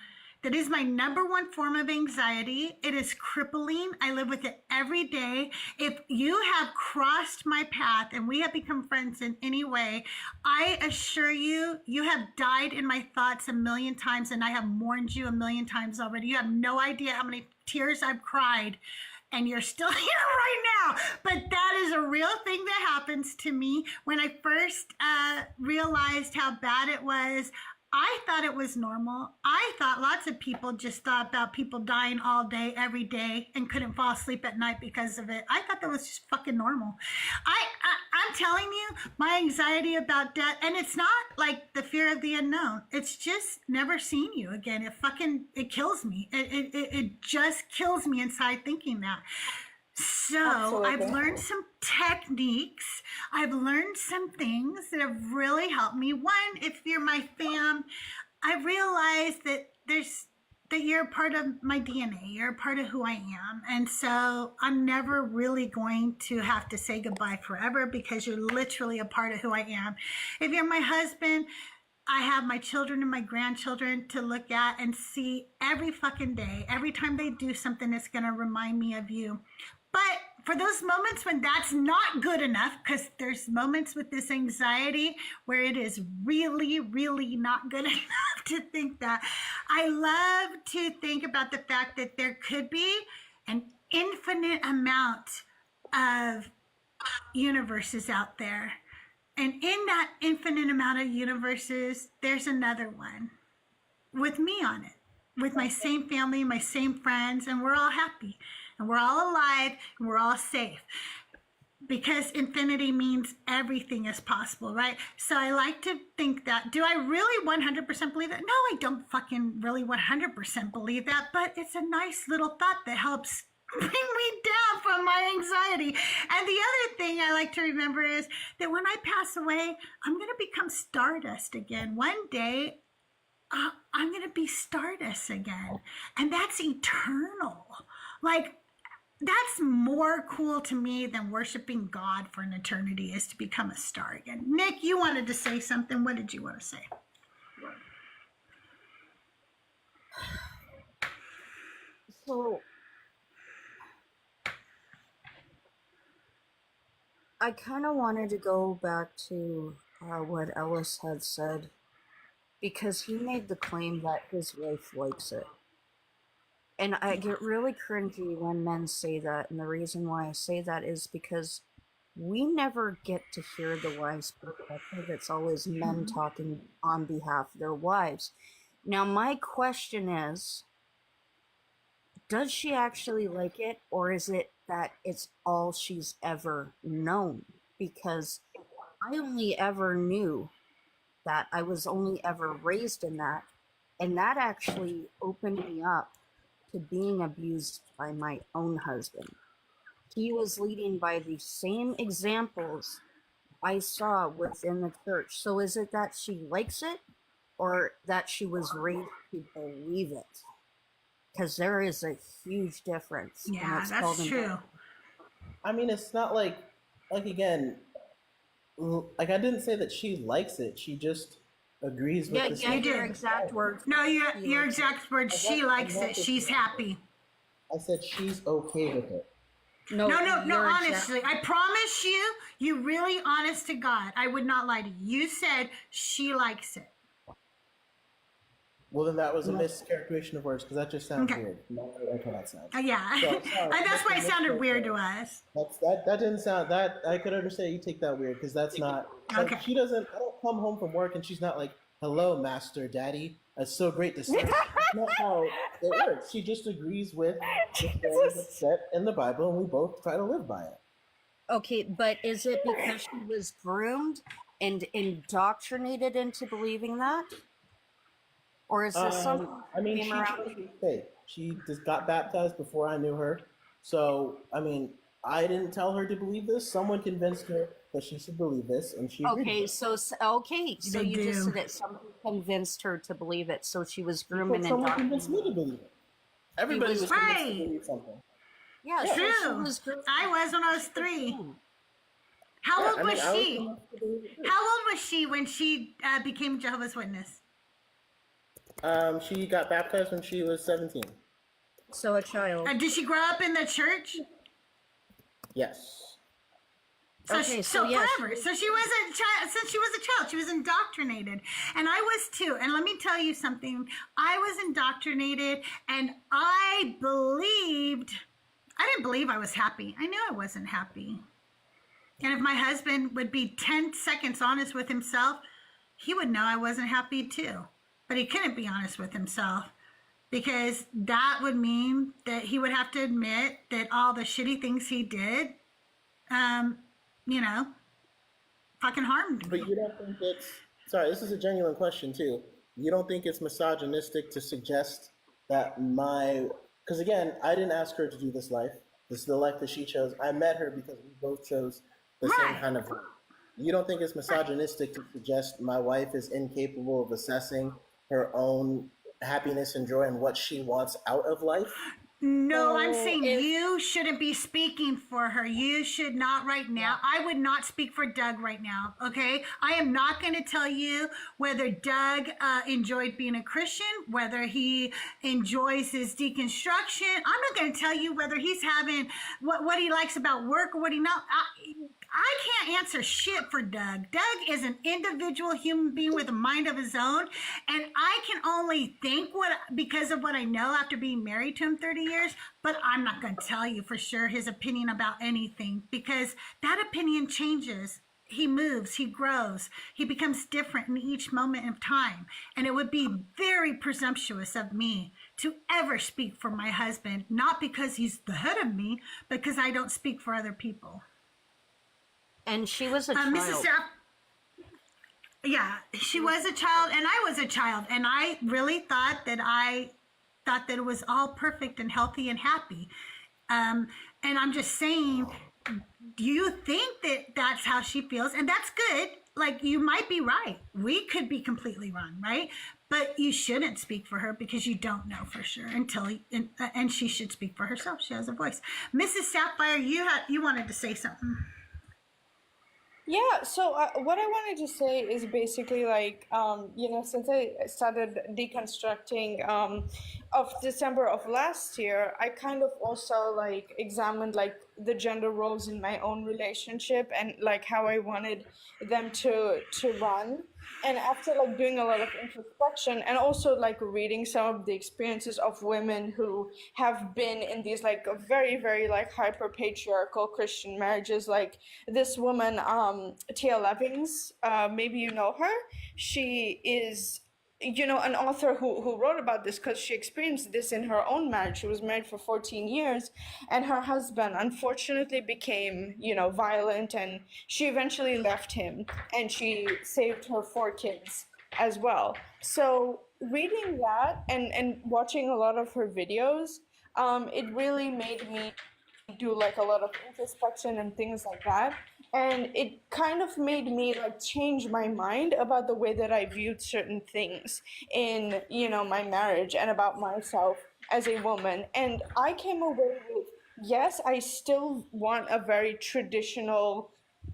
that is my number one form of anxiety. It is crippling. I live with it every day. If you have crossed my path and we have become friends in any way, I assure you, you have died in my thoughts a million times, and I have mourned you a million times already. You have no idea how many tears I've cried, and you're still here right now. But that is a real thing that happens to me. When I first realized how bad it was, I thought it was normal. I thought lots of people just thought about people dying all day, every day, and couldn't fall asleep at night because of it. I thought that was just fucking normal. I'm telling you, my anxiety about death, and it's not like the fear of the unknown. It's just never seeing you again. It kills me. It just kills me inside thinking that. So Absolutely. I've learned some techniques. I've learned some things that have really helped me. One, if you're my fam, I realized that you're a part of my DNA. You're a part of who I am. And so I'm never really going to have to say goodbye forever because you're literally a part of who I am. If you're my husband, I have my children and my grandchildren to look at and see every fucking day. Every time they do something, it's going to remind me of you. But for those moments when that's not good enough, because there's moments with this anxiety where it is really, really not good enough to think that, I love to think about the fact that there could be an infinite amount of universes out there. And in that infinite amount of universes, there's another one with me on it, with my same family, my same friends, and we're all happy. And we're all alive, and we're all safe. Because infinity means everything is possible, right? So I like to think that. Do I really 100% believe that? No, I don't fucking really 100% believe that, but it's a nice little thought that helps bring me down from my anxiety. And the other thing I like to remember is that when I pass away, I'm going to become stardust again. One day, I'm going to be stardust again. And that's eternal. Like, that's more cool to me than worshiping God for an eternity, is to become a star again. Nick, you wanted to say something. What did you want to say? So, I kind of wanted to go back to what Ellis had said, because he made the claim that his wife likes it. And I get really cringy when men say that, and the reason why I say that is because we never get to hear the wife's perspective. It's always men talking on behalf of their wives. Now, my question is, does she actually like it, or is it that it's all she's ever known? Because I only ever knew that. I was only ever raised in that, and that actually opened me up to being abused by my own husband. He was leading by the same examples I saw within the church. So is it that she likes it, or that she was raised to believe it? Because there is a huge difference. Yeah, that's true. I mean, it's not like again, like I didn't say that she likes it. She just agrees with the Yeah, your exact words. No, your exact words. She likes it. She's happy. I said she's okay with it. No, honestly, I promise you, you really honest to God, I would not lie to you. You said she likes it. Well, then that was a mischaracterization of words, because that just sounds weird. Not like how that sounds. Yeah, So, sorry, that's why it sounded weird to us. That didn't sound, that I could understand you take that weird, because that's not. Okay. She doesn't. I don't come home from work and she's not like, "Hello, Master Daddy. It's so great to see you." That's not how it works. She just agrees with the standards that's set in the Bible, and we both try to live by it. Okay, but is it because she was groomed and indoctrinated into believing that? Or is this something I mean, came around? she just got baptized before I knew her. So, I mean, I didn't tell her to believe this. Someone convinced her that she should believe this, and she agreed. Okay, so you just said that someone convinced her to believe it, so she was groomed and someone indoctrinated. convinced me to believe it. Everybody was convinced to believe something. Yeah, True. So I was when I was 3. How old was she? How old was she when she became Jehovah's Witness? She got baptized when she was 17. So a child. Did she grow up in the church? Yes. So forever. So she was a child. Since she was a child, she was indoctrinated, and I was too. And let me tell you something. I was indoctrinated, and I didn't believe I was happy. I knew I wasn't happy. And if my husband would be 10 seconds honest with himself, he would know I wasn't happy too. But he couldn't be honest with himself, because that would mean that he would have to admit that all the shitty things he did, fucking harmed me. But you don't think it's, sorry, this is a genuine question too. You don't think it's misogynistic to suggest that because again, I didn't ask her to do this life. This is the life that she chose. I met her because we both chose the same kind of life. You don't think it's misogynistic to suggest my wife is incapable of assessing her own happiness and joy and what she wants out of life? No, I'm saying you shouldn't be speaking for her. You should not right now. I would not speak for Doug right now, okay? I am not going to tell you whether Doug enjoyed being a Christian, whether he enjoys his deconstruction. I'm not going to tell you whether he's having what he likes about work or what he not. I can't answer shit for Doug. Doug is an individual human being with a mind of his own, and I can only think because of what I know after being married to him 30 years, but I'm not going to tell you for sure his opinion about anything, because that opinion changes. He moves, he grows, he becomes different in each moment of time, and it would be very presumptuous of me to ever speak for my husband, not because he's the head of me, but because I don't speak for other people. And she was a child. Mrs. Sapp, she was a child, and I was a child, and I really thought that it was all perfect and healthy and happy. And I'm just saying, do you think that that's how she feels? And that's good. Like, you might be right. We could be completely wrong, right? But you shouldn't speak for her because you don't know for sure and she should speak for herself. She has a voice. Mrs. Sapphire, you wanted to say something. Yeah, so what I wanted to say is basically like, since I started deconstructing of December of last year, I kind of also like examined like the gender roles in my own relationship and like how I wanted them to run. And after like doing a lot of introspection and also like reading some of the experiences of women who have been in these like very, very like hyper patriarchal Christian marriages, like this woman, Tia Levings, maybe you know her. She is, an author who wrote about this because she experienced this in her own marriage. She was married for 14 years and her husband unfortunately became, violent, and she eventually left him and she saved her 4 kids as well. So reading that and watching a lot of her videos, it really made me do like a lot of introspection and things like that, and it kind of made me like change my mind about the way that I viewed certain things in my marriage and about myself as a woman. And I came away with, yes, I still want a very traditional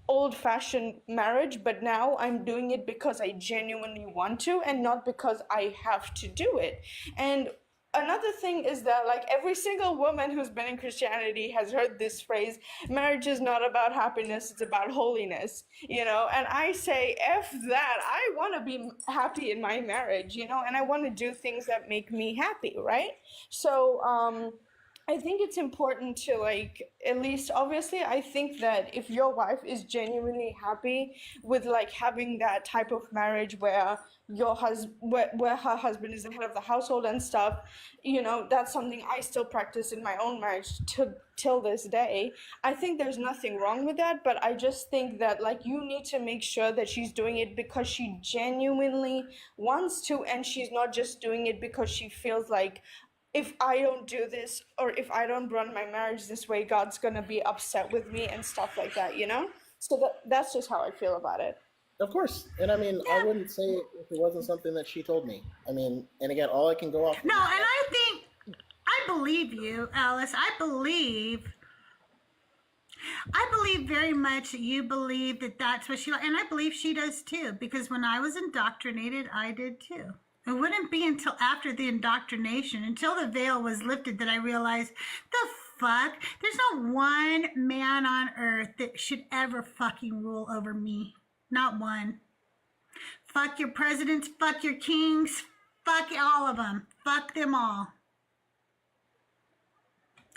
old-fashioned marriage, but now I'm doing it because I genuinely want to and not because I have to do it. And another thing is that like every single woman who's been in Christianity has heard this phrase, marriage is not about happiness, it's about holiness, and I say, F that. I want to be happy in my marriage, and I want to do things that make me happy, right? So I think it's important to like, at least obviously I think that if your wife is genuinely happy with like having that type of marriage where where her husband is the head of the household and stuff, that's something I still practice in my own marriage till this day. I think there's nothing wrong with that, but I just think that like you need to make sure that she's doing it because she genuinely wants to, and she's not just doing it because she feels like, if I don't do this or if I don't run my marriage this way, God's gonna be upset with me and stuff like that, So that's just how I feel about it. Of course. And I mean, I wouldn't say it if it wasn't something that she told me. I mean, and again, all I can go off. No, and I think, I believe you, Alice. I believe very much that you believe that that's what she, and I believe she does too, because when I was indoctrinated, I did too. It wouldn't be until after the indoctrination, until the veil was lifted, that I realized, the fuck? There's not one man on earth that should ever fucking rule over me. Not one. Fuck your presidents, fuck your kings, fuck all of them. Fuck them all.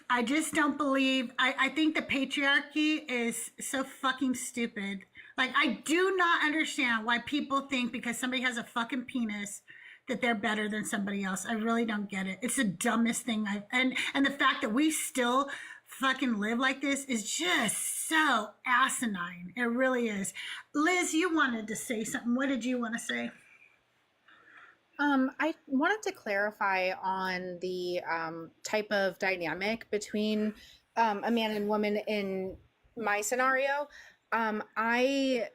I just don't believe, I think the patriarchy is so fucking stupid. Like, I do not understand why people think because somebody has a fucking penis that they're better than somebody else. I really don't get it. It's the dumbest thing and the fact that we still fucking live like this is just so asinine. It really is. Liz, you wanted to say something. What did you want to say? I wanted to clarify on the type of dynamic between a man and woman in my scenario. I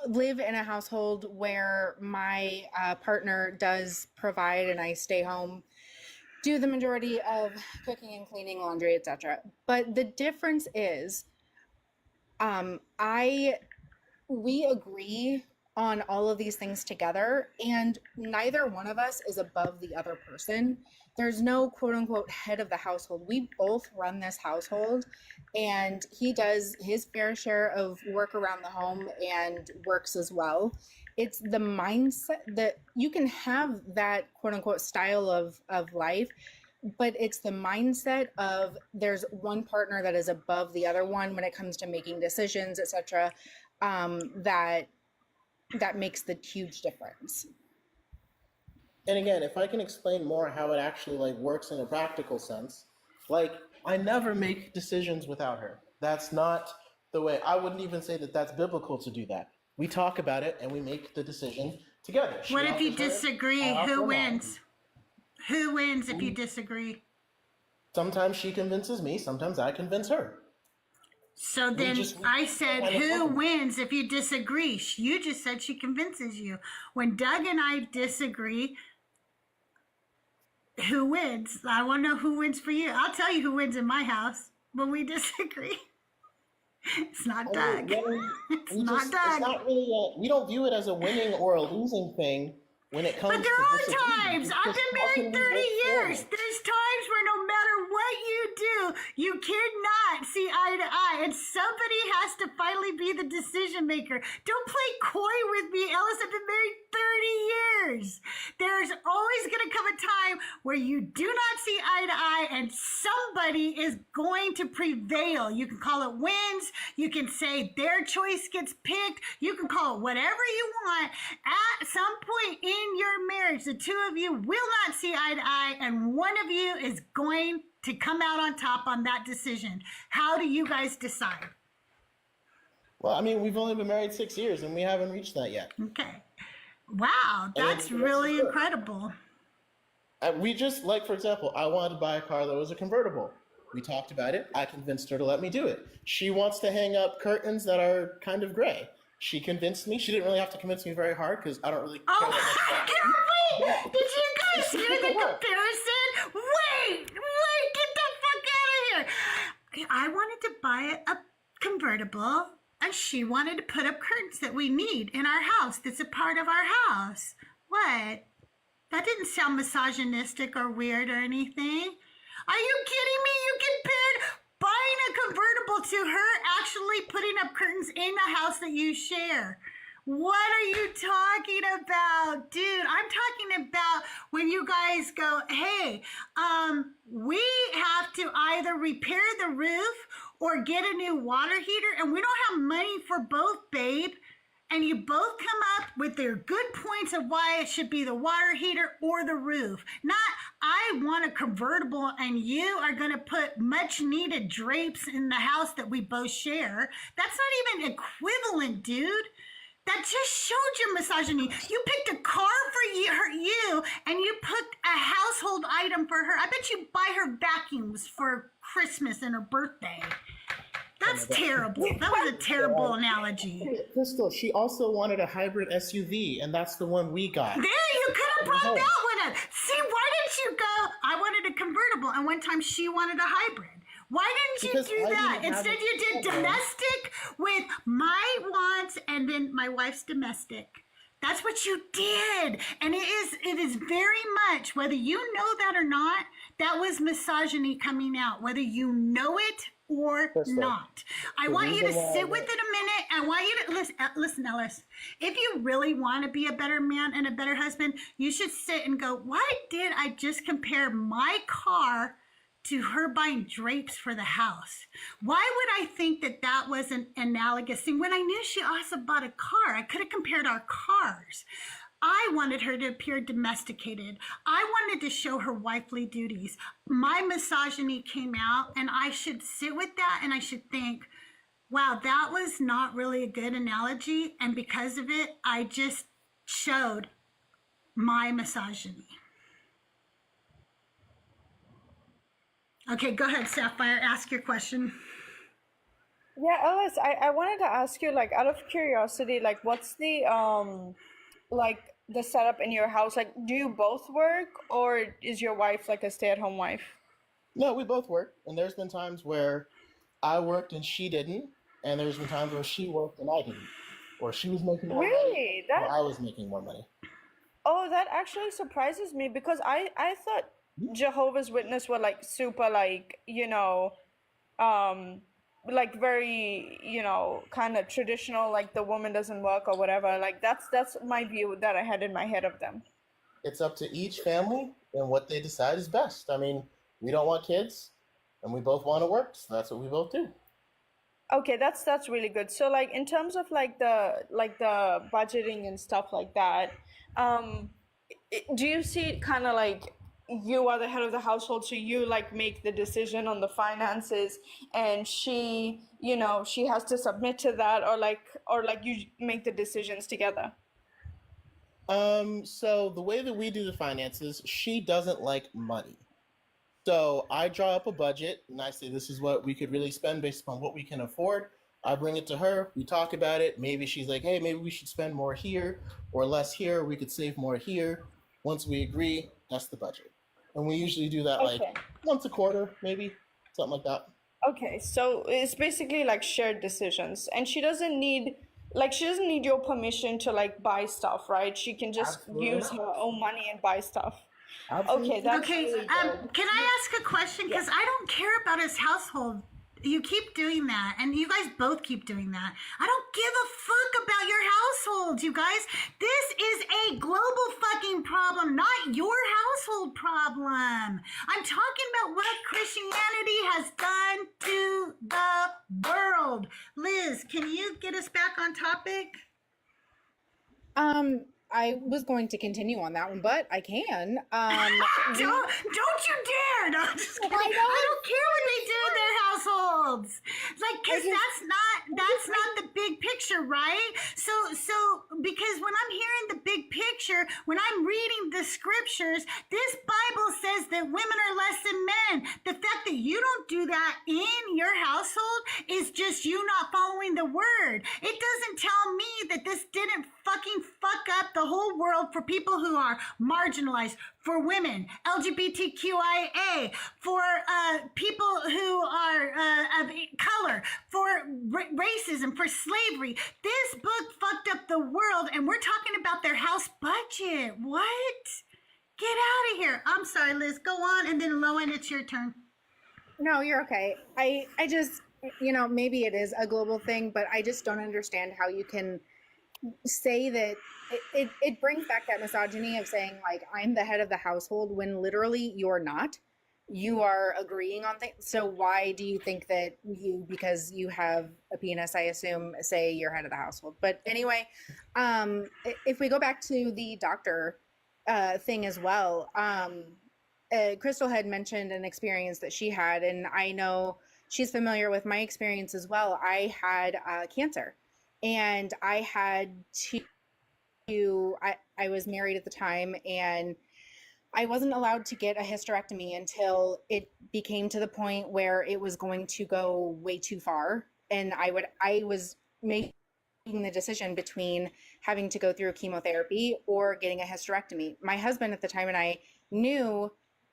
live in a household where my partner does provide and I stay home, do the majority of cooking and cleaning, laundry, etc. But the difference is we agree on all of these things together, and neither one of us is above the other person. There's no quote unquote head of the household. We both run this household, and he does his fair share of work around the home and works as well. It's the mindset that you can have that quote unquote style of life, but it's the mindset of there's one partner that is above the other one when it comes to making decisions, etc. That makes the huge difference. And again, if I can explain more how it actually like works in a practical sense, like I never make decisions without her. That's not the way. I wouldn't even say that that's biblical to do that. We talk about it and we make the decision together. What if you disagree? Who wins? Who wins if you disagree? Sometimes she convinces me, sometimes I convince her. So then I said, who wins if you disagree? You just said she convinces you. When Doug and I disagree, who wins? I want to know who wins for you. I'll tell you who wins in my house when we disagree. It's not Doug. It's not Doug. It's not really we don't view it as a winning or a losing thing when it comes to But there are times. I've been married 30 years. There's times where no matter what you do, you cannot see eye to eye. And somebody has to finally be the decision maker. Don't play coy with me, Ellis. I've been married 30 years. There's always going to come a time where you do not see eye to eye and somebody is going to prevail. You can call it wins. You can say their choice gets picked. You can call it whatever you want. At some point in your marriage, the two of you will not see eye to eye and one of you is going to come out on top on that decision. How do you guys decide? Well, I mean, we've only been married 6 years and we haven't reached that yet. Okay. Wow, that's really incredible. We just, like, for example, I wanted to buy a car that was a convertible. We talked about it. I convinced her to let me do it. She wants to hang up curtains that are kind of gray. She convinced me. She didn't really have to convince me very hard because I don't really care that much. Wait! Did you guys hear the comparison? Wait! Get the fuck out of here! Okay, I wanted to buy a convertible, and she wanted to put up curtains that we need in our house. That's a part of our house. What? That didn't sound misogynistic or weird or anything. Are you kidding me? You compared buying a convertible to her actually putting up curtains in the house that you share. What are you talking about? Dude, I'm talking about when you guys go, hey, we have to either repair the roof or get a new water heater, and we don't have money for both, babe. And you both come up with their good points of why it should be the water heater or the roof. Not, I want a convertible and you are going to put much needed drapes in the house that we both share. That's not even equivalent, dude. That just showed your misogyny. You picked a car for you and you picked a household item for her. I bet you buy her vacuums for Christmas and her birthday. That's terrible. That was a terrible analogy. Crystal, she also wanted a hybrid SUV, and that's the one we got. There, you could have brought that one up. See, why didn't you go, I wanted a convertible, and one time she wanted a hybrid. Why didn't you do that? Instead, you did domestic with my wants and then my wife's domestic. That's what you did. And it is very much, whether you know that or not, that was misogyny coming out, whether you know it or not. I want you to sit with it a minute. I want you to listen, Ellis. If you really want to be a better man and a better husband, you should sit and go, why did I just compare my car to her buying drapes for the house? Why would I think that that was an analogous thing when I knew she also bought a car? I could have compared our cars. I wanted her to appear domesticated. I wanted to show her wifely duties. My misogyny came out, and I should sit with that and I should think, wow, that was not really a good analogy. And because of it, I just showed my misogyny. Okay, go ahead, Sapphire. Ask your question. Yeah, Ellis, I wanted to ask you, like, out of curiosity, like, what's the like the setup in your house? Like, do you both work, or is your wife like a stay-at-home wife? No, we both work, and there's been times where I worked and she didn't, and there's been times where she worked and I didn't, or she was making more money, or I was making more money. Oh, that actually surprises me, because I thought Jehovah's Witnesses were like super, like, you know, like very, you know, kind of traditional, like the woman doesn't work or whatever. Like that's my view that I had in my head of them. It's up to each family and what they decide is best. I mean, we don't want kids and we both want to work, so that's what we both do. Okay, that's really good. So like in terms of like the budgeting and stuff like that, do you see it kind of like you are the head of the household, so you like make the decision on the finances, and she, you know, she has to submit to that, or like you make the decisions together? So the way that we do the finances, she doesn't like money. So I draw up a budget and I say, this is what we could really spend based upon what we can afford. I bring it to her, we talk about it. Maybe she's like, hey, maybe we should spend more here or less here. We could save more here. Once we agree, that's the budget. And we usually do that like once a quarter, maybe, something like that. Okay, so it's basically like shared decisions, and she doesn't need your permission to like buy stuff, right? She can just Absolutely use not. her own money and buy stuff. Absolutely. Okay, that's Okay, really good. can I ask a question? Because I don't care about his household. You keep doing that, and you guys both keep doing that. I don't give a fuck about your households, you guys. This is a global fucking problem, not your household problem. I'm talking about what Christianity has done to the world. Liz, can you get us back on topic? I was going to continue on that one, but I can. Don't you dare! No, I'm just kidding. I don't care what they do in their households. Like, cause that's not the big picture, right? So because when I'm hearing the big picture, when I'm reading the scriptures, this Bible says that women are less than men. The fact that you don't do that in your household is just you not following the word. It doesn't tell me that this didn't fucking fuck up the whole world for people who are marginalized, for women, LGBTQIA, for people who are of color, for racism, for slavery. This book fucked up the world, and we're talking about their house budget. What? Get out of here. I'm sorry, Liz. Go on, and then Lowen, it's your turn. No, you're okay. I just, maybe it is a global thing, but I just don't understand how you can say that it brings back that misogyny of saying like I'm the head of the household when literally you're not. You are agreeing on things. So why do you think that because you have a penis, I assume, say you're head of the household? But anyway, if we go back to the doctor thing as well, Crystal had mentioned an experience that she had, and I know she's familiar with my experience as well. I had cancer. And I had I was married at the time, and I wasn't allowed to get a hysterectomy until it became to the point where it was going to go way too far. And I was making the decision between having to go through chemotherapy or getting a hysterectomy. My husband at the time and I knew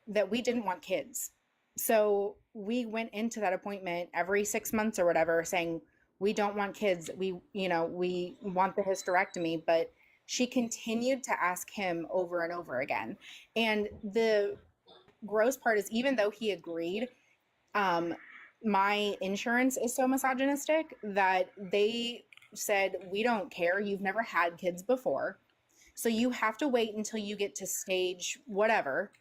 that we didn't want kids. So we went into that appointment every 6 months or whatever saying, we don't want kids. We want the hysterectomy, but she continued to ask him over and over again. And the gross part is, even though he agreed, my insurance is so misogynistic that they said, we don't care. You've never had kids before. So you have to wait until you get to stage whatever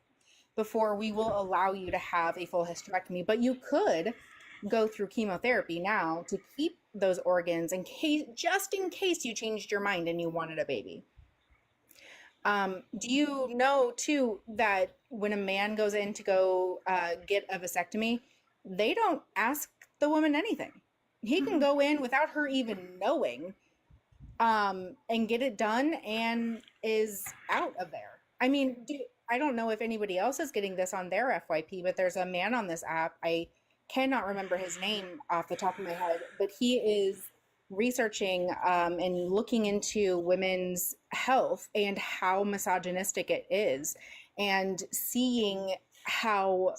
before we will allow you to have a full hysterectomy. But you could go through chemotherapy now to keep those organs just in case you changed your mind and you wanted a baby. Do you know too that when a man goes in to go get a vasectomy, they don't ask the woman anything. He can go in without her even knowing and get it done and is out of there. I mean, I don't know if anybody else is getting this on their FYP, but there's a man on this app. I cannot remember his name off the top of my head, but he is researching and looking into women's health and how misogynistic it is, and seeing how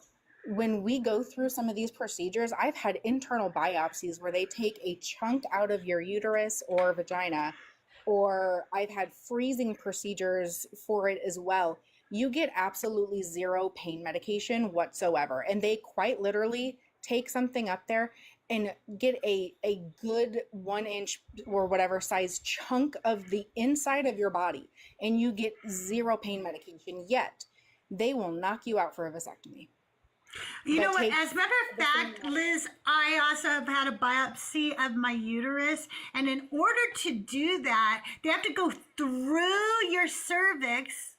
when we go through some of these procedures, I've had internal biopsies where they take a chunk out of your uterus or vagina, or I've had freezing procedures for it as well. You get absolutely zero pain medication whatsoever, and they quite literally take something up there and get a good 1 inch or whatever size chunk of the inside of your body, and you get zero pain medication, yet they will knock you out for a vasectomy. You know what, as a matter of fact, Liz, I also have had a biopsy of my uterus, and in order to do that, they have to go through your cervix.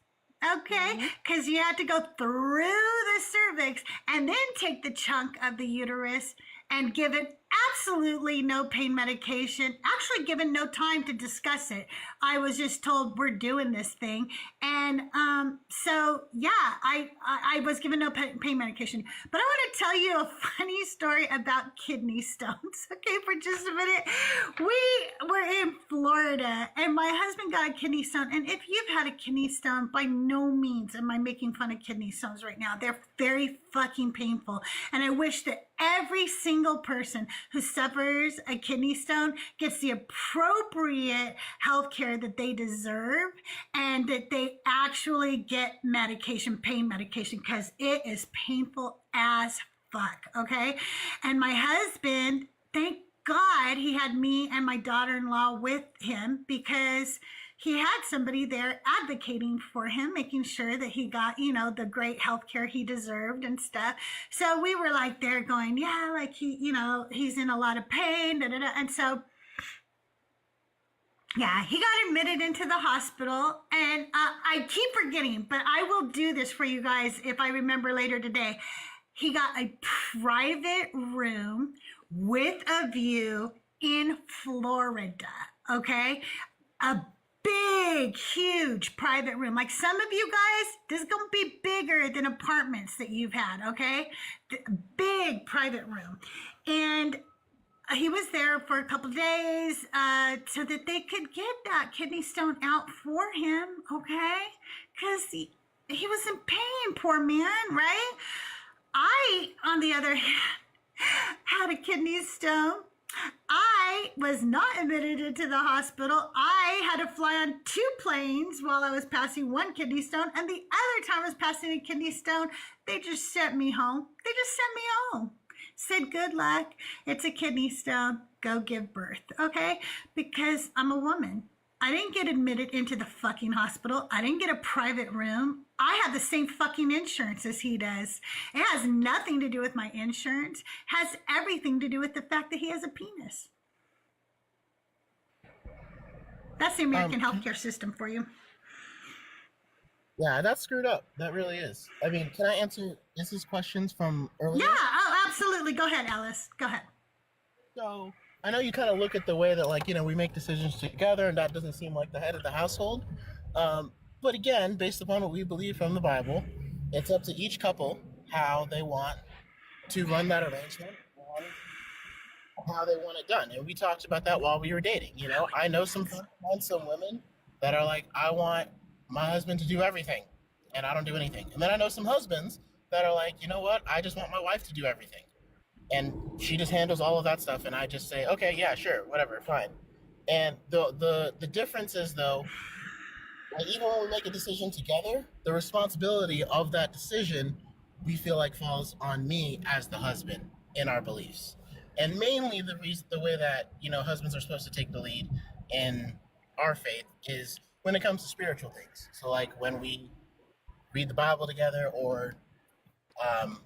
Okay, because you have to go through the cervix and then take the chunk of the uterus and give it absolutely no pain medication, actually given no time to discuss it. I was just told we're doing this thing. And so, yeah, I was given no pain medication. But I want to tell you a funny story about kidney stones, okay, for just a minute. We were in Florida, and my husband got a kidney stone. And if you've had a kidney stone, by no means am I making fun of kidney stones right now. They're very fucking painful. And I wish that every single person who suffers a kidney stone gets the appropriate health care that they deserve, and that they actually get medication, pain medication, because it is painful as fuck, okay? And my husband, thank God he had me and my daughter-in-law with him, because he had somebody there advocating for him, making sure that he got, you know, the great health care he deserved and stuff. So we were like there going, yeah, like he, you know, he's in a lot of pain, da, da, da. And so, yeah, he got admitted into the hospital, and I keep forgetting, but I will do this for you guys if I remember later today. He got a private room with a view in Florida, okay? A big, huge private room. Like some of you guys, this is going to be bigger than apartments that you've had, okay? Big private room. And he was there for a couple of days so that they could get that kidney stone out for him, okay? Because he was in pain, poor man, right? I, on the other hand, had a kidney stone. I was not admitted into the hospital. I had to fly on 2 planes while I was passing one kidney stone, and the other time I was passing a kidney stone, they just sent me home. They just sent me home. Said, good luck. It's a kidney stone. Go give birth, okay? Because I'm a woman. I didn't get admitted into the fucking hospital. I didn't get a private room. I have the same fucking insurance as he does. It has nothing to do with my insurance. It has everything to do with the fact that he has a penis. That's the American healthcare system for you. Yeah, that's screwed up. That really is. I mean, can I answer Izzy's questions from earlier? Yeah, oh, absolutely. Go ahead, Alice. Go ahead. So, I know you kind of look at the way that, like, you know, we make decisions together, and that doesn't seem like the head of the household. But again, based upon what we believe from the Bible, it's up to each couple how they want to run that arrangement and how they want it done. And we talked about that while we were dating. You know, I know some women that are like, I want my husband to do everything, and I don't do anything. And then I know some husbands that are like, you know what, I just want my wife to do everything. And she just handles all of that stuff, and I just say, okay, yeah, sure, whatever, fine. And the difference is, though, like, even when we make a decision together, the responsibility of that decision, we feel like falls on me as the husband in our beliefs. And mainly the way that, you know, husbands are supposed to take the lead in our faith is when it comes to spiritual things. So, like, when we read the Bible together, or,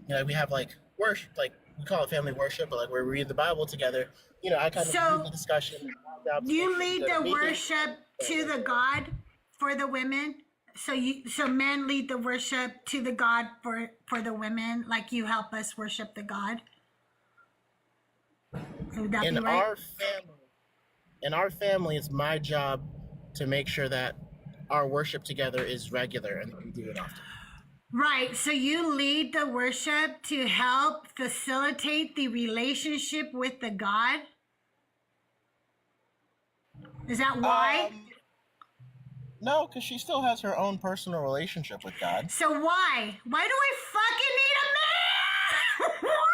you know, we have, like, worship, like, we call it family worship, but, like, where we read the Bible together, you know, I kind of lead the discussion. You lead the worship to the God for the women? So men lead the worship to the God for the women, like you help us worship the God? Would that be right? In our family, it's my job to make sure that our worship together is regular and we do it often. Right. So you lead the worship to help facilitate the relationship with the God? Is that why? No, because she still has her own personal relationship with God. So why? Why do we fucking need a man? Why?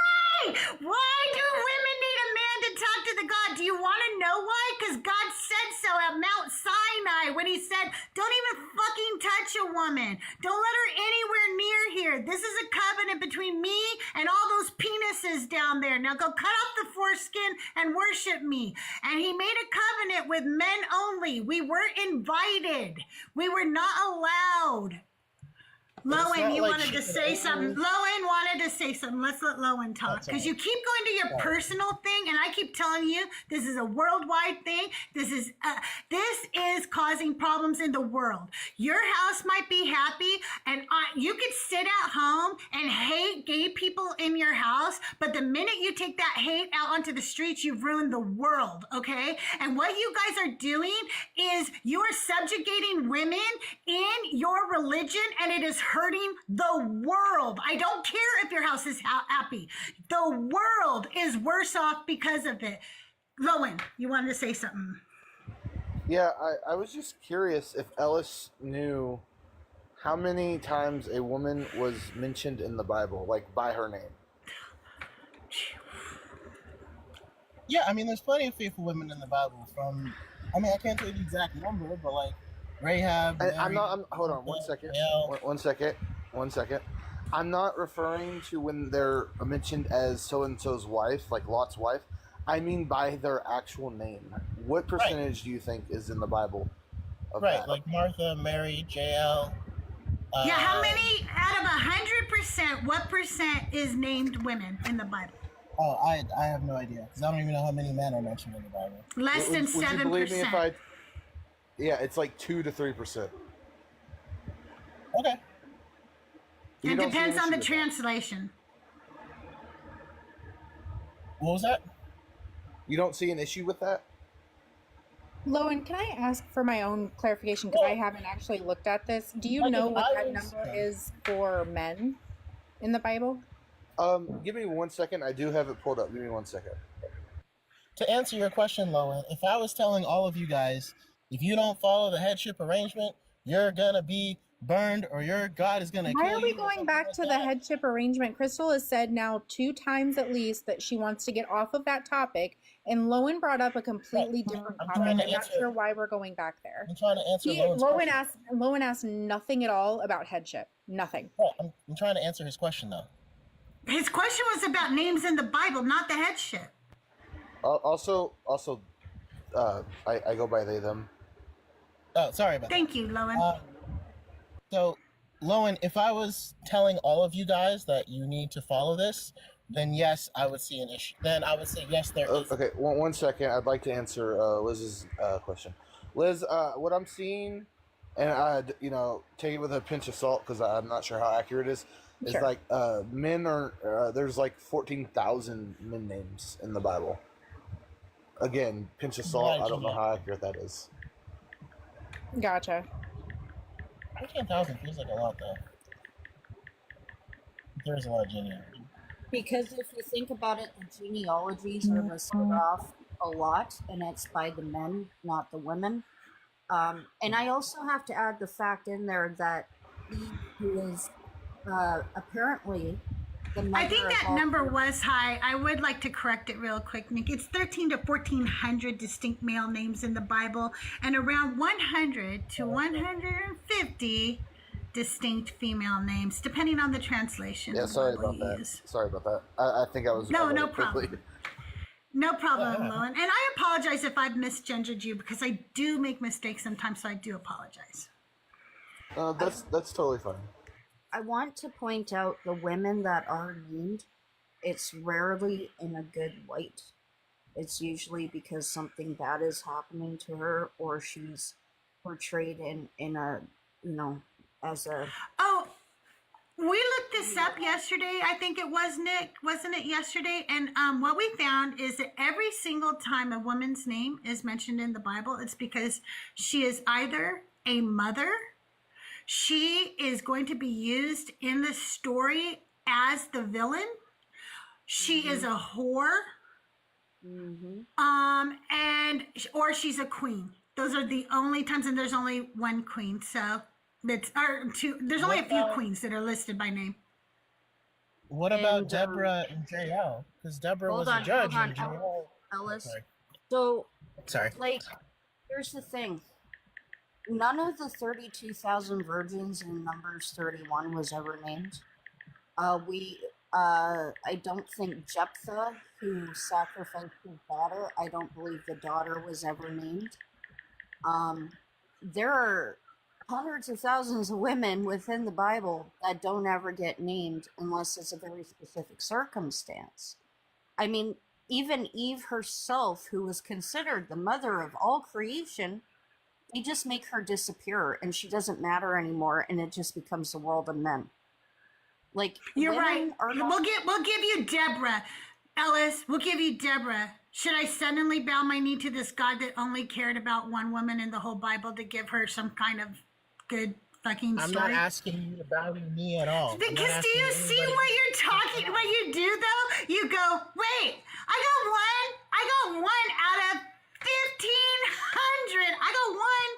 Why do women need a man to talk to the God? Do you want to know why? Because God said so at Mount Sinai when he said, don't even fucking touch a woman. Don't let her anywhere near here. This is a covenant between me and all those penises down there. Now go cut off the foreskin and worship me. And he made a covenant with men only. We weren't invited. We were not allowed. Lowen, you like wanted to say something. Lowen wanted to say something. Let's let Lowen talk. Because you keep going to your personal thing, and I keep telling you this is a worldwide thing. This is causing problems in the world. Your house might be happy, and you could sit at home and hate gay people in your house, but the minute you take that hate out onto the streets, you've ruined the world, okay? And what you guys are doing is you are subjugating women in your religion, and it is hurting the world. I don't care if your house is happy. The world is worse off because of it. Lowen, you wanted to say something. Yeah, I was just curious if Ellis knew how many times a woman was mentioned in the Bible, like by her name. Yeah, I mean, there's plenty of faithful women in the Bible. I can't tell you the exact number, but like Rahab. Hold on, 1 second. 1 second. I'm not referring to when they're mentioned as so-and-so's wife, like Lot's wife. I mean by their actual name. What percentage do you think is in the Bible of that? Like Martha, Mary, Jael. How many out of 100%? What percent is named women in the Bible? Oh, I have no idea because I don't even know how many men are mentioned in the Bible. Less than 7%. Would you believe me if Yeah, it's like 2 to 3%. Okay. It depends on the translation. What was that? You don't see an issue with that? Lowen, can I ask for my own clarification because I haven't actually looked at this? Do you know what that number is for men in the Bible? Give me 1 second. I do have it pulled up. Give me 1 second. To answer your question, Lowen, if I was telling all of you guys, if you don't follow the headship arrangement, you're gonna be burned or your God is gonna kill you. Why are we going back to the headship arrangement? Crystal has said now 2 times at least that she wants to get off of that topic, and Lowen brought up a completely different topic. I'm not sure why we're going back there. I'm trying to answer Lowen asked nothing at all about headship. Nothing. I'm trying to answer his question though. His question was about names in the Bible, not the headship. Also, I go by they, them. Oh, sorry about that. Thank you, Lowen. So, Lowen, if I was telling all of you guys that you need to follow this, then yes, I would see an issue. Then I would say yes, there is. Okay, 1 second. I'd like to answer Liz's question. Liz, what I'm seeing, and I, take it with a pinch of salt because I'm not sure how accurate it is. It's Sure. like men are there's like 14,000 men names in the Bible. Again, pinch of salt. I don't know how accurate that is. Gotcha. 14,000 feels like a lot though. There's a lot of genealogy. Because if you think about it, the genealogies are listed off a lot, and it's by the men, not the women. And I also have to add the fact in there that he is apparently the mother I think that number was high. I would like to correct it real quick, Nick. It's 13 to 1,400 distinct male names in the Bible, and around 100 to 150 distinct female names, depending on the translation. Yeah, sorry about that. I think I was no problem. No problem, Lowen. And I apologize if I've misgendered you because I do make mistakes sometimes, so I do apologize. That's totally fine. I want to point out the women that are named, it's rarely in a good light. It's usually because something bad is happening to her, or she's portrayed in a, as a... Oh, we looked this up yesterday. I think it was, Nick. Wasn't it yesterday? And what we found is that every single time a woman's name is mentioned in the Bible, it's because she is either a mother, she is going to be used in the story as the villain, she is a whore, or she's a queen. Those are the only times, and there's only one queen, so there's only a few queens that are listed by name. What about Deborah and Jael? Because Deborah was a judge. Ellis. So, sorry. Here's the thing. None of the 32,000 virgins in Numbers 31 was ever named. I don't think Jephthah, who sacrificed his daughter, I don't believe the daughter was ever named. There are hundreds of thousands of women within the Bible that don't ever get named unless it's a very specific circumstance. I mean, even Eve herself, who was considered the mother of all creation, they just make her disappear and she doesn't matter anymore, and it just becomes the world of men. Like, you're right. Not... We'll give you Deborah. Ellis, we'll give you Deborah. Should I suddenly bow my knee to this God that only cared about one woman in the whole Bible to give her some kind of good fucking story? I'm not asking you to bow your knee at all. Because do you see what you're talking, what you do though? You go, wait, I got one out of 1,500. I got one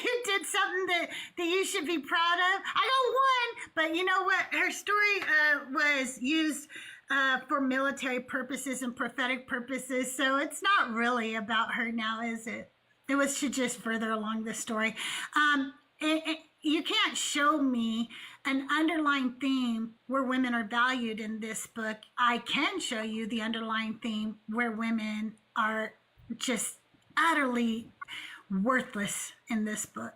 who did something that you should be proud of. I got one, but you know what? Her story was used for military purposes and prophetic purposes, so it's not really about her now, is it? It was to just further along the story. You can't show me an underlying theme where women are valued in this book. I can show you the underlying theme where women are just utterly worthless in this book.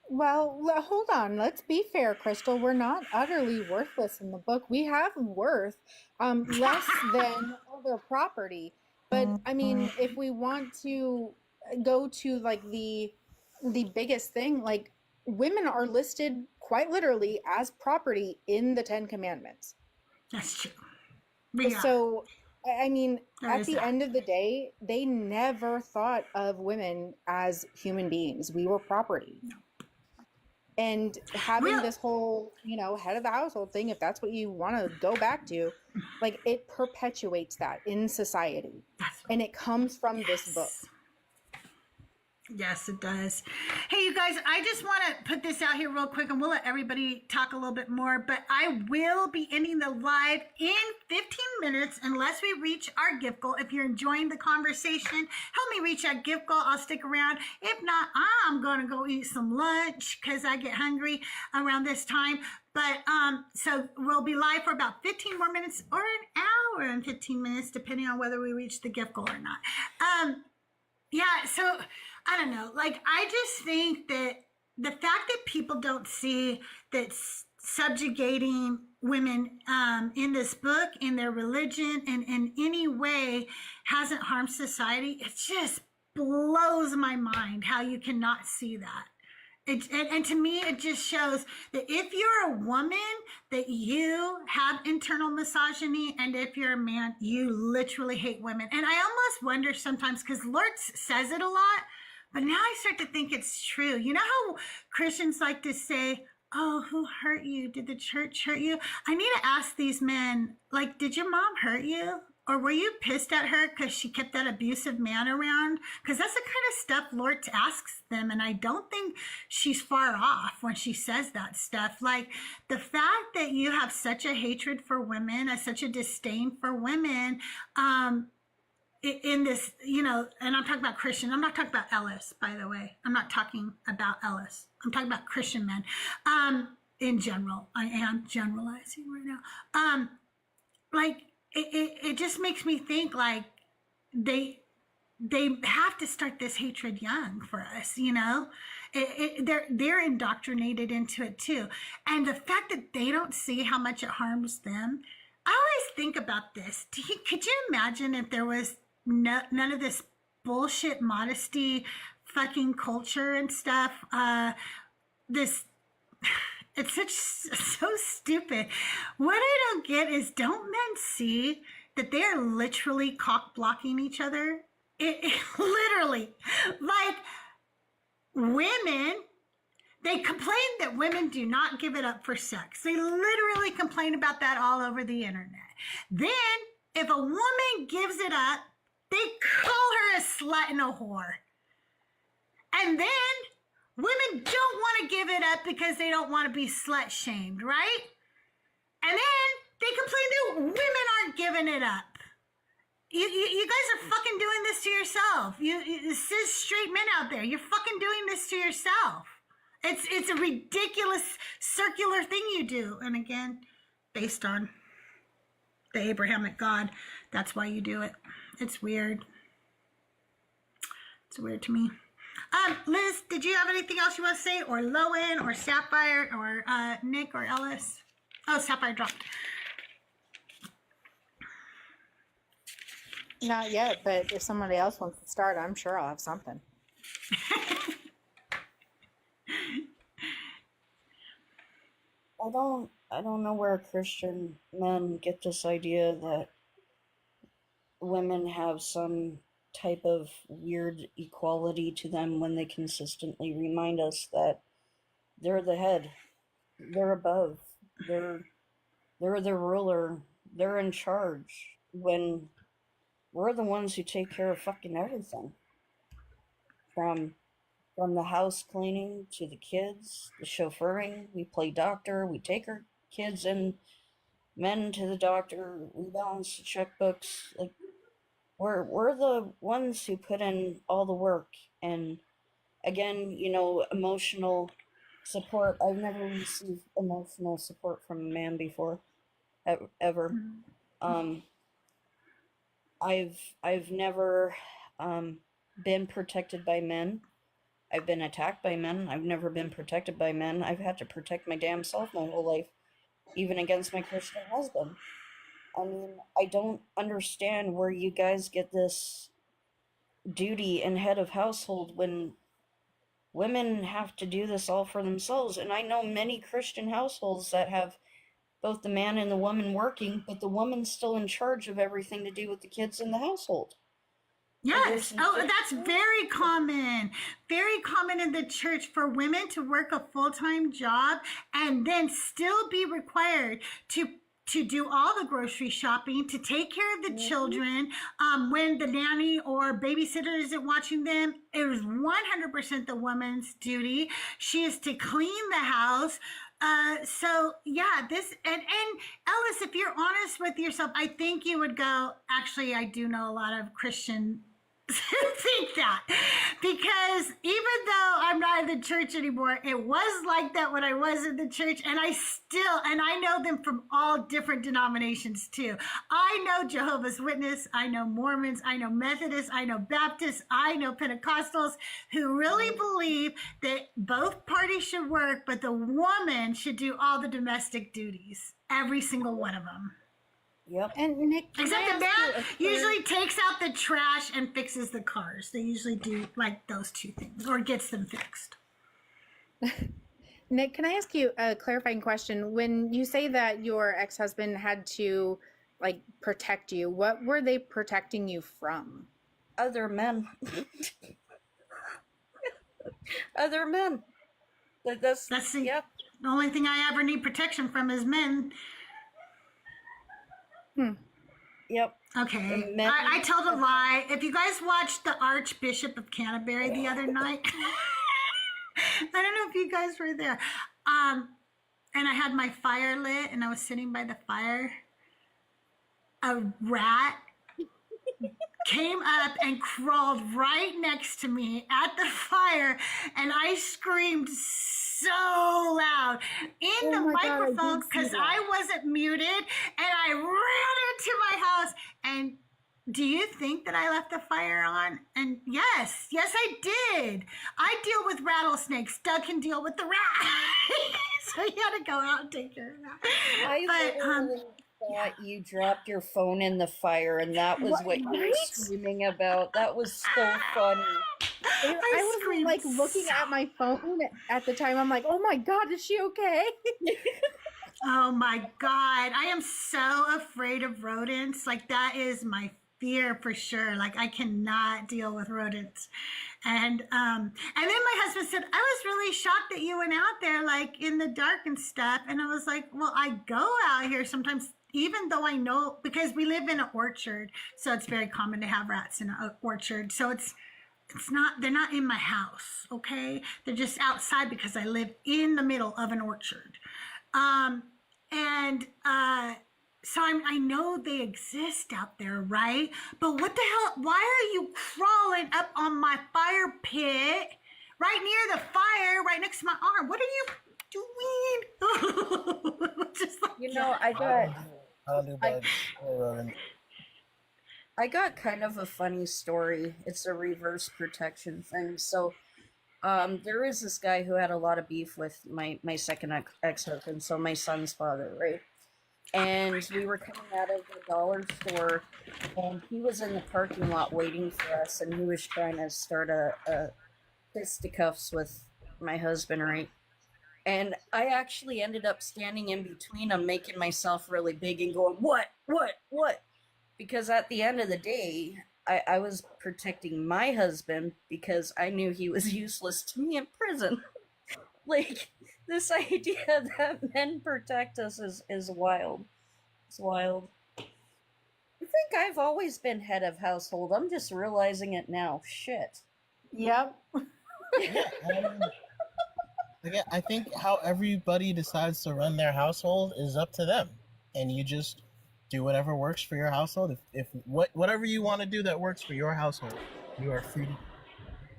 Well, hold on. Let's be fair, Crystal. We're not utterly worthless in the book. We have worth, less than other property. But I mean, if we want to go to like the biggest thing, like women are listed quite literally as property in the 10 Commandments. That's true. So, I mean, at the end of the day, they never thought of women as human beings. We were property. No. And having this whole, head of the household thing, if that's what you want to go back to, like, it perpetuates that in society. And it comes from this book. Yes, it does. Hey, you guys, I just want to put this out here real quick, and we'll let everybody talk a little bit more, but I will be ending the live in 15 minutes unless we reach our gift goal. If you're enjoying the conversation, help me reach that gift goal. I'll stick around. If not, I'm going to go eat some lunch because I get hungry around this time. But so we'll be live for about 15 more minutes or an hour and 15 minutes, depending on whether we reach the gift goal or not. Yeah, so I don't know. Like, I just think that the fact that people don't see that subjugating women in this book, in their religion, and in any way hasn't harmed society, it just blows my mind how you cannot see that. And to me, it just shows that if you're a woman, that you have internal misogyny, and if you're a man, you literally hate women. And I almost wonder sometimes, because Lortz says it a lot, but now I start to think it's true. You know how Christians like to say, oh, who hurt you? Did the church hurt you? I need to ask these men, like, did your mom hurt you? Or were you pissed at her because she kept that abusive man around? Because that's the kind of stuff Lortz asks them, and I don't think she's far off when she says that stuff. Like, the fact that you have such a hatred for women, such a disdain for women, in this, and I'm talking about Christian. I'm not talking about Ellis, by the way. I'm not talking about Ellis. I'm talking about Christian men. In general, I am generalizing right now. It just makes me think like they have to start this hatred young for us, they're indoctrinated into it too. And the fact that they don't see how much it harms them, I always think about this. Could you imagine if there was none of this bullshit modesty fucking culture and stuff? It's so stupid. What I don't get is, don't men see that they are literally cock blocking each other? It literally, like, women, they complain that women do not give it up for sex. They literally complain about that all over the internet. Then, if a woman gives it up, they call her a slut and a whore. And then women don't want to give it up because they don't want to be slut shamed, right? And then they complain that women aren't giving it up. You guys are fucking doing this to yourself. You cis straight men out there, you're fucking doing this to yourself. It's a ridiculous circular thing you do. And again, based on the Abrahamic God, that's why you do it. It's weird. It's weird to me. Liz, did you have anything else you want to say? Or Lowen, or Sapphire, or Nick, or Ellis? Oh, Sapphire dropped. Not yet, but if somebody else wants to start, I'm sure I'll have something. I don't know where Christian men get this idea that women have some type of weird equality to them when they consistently remind us that they're the head, they're above, they're the ruler, they're in charge, when we're the ones who take care of fucking everything. From the house cleaning to the kids, the chauffeuring, we play doctor, we take our kids and men to the doctor, we balance the checkbooks. Like, we're the ones who put in all the work. And again, you know, emotional support. I've never received emotional support from a man before, ever. I've never been protected by men. I've been attacked by men. I've never been protected by men. I've had to protect my damn self my whole life, even against my Christian husband. I mean, I don't understand where you guys get this duty and head of household when women have to do this all for themselves. And I know many Christian households that have both the man and the woman working, but the woman's still in charge of everything to do with the kids in the household. Yes. Oh, that's very common. Very common in the church for women to work a full-time job and then still be required to do all the grocery shopping, to take care of the children. When the nanny or babysitter isn't watching them, it is 100% the woman's duty. She is to clean the house. So yeah, this, and Ellis, if you're honest with yourself, I think you would go, actually, I do know a lot of Christian think that, because even though I'm not in the church anymore, it was like that when I was in the church, and I know them from all different denominations too. I know Jehovah's Witness, I know Mormons, I know Methodists, I know Baptists, I know Pentecostals who really believe that both parties should work, but the woman should do all the domestic duties, every single one of them. Yep. And Nick, except the man usually takes out the trash and fixes the cars. They usually do like those two things, or gets them fixed. Nick, can I ask you a clarifying question? When you say that your ex-husband had to like protect you, what were they protecting you from? Other men. Other men. That's the only thing I ever need protection from is men. Yep. Okay. I told a lie. If you guys watched the Archbishop of Canterbury the other night, I don't know if you guys were there. And I had my fire lit and I was sitting by the fire. A rat came up and crawled right next to me at the fire, and I screamed so loud in the microphone because I wasn't muted, and I ran into my house. And do you think that I left the fire on? And yes, I did. I deal with rattlesnakes. Doug can deal with the rat. So you had to go out and take care of that. I thought you dropped your phone in the fire, and that was what you were screaming about. That was so funny. I was like looking at my phone at the time. I'm like, oh my God, is she okay? Oh my God. I am so afraid of rodents. Like, that is my fear for sure. Like, I cannot deal with rodents. And then my husband said, I was really shocked that you went out there like in the dark and stuff. And I was like, well, I go out here sometimes, even though I know, because we live in an orchard, so it's very common to have rats in an orchard. So they're not in my house, okay? They're just outside because I live in the middle of an orchard. So I know they exist out there, right? But what the hell, why are you crawling up on my fire pit, right near the fire, right next to my arm? What are you doing? Just like, I got... I don't do bugs or rodents. I got kind of a funny story. It's a reverse protection thing. So, there is this guy who had a lot of beef with my second ex-husband, so my son's father, right? And we were coming out of the dollar store, and he was in the parking lot waiting for us, and he was trying to start a fisticuffs with my husband, right? And I actually ended up standing in between them, making myself really big and going, what? Because at the end of the day, I was protecting my husband because I knew he was useless to me in prison. Like, this idea that men protect us is wild. It's wild. I think I've always been head of household. I'm just realizing it now. Shit. Yep. Again, I think how everybody decides to run their household is up to them, and you just do whatever works for your household. If whatever you want to do that works for your household, you are free to.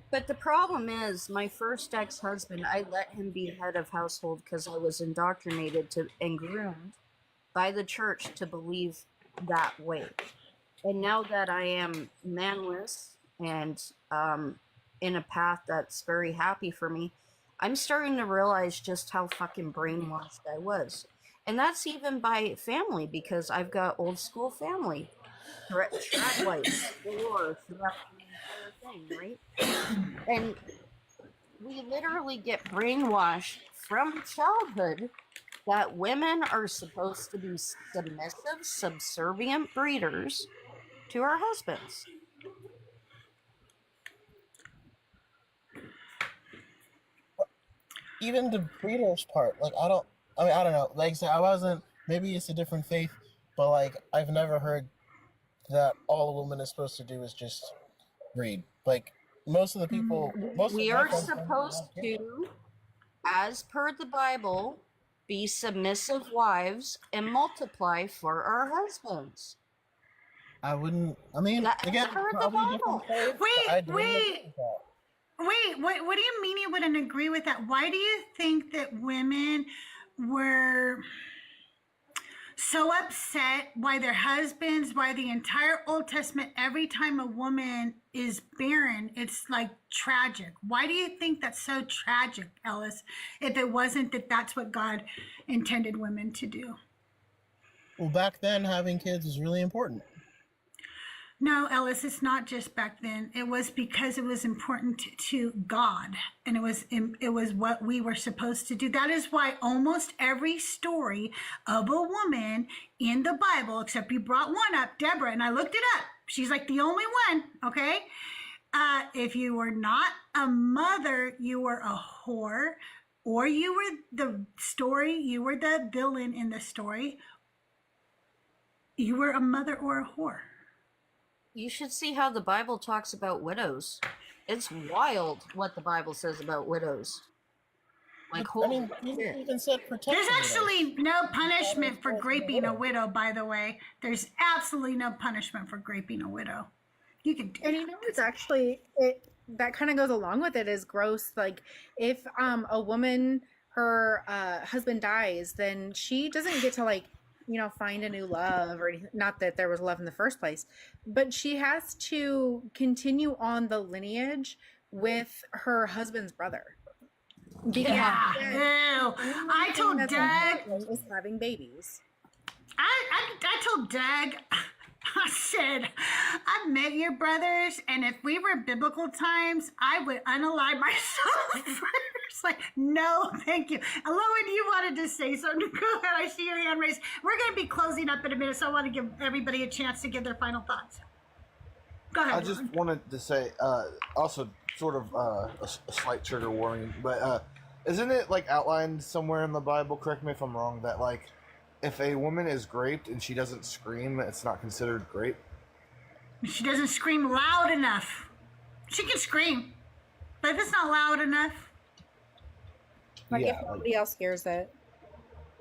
But the problem is, my first ex-husband, I let him be head of household because I was indoctrinated and groomed by the church to believe that way. And now that I am manless and in a path that's very happy for me, I'm starting to realize just how fucking brainwashed I was. And that's even by family, because I've got old school family. Trad whites, galore, throughout the entire thing, right? And we literally get brainwashed from childhood that women are supposed to be submissive, subservient breeders to our husbands. Even the breeders part, like I don't know. Like I said, I wasn't. Maybe it's a different faith, but like I've never heard that all a woman is supposed to do is just breed. Like most of the people, We are supposed to, as per the Bible, be submissive wives and multiply for our husbands. I wouldn't. I mean, again, probably different faith. Wait, what do you mean you wouldn't agree with that? Why do you think that women were so upset? Why their husbands, why the entire Old Testament, every time a woman is barren, it's like tragic. Why do you think that's so tragic, Ellis, if it wasn't that that's what God intended women to do? Well, back then, having kids was really important. No, Ellis, it's not just back then. It was because it was important to God, and it was what we were supposed to do. That is why almost every story of a woman in the Bible, except you brought one up, Deborah, and I looked it up. She's like the only one, okay? If you were not a mother, you were a whore, or you were you were the villain in the story. You were a mother or a whore. You should see how the Bible talks about widows. It's wild what the Bible says about widows. Like, holy shit. Even said protection. There's actually no punishment for raping a widow, by the way. There's absolutely no punishment for raping a widow. You can do and you know it's actually that kind of goes along with it is gross. Like if a woman, her husband dies, then she doesn't get to find a new love or anything. Not that there was love in the first place, but she has to continue on the lineage with her husband's brother. Yeah. Ew. I told Doug is having babies. I told Doug, I said, I've met your brothers, and if we were biblical times, I would unalive myself first. Like, no, thank you. Lowen, you wanted to say something. Go ahead. I see your hand raised. We're going to be closing up in a minute, so I want to give everybody a chance to give their final thoughts. Go ahead. I just wanted to say, also sort of a slight trigger warning, but isn't it outlined somewhere in the Bible, correct me if I'm wrong, that if a woman is raped and she doesn't scream, it's not considered rape? She doesn't scream loud enough. She can scream, but if it's not loud enough. If nobody else hears it.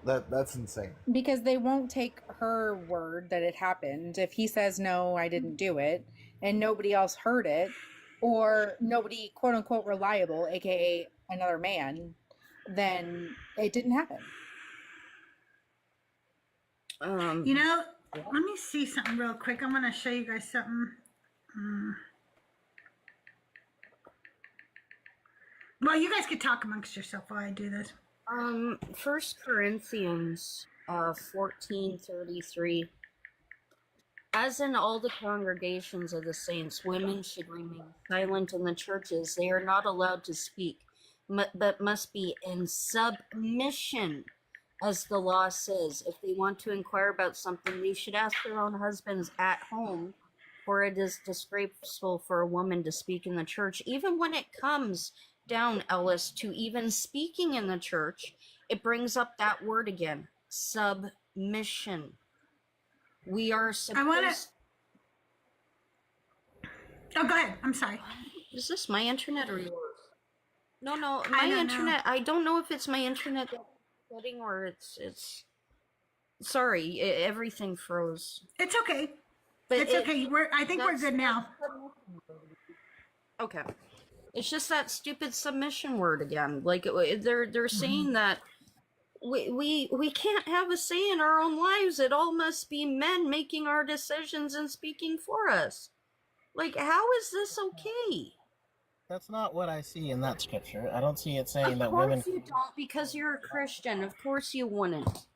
That's insane. Because they won't take her word that it happened. If he says, no, I didn't do it, and nobody else heard it, or nobody, quote unquote, reliable, aka another man, then it didn't happen. Let me see something real quick. I'm going to show you guys something. Well, you guys could talk amongst yourself while I do this. 1 Corinthians 14:33. As in all the congregations of the saints, women should remain silent in the churches. They are not allowed to speak, but must be in submission, as the law says. If they want to inquire about something, they should ask their own husbands at home, for it is disgraceful for a woman to speak in the church. Even when it comes down, Ellis, to even speaking in the church, it brings up that word again, submission. We are supposed... Oh, go ahead. I'm sorry. Is this my internet or yours? No, my internet. I don't know if it's my internet that's getting or it's. Sorry, everything froze. It's okay. But it's okay. I think we're good now. Okay. It's just that stupid submission word again. Like they're saying that we can't have a say in our own lives. It all must be men making our decisions and speaking for us. Like, how is this okay? That's not what I see in that scripture. I don't see it saying that women... women... Of course you don't, because you're a Christian. Of course you wouldn't.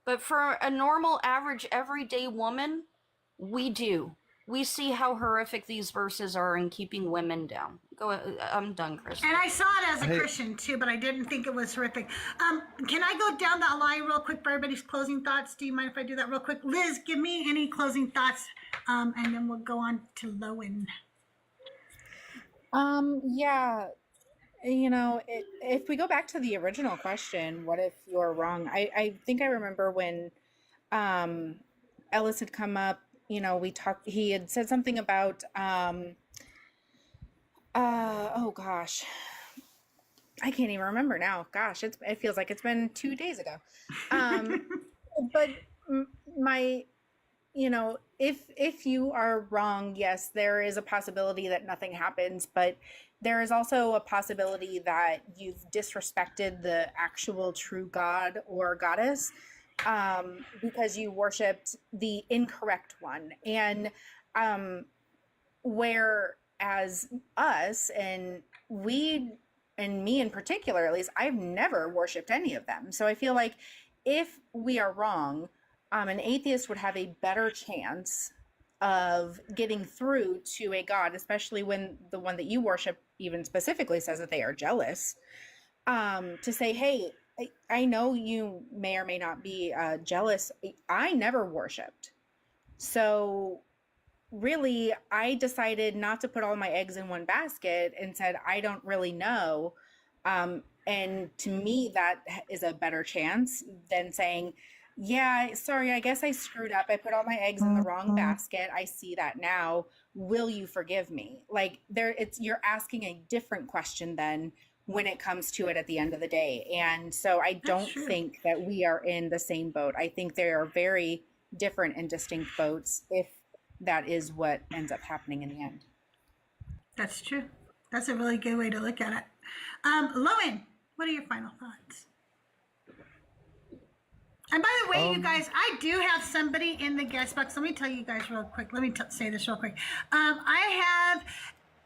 But for a normal, average, everyday woman, we do. We see how horrific these verses are in keeping women down. I'm done, Chris. And I saw it as a Christian too, but I didn't think it was horrific. Can I go down that line real quick for everybody's closing thoughts? Do you mind if I do that real quick? Liz, give me any closing thoughts, and then we'll go on to Lowen. Yeah, if we go back to the original question, what if you're wrong? I think I remember when Ellis had come up, he had said something about, oh gosh, I can't even remember now. Gosh, it feels like it's been 2 days ago. But if you are wrong, yes, there is a possibility that nothing happens, but there is also a possibility that you've disrespected the actual true God or goddess, because you worshipped the incorrect one. And whereas us, and we, and me in particular, at least, I've never worshipped any of them. So I feel like if we are wrong, an atheist would have a better chance of getting through to a God, especially when the one that you worship even specifically says that they are jealous, to say, hey, I know you may or may not be jealous. I never worshipped. So really, I decided not to put all my eggs in one basket and said, I don't really know. And to me, that is a better chance than saying, yeah, sorry, I guess I screwed up. I put all my eggs in the wrong basket. I see that now. Will you forgive me? Like you're asking a different question then when it comes to it at the end of the day. And so I don't think that we are in the same boat. I think there are very different and distinct boats if that is what ends up happening in the end. That's true. That's a really good way to look at it. Lowen, what are your final thoughts? And by the way, you guys, I do have somebody in the guest box. Let me tell you guys real quick. Let me say this real quick. I have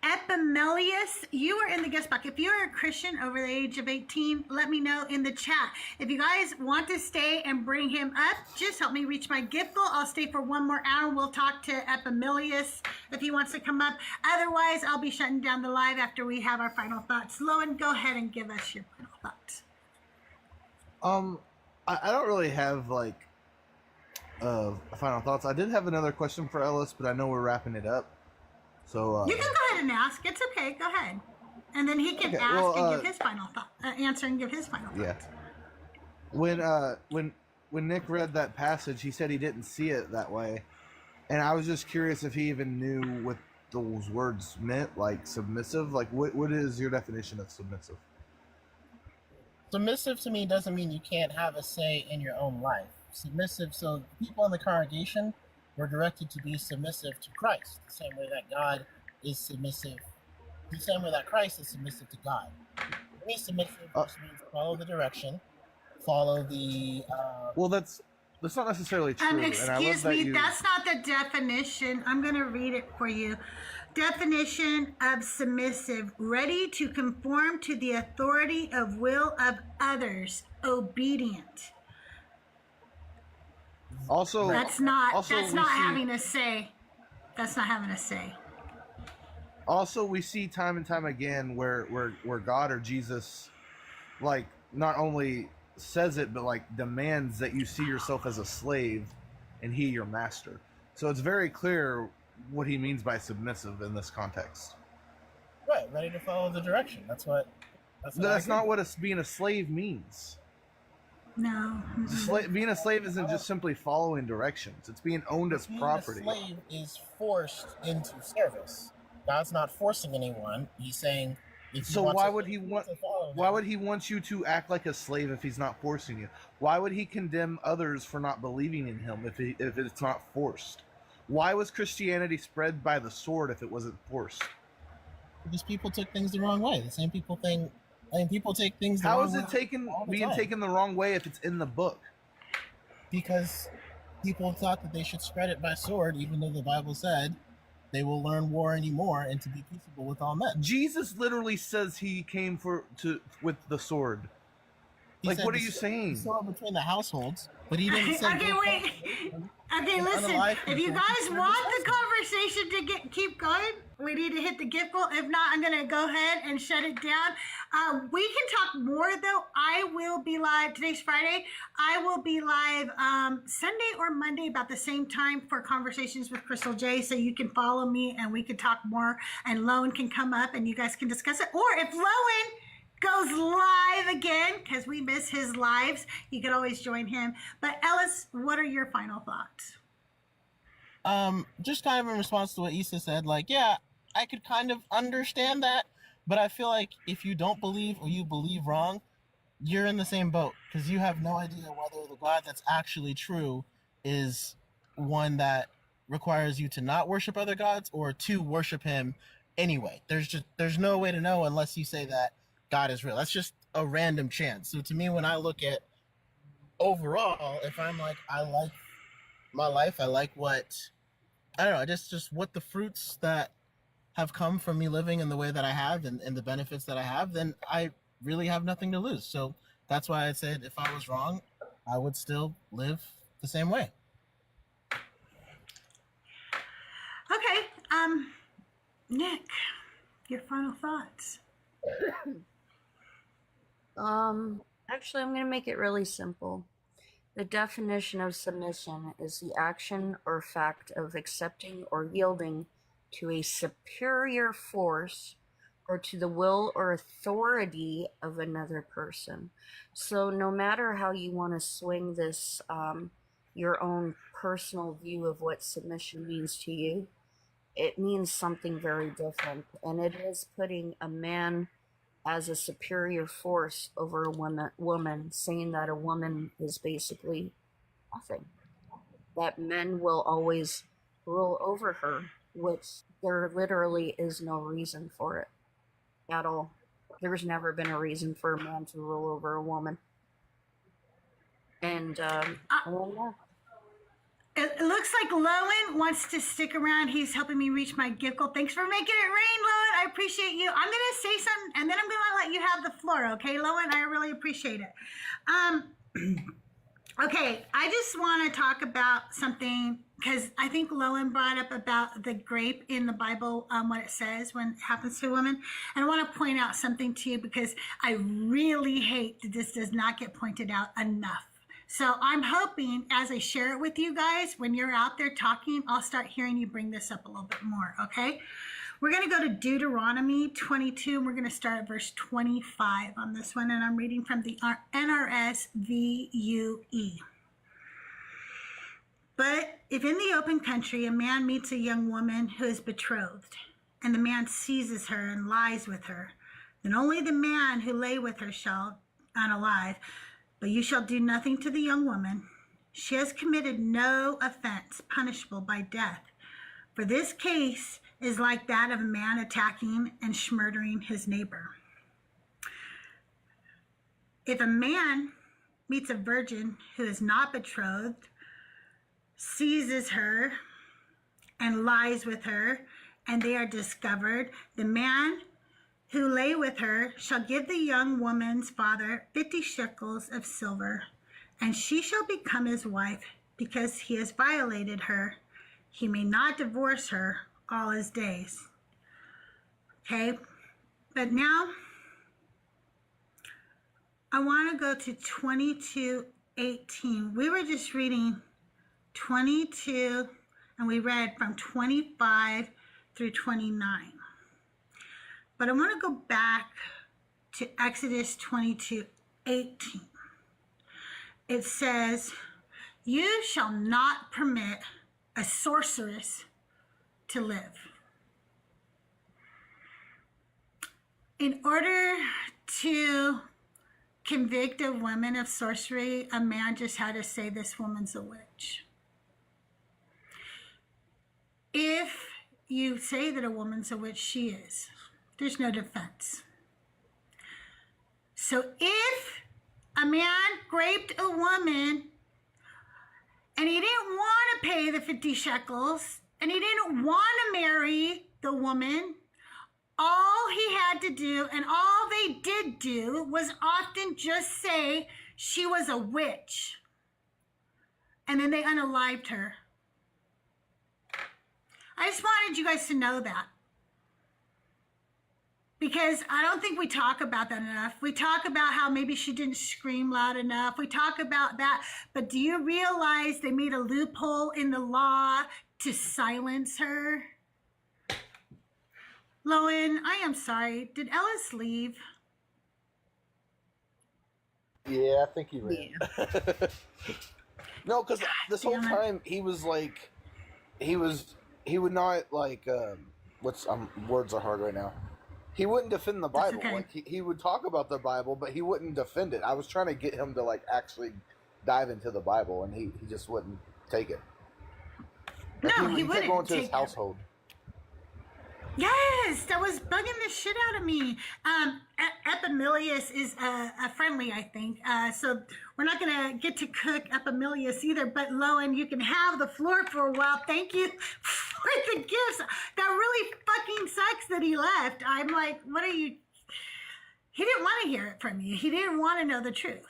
Epimelius. You are in the guest box. If you're a Christian over the age of 18, let me know in the chat. If you guys want to stay and bring him up, just help me reach my gift goal. I'll stay for 1 more hour. We'll talk to Epimelius if he wants to come up. Otherwise, I'll be shutting down the live after we have our final thoughts. Lowen, go ahead and give us your final thoughts. I don't really have final thoughts. I did have another question for Ellis, but I know we're wrapping it up. So you can go ahead and ask. It's okay. Go ahead, and then he can ask and give his final thought, answer and give his final thoughts. Yeah. When Nick read that passage, he said he didn't see it that way, and I was just curious if he even knew what those words meant, like submissive. Like, what is your definition of submissive? Submissive to me doesn't mean you can't have a say in your own life. Submissive, so people in the congregation were directed to be submissive to Christ, the same way that God is submissive, the same way that Christ is submissive to God. Be submissive just means follow the direction, follow the... Well, that's That's not necessarily true. Excuse me, that's not the definition. I'm going to read it for you. Definition of submissive: ready to conform to the authority of will of others, obedient. Also, that's not having a say. That's not having a say. Also, we see time and time again where God or Jesus, like, not only says it, but like demands that you see yourself as a slave and he your master. So it's very clear what he means by submissive in this context. Right, ready to follow the direction. That's not what being a slave means. No. Being a slave isn't just simply following directions. It's being owned as property. Being a slave is forced into service. God's not forcing anyone. He's saying, why would he want you to act like a slave if he's not forcing you? Why would he condemn others for not believing in him if it's not forced? Why was Christianity spread by the sword if it wasn't forced? Because people took things the wrong way. The same people think. I mean, people take things the wrong way. How is it being taken the wrong way if it's in the book? Because people thought that they should spread it by sword, even though the Bible said they will learn war anymore and to be peaceable with all men. Jesus literally says he came with the sword. What are you saying? Sword between the households, but he didn't say. Okay, wait. Okay, listen. If you guys want the conversation to keep going, we need to hit the gift goal. If not, I'm gonna go ahead and shut it down. We can talk more though. I will be live. Today's Friday. I will be live Sunday or Monday about the same time for Conversations with CrystalJae. So you can follow me and we can talk more. And Lowen can come up and you guys can discuss it. Or if Lowen goes live again, because we miss his lives, you can always join him. But Ellis, what are your final thoughts? Just kind of in response to what Issa said, like, yeah, I could kind of understand that, but I feel like if you don't believe or you believe wrong, you're in the same boat, because you have no idea whether the God that's actually true is one that requires you to not worship other gods or to worship him anyway. There's no way to know unless you say that God is real. That's just a random chance. So to me, when I look at overall, if I'm like, I like my life, I like what, I don't know, just what the fruits that have come from me living in the way that I have and the benefits that I have, then I really have nothing to lose. So that's why I said if I was wrong, I would still live the same way. Okay, Nick, your final thoughts. Actually, I'm going to make it really simple. The definition of submission is the action or fact of accepting or yielding to a superior force or to the will or authority of another person. So no matter how you want to swing this, your own personal view of what submission means to you, it means something very different. And it is putting a man as a superior force over a woman, saying that a woman is basically nothing. That men will always rule over her, which there literally is no reason for it at all. There's never been a reason for a man to rule over a woman. And It looks like Lowen wants to stick around. He's helping me reach my gift goal. Thanks for making it rain, Lowen. I appreciate you. I'm going to say something, and then I'm going to let you have the floor, okay, Lowen? I really appreciate it. Okay, I just want to talk about something, because I think Lowen brought up about the grape in the Bible, what it says when it happens to a woman. And I want to point out something to you, because I really hate that this does not get pointed out enough. So I'm hoping as I share it with you guys, when you're out there talking, I'll start hearing you bring this up a little bit more, okay? We're going to go to Deuteronomy 22, and we're going to start at verse 25 on this one, and I'm reading from the NRSVUE. But if in the open country a man meets a young woman who is betrothed, and the man seizes her and lies with her, then only the man who lay with her shall unalive. But you shall do nothing to the young woman. She has committed no offense punishable by death. For this case is like that of a man attacking and murdering his neighbor. If a man meets a virgin who is not betrothed seizes her and lies with her, and they are discovered, the man who lay with her shall give the young woman's father 50 shekels of silver, and she shall become his wife, because he has violated her. He may not divorce her all his days. Okay, but now I want to go to 22:18. We were just reading 22, and we read from 25 through 29. But I want to go back to Exodus 22:18. It says, you shall not permit a sorceress to live. In order to convict a woman of sorcery, a man just had to say this woman's a witch. If you say that a woman's a witch, she is. There's no defense. So if a man raped a woman and he didn't want to pay the 50 shekels and he didn't want to marry the woman, all he had to do, and all they did do, was often just say she was a witch. And then they unalived her. I just wanted you guys to know that. Because I don't think we talk about that enough. We talk about how maybe she didn't scream loud enough. We talk about that. But do you realize they made a loophole in the law to silence her? Lowen, I am sorry. Did Ellis leave? Yeah, I think he ran. Yeah. No, because this whole time he was like, he would not like, words are hard right now. He wouldn't defend the Bible. Okay. Like he would talk about the Bible, but he wouldn't defend it. I was trying to get him to like actually dive into the Bible, and he just wouldn't take it. Like no, he wouldn't kept going to take his household. Yes, that was bugging the shit out of me. Epimelius is a friendly, I think. So we're not going to get to cook Epimelius either. But Lowen, you can have the floor for a while. Thank you for the gifts. That really fucking sucks that he left. I'm like, what are you? He didn't want to hear it from you. He didn't want to know the truth.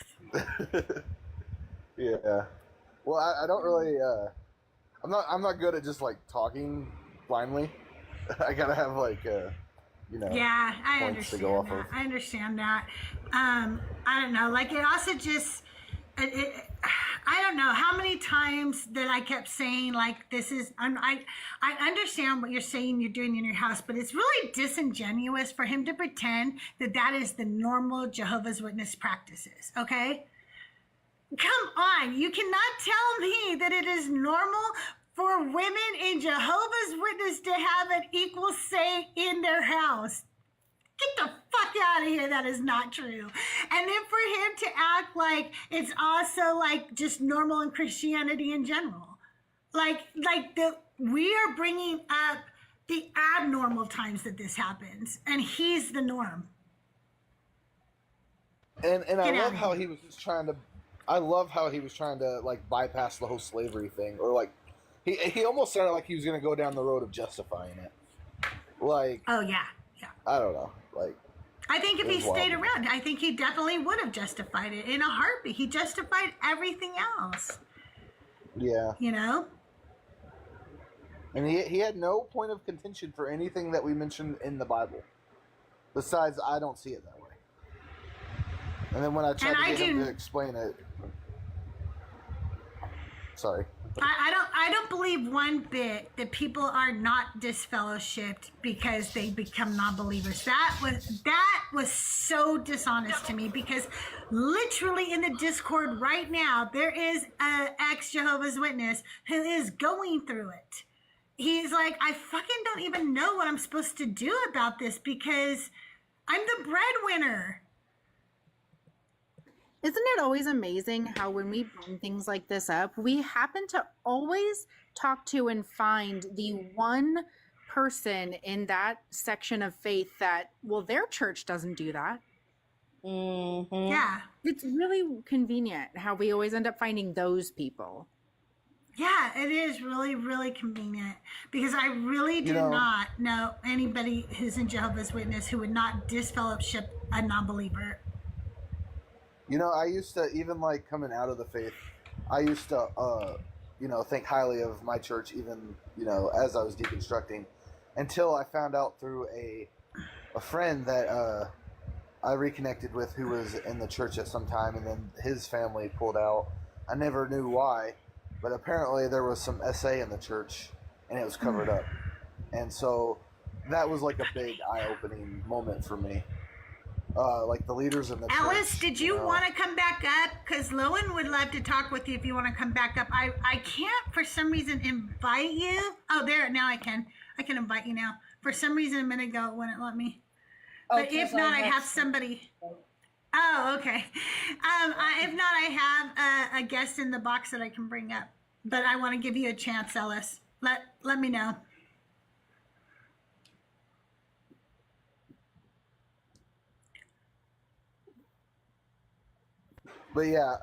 Yeah. Well, I don't really. I'm not good at just like talking blindly. I gotta have like, yeah, I understand that. I understand that. I don't know. Like it also just, I don't know how many times that I kept saying like this is. I understand what you're saying you're doing in your house, but it's really disingenuous for him to pretend that that is the normal Jehovah's Witness practices. Okay, come on, you cannot tell me that it is normal for women in Jehovah's Witness to have an equal say in their house. Get the fuck out of here. That is not true. And then for him to act like it's also like just normal in Christianity in general. We are bringing up the abnormal times that this happens, and he's the norm. And I love how he was just trying to. I love how he was trying to like bypass the whole slavery thing, or like. He almost sounded like he was going to go down the road of justifying it. Like... Oh, yeah. I don't know. Like... I think if he stayed around, I think he definitely would have justified it in a heartbeat. He justified everything else. Yeah. You know? And he had no point of contention for anything that we mentioned in the Bible. Besides, I don't see it that way. And then when I tried to get him to explain it... Sorry. I don't believe one bit that people are not disfellowshipped because they become non-believers. That was so dishonest to me, because literally in the Discord right now there is an ex-Jehovah's Witness who is going through it. He's like, I fucking don't even know what I'm supposed to do about this because I'm the breadwinner. Isn't it always amazing how when we bring things like this up, we happen to always talk to and find the one person in that section of faith that, well, their church doesn't do that. Mm-hmm. Yeah. It's really convenient how we always end up finding those people. Yeah, it is really, really convenient because I really do not know anybody who's in Jehovah's Witness who would not disfellowship a non-believer. I used to, even like coming out of the faith, I used to, think highly of my church, even, as I was deconstructing, until I found out through a friend that I reconnected with who was in the church at some time, and then his family pulled out. I never knew why, but apparently there was some SA in the church, and it was covered up. And so that was like a big eye-opening moment for me. Like the leaders in the church. Alice, did you want to come back up? Because Lowen would love to talk with you if you want to come back up. I can't, for some reason, invite you. Oh, there, now I can. I can invite you now. For some reason, a minute ago, it wouldn't let me. But if not, I have somebody. Oh, okay. If not, I have a guest in the box that I can bring up. But I want to give you a chance, Ellis. Let me know. But yeah,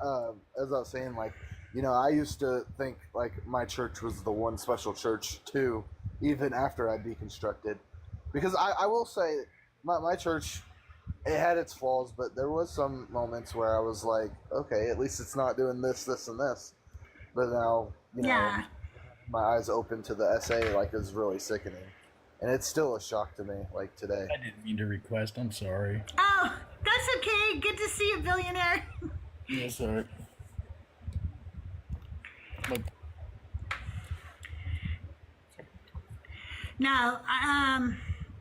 as I was saying, like, I used to think like my church was the one special church too, even after I deconstructed. Because I will say, my church, it had its flaws, but there was some moments where I was like, okay, at least it's not doing this, this, and this. But now, my eyes open to the SA, like, is really sickening. And it's still a shock to me, like, today. I didn't mean to request, I'm sorry. Oh, that's okay. Good to see you, billionaire. Yes, sir. Look. No, I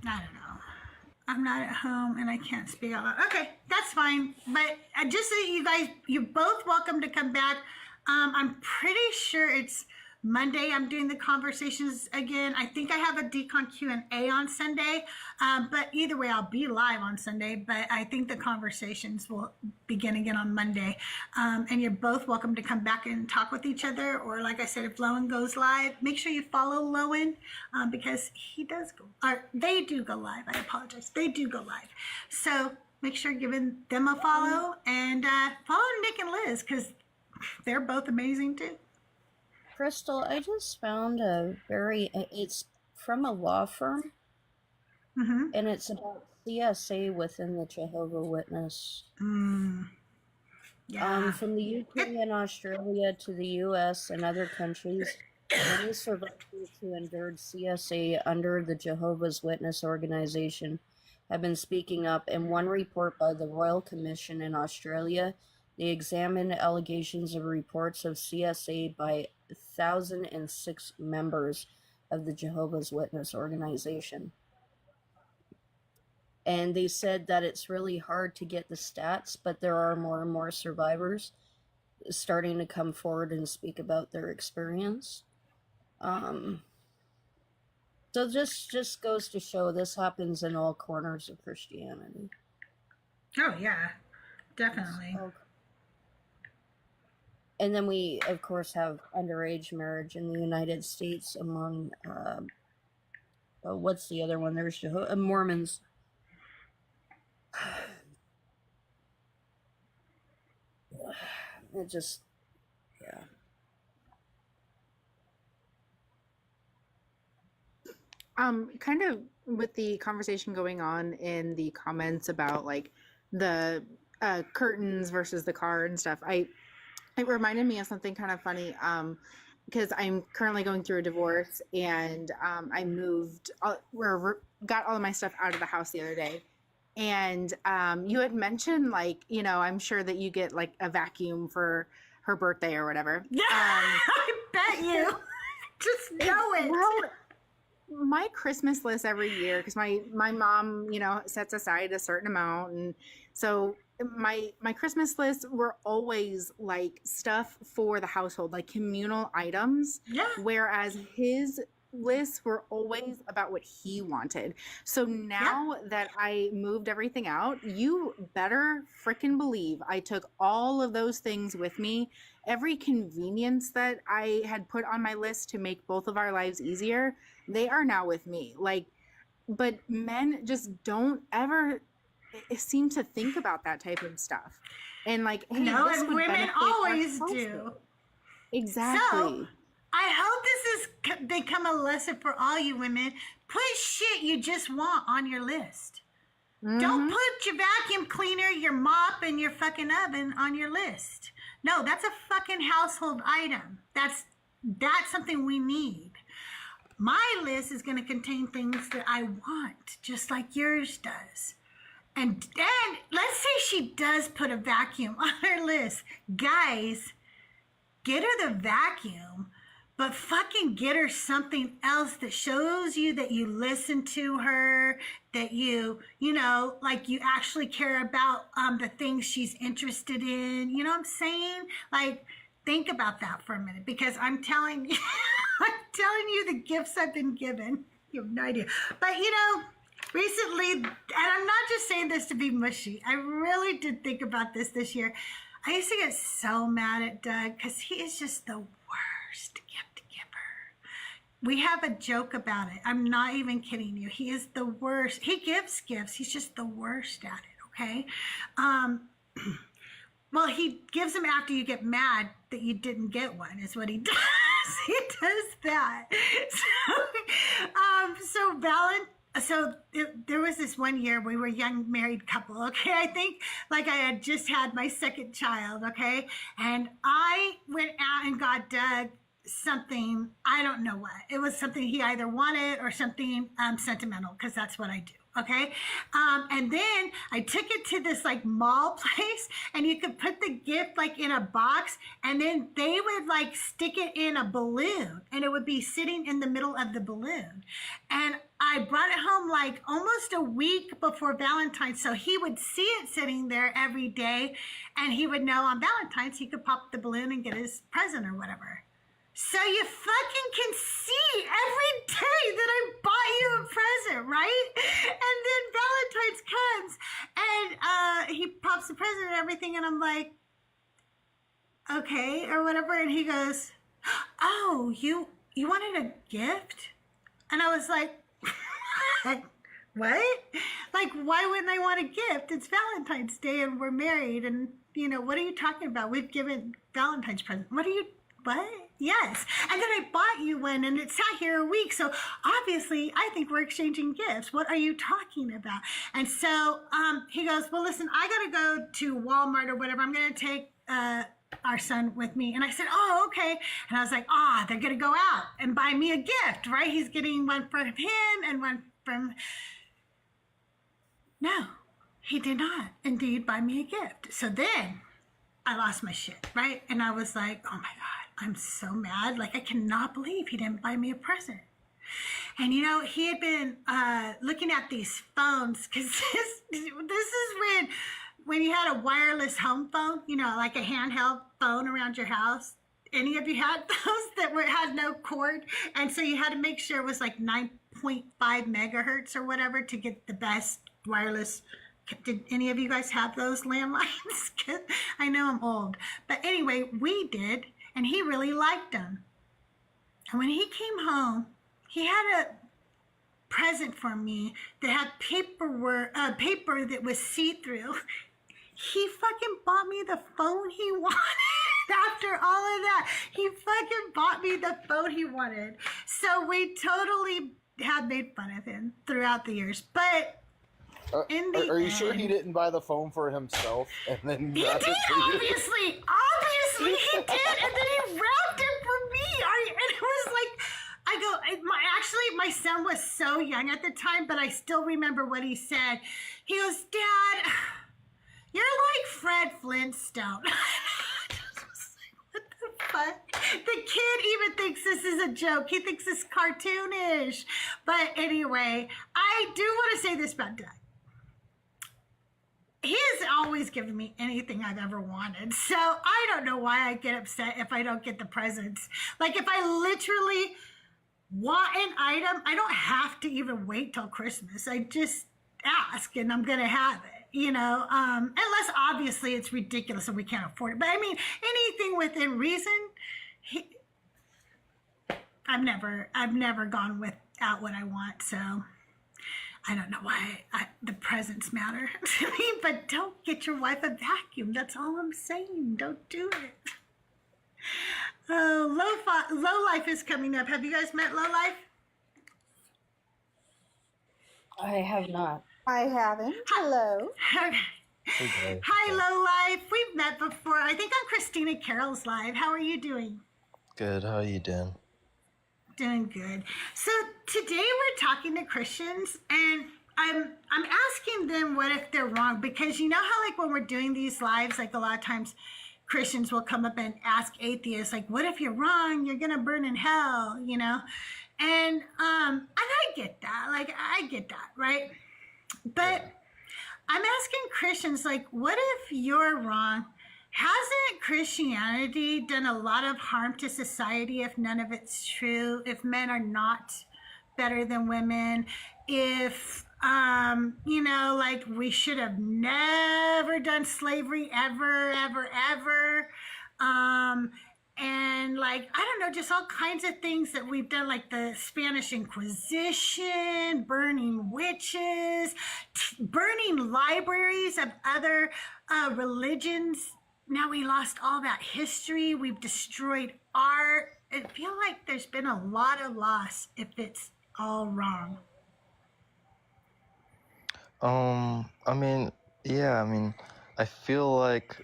don't know. I'm not at home and I can't speak out loud. Okay, that's fine. But just so you guys, you're both welcome to come back. I'm pretty sure it's Monday. I'm doing the conversations again. I think I have a Decon Q&A on Sunday. But either way, I'll be live on Sunday. But I think the conversations will begin again on Monday. And you're both welcome to come back and talk with each other. Or like I said, if Lowen goes live, make sure you follow Lowen because he does go, or they do go live. I apologize. They do go live. So make sure you're giving them a follow and follow Nick and Liz because they're both amazing too. Crystal, I just found it's from a law firm, and it's about CSA within the Jehovah's Witness. Yeah. From the UK and Australia to the US and other countries, many survivors who endured CSA under the Jehovah's Witness organization have been speaking up. In one report by the Royal Commission in Australia, they examined allegations of reports of CSA by 1,006 members of the Jehovah's Witness organization. And they said that it's really hard to get the stats, but there are more and more survivors starting to come forward and speak about their experience. So this just goes to show this happens in all corners of Christianity. Oh, yeah, definitely. And then we, of course, have underage marriage in the United States among, what's the other one? There's Mormons. It just, yeah. Kind of with the conversation going on in the comments about like the curtains versus the car and stuff, it reminded me of something kind of funny because I'm currently going through a divorce and I moved, got all of my stuff out of the house the other day. And you had mentioned like, I'm sure that you get like a vacuum for her birthday or whatever. Yeah, I bet you. Just know it. Well, my Christmas list every year, because my mom, sets aside a certain amount. And so my Christmas lists were always like stuff for the household, like communal items. Yeah. Whereas his lists were always about what he wanted. So now that I moved everything out, you better freaking believe I took all of those things with me. Every convenience that I had put on my list to make both of our lives easier, they are now with me. Like, but men just don't ever seem to think about that type of stuff. And like, hey, no, this and would women benefit always our do. household. Exactly. I hope this has become a lesson for all you women. Put shit you just want on your list. Don't put your vacuum cleaner, your mop, and your fucking oven on your list. No, that's a fucking household item. That's something we need. My list is going to contain things that I want, just like yours does. And let's say she does put a vacuum on her list. Guys, get her the vacuum, but fucking get her something else that shows you that you listen to her, that you know, like you actually care about the things she's interested in. You know what I'm saying? Like, think about that for a minute, because I'm telling you, the gifts I've been given. You have no idea. But you know, recently, and I'm not just saying this to be mushy, I really did think about this year. I used to get so mad at Doug because he is just the worst gift giver. We have a joke about it. I'm not even kidding you. He is the worst. He gives gifts. He's just the worst at it, okay? Well, he gives them after you get mad that you didn't get one, is what he does. He does that. So there was this one year we were a young married couple, okay? I think like I had just had my second child, okay? And I went out and got Doug something, I don't know what. It was something he either wanted or something sentimental, because that's what I do. Okay. And then I took it to this like mall place, and you could put the gift like in a box, and then they would like stick it in a balloon, and it would be sitting in the middle of the balloon. And I brought it home like almost a week before Valentine's. So he would see it sitting there every day, and he would know on Valentine's he could pop the balloon and get his present or whatever. So you fucking can see every day that I bought you a present, right? And then Valentine's comes, and he pops the present and everything, and I'm like, okay, or whatever. And he goes, oh, you wanted a gift? And I was like, what? Like, why wouldn't I want a gift? It's Valentine's Day and we're married, and, you know, what are you talking about? We've given Valentine's present. What? Yes. And then I bought you one, and it sat here a week. So obviously, I think we're exchanging gifts. What are you talking about? And so he goes, well, listen, I got to go to Walmart or whatever. I'm going to take our son with me. And I said, oh, okay. And I was like, they're going to go out and buy me a gift, right? He's getting one from him and one from... No, he did not indeed buy me a gift. So then I lost my shit, right? And I was like, oh my God. I'm so mad. Like, I cannot believe he didn't buy me a present. And, you know, he had been looking at these phones, because this is when you had a wireless home phone, you know, like a handheld phone around your house. Any of you had those that had no cord? And so you had to make sure it was like 9.5 megahertz or whatever to get the best wireless. Did any of you guys have those landlines? I know I'm old. But anyway, we did. And he really liked them. And when he came home, he had a present for me that had paper that was see-through. He fucking bought me the phone he wanted. After all of that, he fucking bought me the phone he wanted. So we totally have made fun of him throughout the years. But in the are you sure he didn't buy the phone for himself and then he did, obviously he did, and then he wrapped it for me. And it was like, my son was so young at the time, but I still remember what he said. He goes, Dad, you're like Fred Flintstone. What the fuck? The kid even thinks this is a joke. He thinks it's cartoonish. But anyway, I do want to say this about Doug. He has always given me anything I've ever wanted. So I don't know why I get upset if I don't get the presents. Like, if I literally want an item, I don't have to even wait till Christmas. I just ask and I'm going to have it, you know, unless obviously it's ridiculous and we can't afford it. But I mean, anything within reason, I've never gone without what I want. So I don't know why the presents matter to me, but don't get your wife a vacuum. That's all I'm saying. Don't do it. Oh, Low Life is coming up. Have you guys met Low Life? I have not. I haven't. Hello. Hi, Low Life. We've met before. I think I'm Christina Carroll's live. How are you doing? Good. How are you doing? Doing good. So today we're talking to Christians, and I'm asking them what if they're wrong, because you know how like when we're doing these lives, like a lot of times Christians will come up and ask atheists, like, what if you're wrong? You're gonna burn in hell, you know? And I get that. Like I get that, right? But I'm asking Christians, like, what if you're wrong? Hasn't Christianity done a lot of harm to society if none of it's true? If men are not better than women? If, you know, like we should have never done slavery ever, ever, ever. And like, I don't know, just all kinds of things that we've done, like the Spanish Inquisition, burning witches, burning libraries of other religions. Now we lost all that history. We've destroyed art. I feel like there's been a lot of loss if it's all wrong. I mean, yeah, I mean, I feel like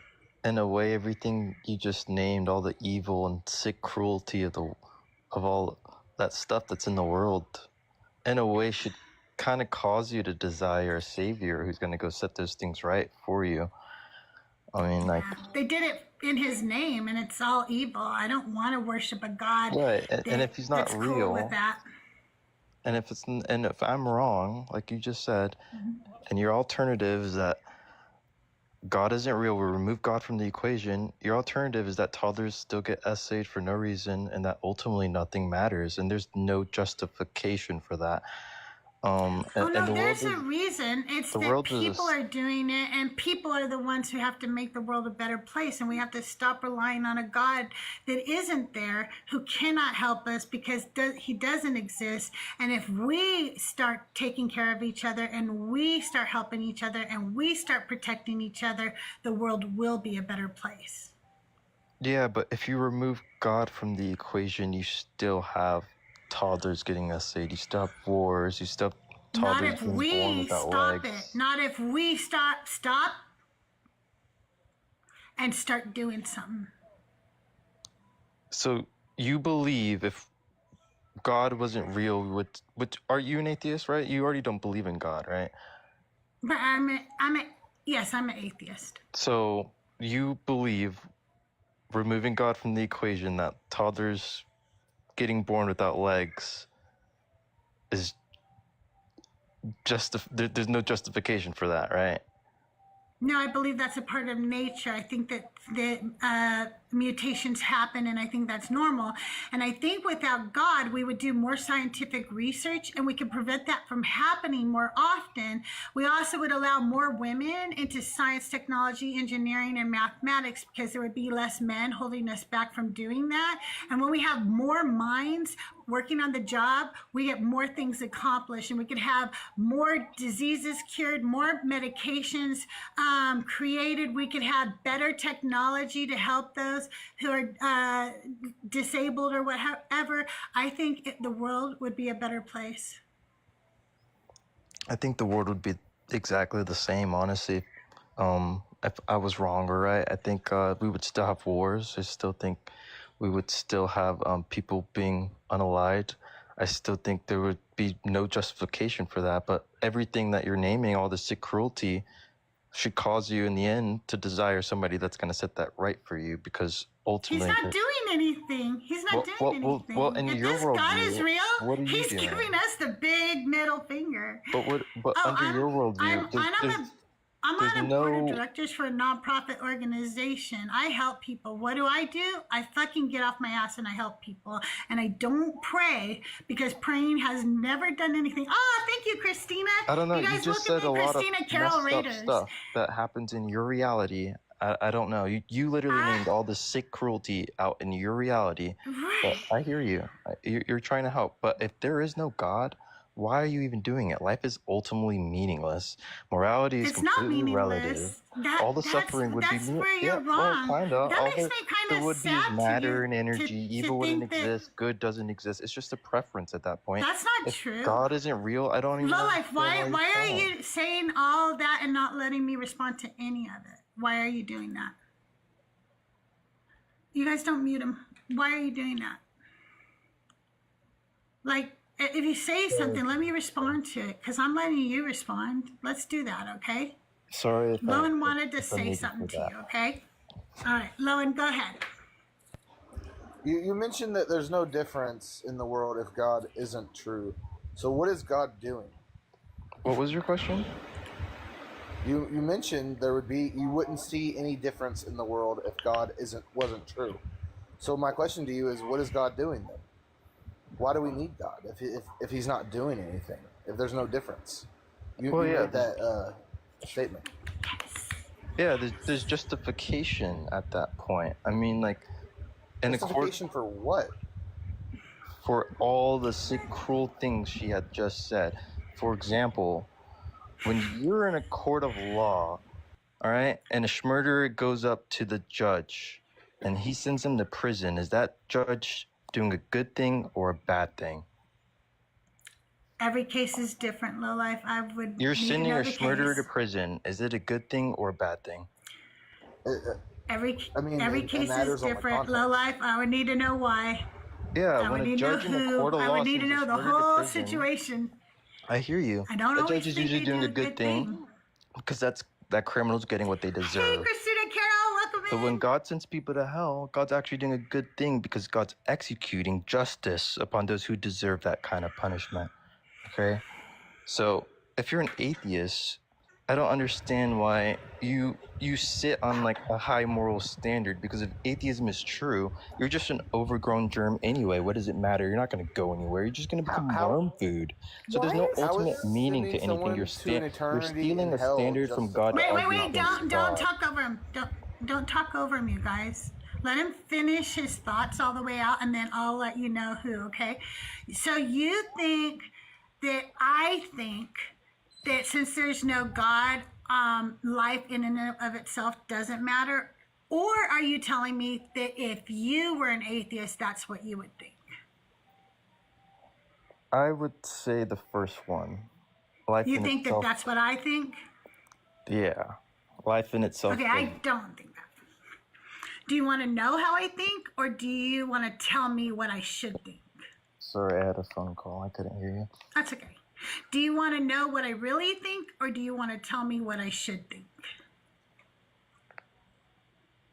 in a way everything you just named, all the evil and sick cruelty of all that stuff that's in the world, in a way should kind of cause you to desire a savior who's going to go set those things right for you. I mean, like, they did it in his name, and it's all evil. I don't want to worship a God, right? And if he's not that's real, cool with that. and if I'm wrong, like you just said, and your alternative is that God isn't real, we remove God from the equation. Your alternative is that toddlers still get essayed for no reason, and that ultimately nothing matters, and there's no justification for that. There's a reason. It's that people are doing it, and people are the ones who have to make the world a better place, and we have to stop relying on a God that isn't there, who cannot help us because he doesn't exist. And if we start taking care of each other, and we start helping each other, and we start protecting each other, the world will be a better place. Yeah, but if you remove God from the equation, you still have toddlers getting essayed, you still have wars, you still have toddlers being born without legs. Not if we stop and start doing something. So you believe if God wasn't real, are you an atheist, right? You already don't believe in God, right? But yes, I'm an atheist. So you believe removing God from the equation, that toddlers getting born without legs is there's no justification for that, right? No, I believe that's a part of nature. I think that mutations happen, and I think that's normal. And I think without God, we would do more scientific research, and we could prevent that from happening more often. We also would allow more women into science, technology, engineering, and mathematics, because there would be less men holding us back from doing that. And when we have more minds working on the job, we get more things accomplished, and we could have more diseases cured, more medications created. We could have better technology to help those who are disabled or whatever. I think the world would be a better place. I think the world would be exactly the same, honestly. If I was wrong or right, I think we would still have wars. I still think we would still have people being unalived. I still think there would be no justification for that. But everything that you're naming, all the sick cruelty, should cause you in the end to desire somebody that's going to set that right for you, because ultimately he's not doing anything. He's not doing anything. Well, in if your this worldview, God is real, what are you he's doing? giving us the big middle finger. But under your worldview, I'm on a board of no. directors for a nonprofit organization. I help people. What do? I fucking get off my ass and I help people. And I don't pray, because praying has never done anything. Oh, thank you, Christina. I don't know. You You guys just look said at a me, lot of Christina Carroll messed up Raiders. stuff that happens in your reality. I don't know. You literally named all the sick cruelty out in your reality. Right. But I hear you. You're trying to help. But if there is no God, why are you even doing it? Life is ultimately meaningless. Morality is It's not completely relative. meaningless. All the suffering would be That's where you're well, wrong. kinda. That All makes the me kind there of would be sad matter and to energy. Evil wouldn't think that exist. Good doesn't exist. It's just a preference at that point. that's not If true. God isn't real, I don't even Low life, understand why why are you're you saying all of that and not letting me respond to any of it? Why are you doing that? You guys don't mute him. Why are you doing that? Like, if you say something, let me respond to it, because I'm letting you respond. Let's do that, okay? Sorry if Lowen wanted to if I say made you something feel to you, okay? All right, Lowen, go ahead. You mentioned that there's no difference in the world if God isn't true. So what is God doing? What was your question? You mentioned you wouldn't see any difference in the world if God wasn't true. So my question to you is, what is God doing then? Why do we need God if he's not doing anything? If there's no difference? You made that statement. Yeah, there's justification at that point. I mean, like, justification for what? For all the sick, cruel things she had just said. For example, when you're in a court of law, all right, and a murderer goes up to the judge, and he sends him to prison, is that judge doing a good thing or a bad thing? Every case is different, low life. I would. You're need to sending know a the murderer to case. prison. Is it a good thing or a bad thing? Every it case is matters on the different, low life. I would need to know why. Yeah, I when would a need to know judge in a who. court of I law would need to sends know a the murderer to whole prison, situation. I hear you. I don't The always judge is think usually they doing do a good thing because that criminal's getting what they Hey, deserve. Christina Carol, welcome So in. when God sends people to hell, God's actually doing a good thing because God's executing justice upon those who deserve that kind of punishment. Okay? So if you're an atheist, I don't understand why you sit on like a high moral standard, because if atheism is true, you're just an overgrown germ anyway. What does it matter? You're not going to go anywhere. You're just going to become worm food. So there's no ultimate meaning to anything. You're stealing a standard from God. Wait! Don't talk over him. Don't talk over him, you guys. Let him finish his thoughts all the way out, and then I'll let you know who. Okay? So you think that I think that since there's no God, life in and of itself doesn't matter? Or are you telling me that if you were an atheist, that's what you would think? I would say the first one. Life You in think that itself, that's what I think? yeah. Life in itself. Okay, I don't think that. Do you want to know how I think, or do you want to tell me what I should think? Sorry, I had a phone call. I couldn't hear you. That's okay. Do you want to know what I really think, or do you want to tell me what I should think?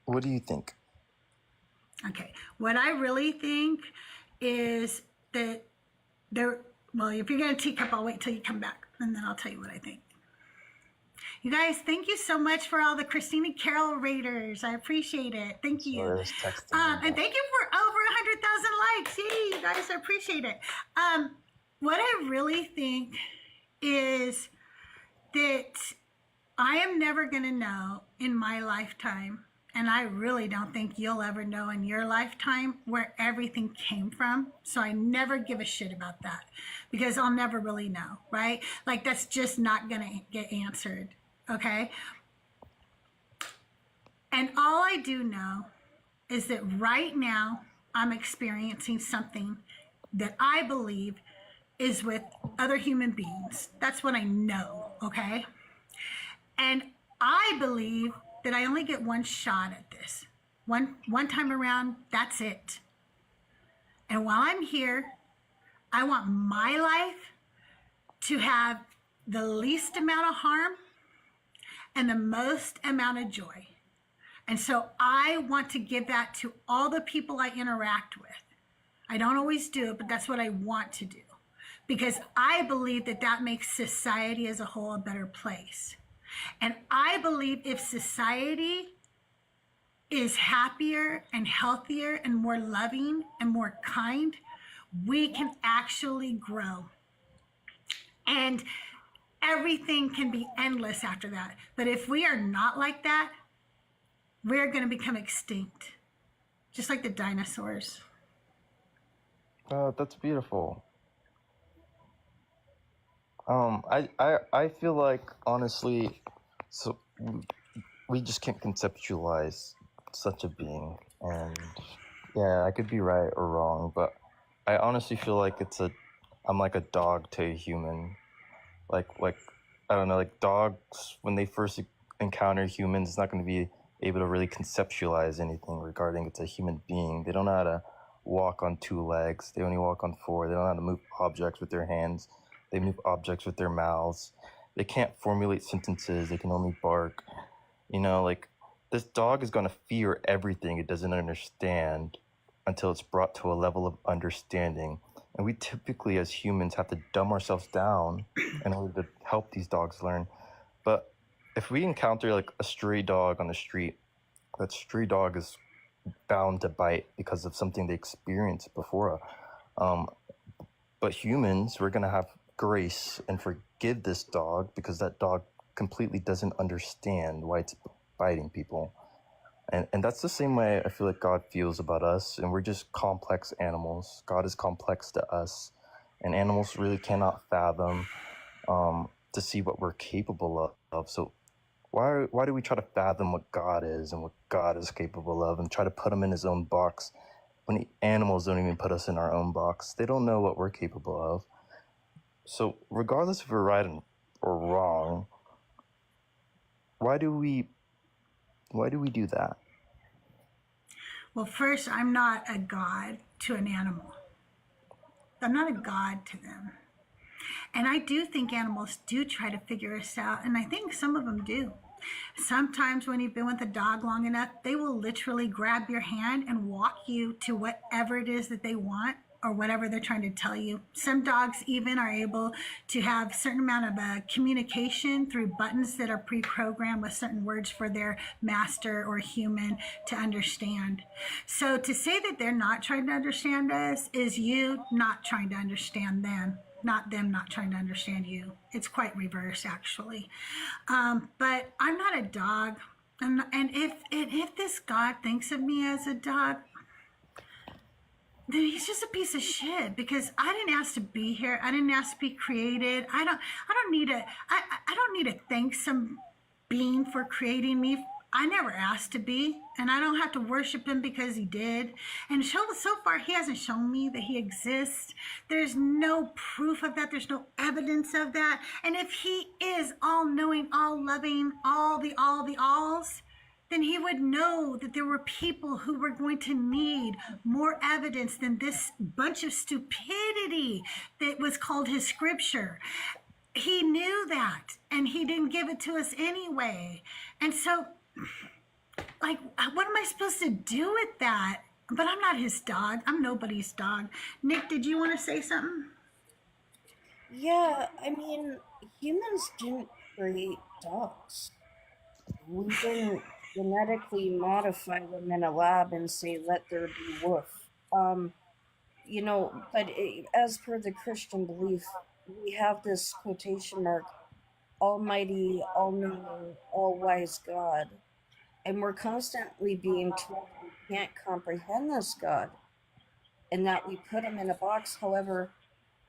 What do you think? Okay. What I really think is that well, if you're going to teacup, I'll wait till you come back, and then I'll tell you what I think. You guys, thank you so much for all the Christina Carol raiders. I appreciate it. Thank you. Sorry, I was texting. And thank you for over 100,000 likes. Yay, you guys, I appreciate it. What I really think is that I am never going to know in my lifetime, and I really don't think you'll ever know in your lifetime, where everything came from. So I never give a shit about that, because I'll never really know, right? Like, that's just not going to get answered, okay? And all I do know is that right now I'm experiencing something that I believe is with other human beings. That's what I know, okay? And I believe that I only get one shot at this. One time around, that's it. And while I'm here, I want my life to have the least amount of harm and the most amount of joy. And so I want to give that to all the people I interact with. I don't always do it, but that's what I want to do, because I believe that that makes society as a whole a better place. And I believe if society is happier and healthier and more loving and more kind, we can actually grow. And everything can be endless after that. But if we are not like that, we're going to become extinct, just like the dinosaurs. That's beautiful. I feel like honestly, so we just can't conceptualize such a being, and yeah, I could be right or wrong, but I honestly feel like I'm like a dog to a human, like I don't know, like dogs when they first encounter humans, it's not going to be able to really conceptualize anything regarding it's a human being. They don't know how to walk on two legs. They only walk on four. They don't know how to move objects with their hands. They move objects with their mouths. They can't formulate sentences. They can only bark. You know, like this dog is going to fear everything it doesn't understand until it's brought to a level of understanding. And we typically, as humans, have to dumb ourselves down in order to help these dogs learn. But if we encounter like a stray dog on the street, that stray dog is bound to bite because of something they experienced before. But humans, we're going to have grace and forgive this dog because that dog completely doesn't understand why it's biting people. And that's the same way I feel like God feels about us, and we're just complex animals. God is complex to us, and animals really cannot fathom to see what we're capable of. So why do we try to fathom what God is and what God is capable of and try to put him in his own box when the animals don't even put us in our own box? They don't know what we're capable of. So regardless if we're right or wrong, why do we do that? Well, first, I'm not a god to an animal. I'm not a god to them. And I do think animals do try to figure us out, and I think some of them do. Sometimes when you've been with a dog long enough, they will literally grab your hand and walk you to whatever it is that they want or whatever they're trying to tell you. Some dogs even are able to have a certain amount of communication through buttons that are pre-programmed with certain words for their master or human to understand. So to say that they're not trying to understand us is you not trying to understand them, not them not trying to understand you. It's quite reverse, actually. But I'm not a dog. And if this God thinks of me as a dog, then he's just a piece of shit, because I didn't ask to be here. I didn't ask to be created. I don't need to thank some being for creating me. I never asked to be, and I don't have to worship him because he did. And so far, he hasn't shown me that he exists. There's no proof of that. There's no evidence of that. And if he is all-knowing, all-loving, all the alls, then he would know that there were people who were going to need more evidence than this bunch of stupidity that was called his scripture. He knew that, and he didn't give it to us anyway. And so, like, what am I supposed to do with that? But I'm not his dog. I'm nobody's dog. Nick, did you want to say something? Yeah, I mean, humans didn't create dogs. We didn't genetically modify them in a lab and say, let there be woof. You know, but as per the Christian belief, we have this quotation mark, almighty, all-knowing, all-wise God. And we're constantly being told we can't comprehend this God and that we put him in a box. However,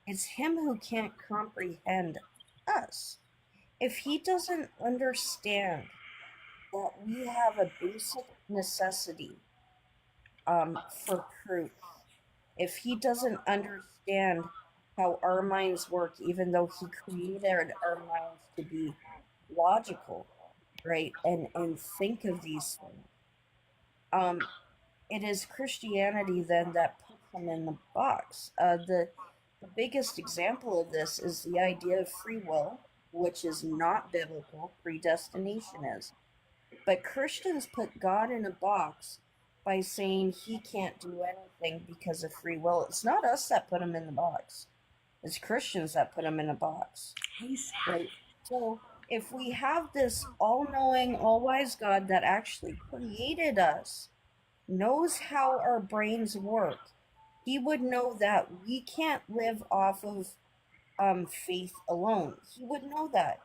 it's him who can't comprehend us. If he doesn't understand that we have a basic necessity for truth, if he doesn't understand how our minds work, even though he created our minds to be logical, right, and think of these things, it is Christianity then that puts him in the box. The biggest example of this is the idea of free will, which is not biblical. Predestination is. But Christians put God in a box by saying he can't do anything because of free will. It's not us that put him in the box. It's Christians that put him in a box. Right? So if we have this all-knowing, all-wise God that actually created us, knows how our brains work, he would know that we can't live off of faith alone. He would know that.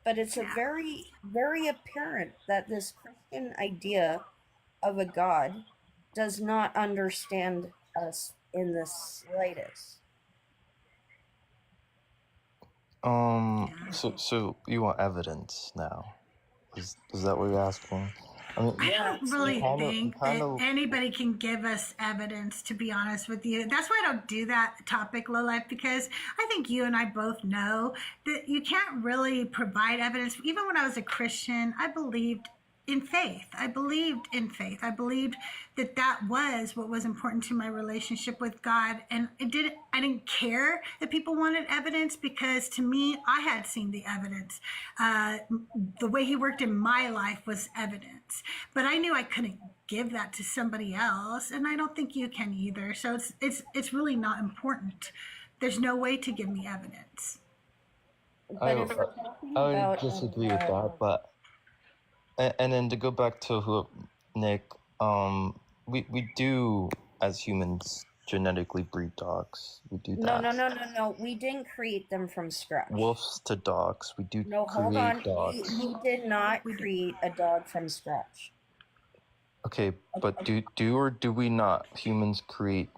But it's a very, very apparent that this Christian idea of a God does not understand us in the slightest. So you want evidence now? Is that what you're asking? I mean, I don't really think kind that of. anybody can give us evidence, to be honest with you. That's why I don't do that topic, low life, because I think you and I both know that you can't really provide evidence. Even when I was a Christian, I believed in faith. I believed in faith. I believed that that was what was important to my relationship with God. And I didn't care that people wanted evidence, because to me, I had seen the evidence. The way he worked in my life was evidence. But I knew I couldn't give that to somebody else, and I don't think you can either. So it's really not important. There's no way to give me evidence. I would disagree with that, but and then to go back to Nick, we do as humans genetically breed dogs. We do that. No. We didn't create them from scratch. Wolves to dogs. We do No, create hold on. dogs. We did not create a dog from scratch. Okay, but do we not humans create?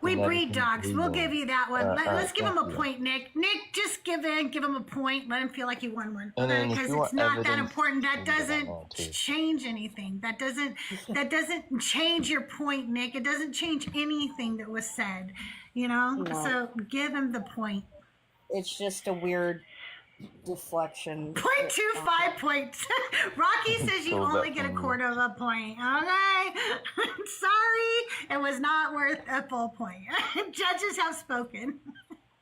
We breed dogs. We'll give you that one. Let's give him a point, Nick. Nick, just give him a point. Let him feel like he won one. Okay? Because it's not that important. That doesn't change anything. That doesn't change your point, Nick. It doesn't change anything that was said. No. So give him the point. It's just a weird deflection. 0.25 points. Rocky says you only get a quarter of a point. Okay. Sorry. It was not worth a full point. Judges have spoken.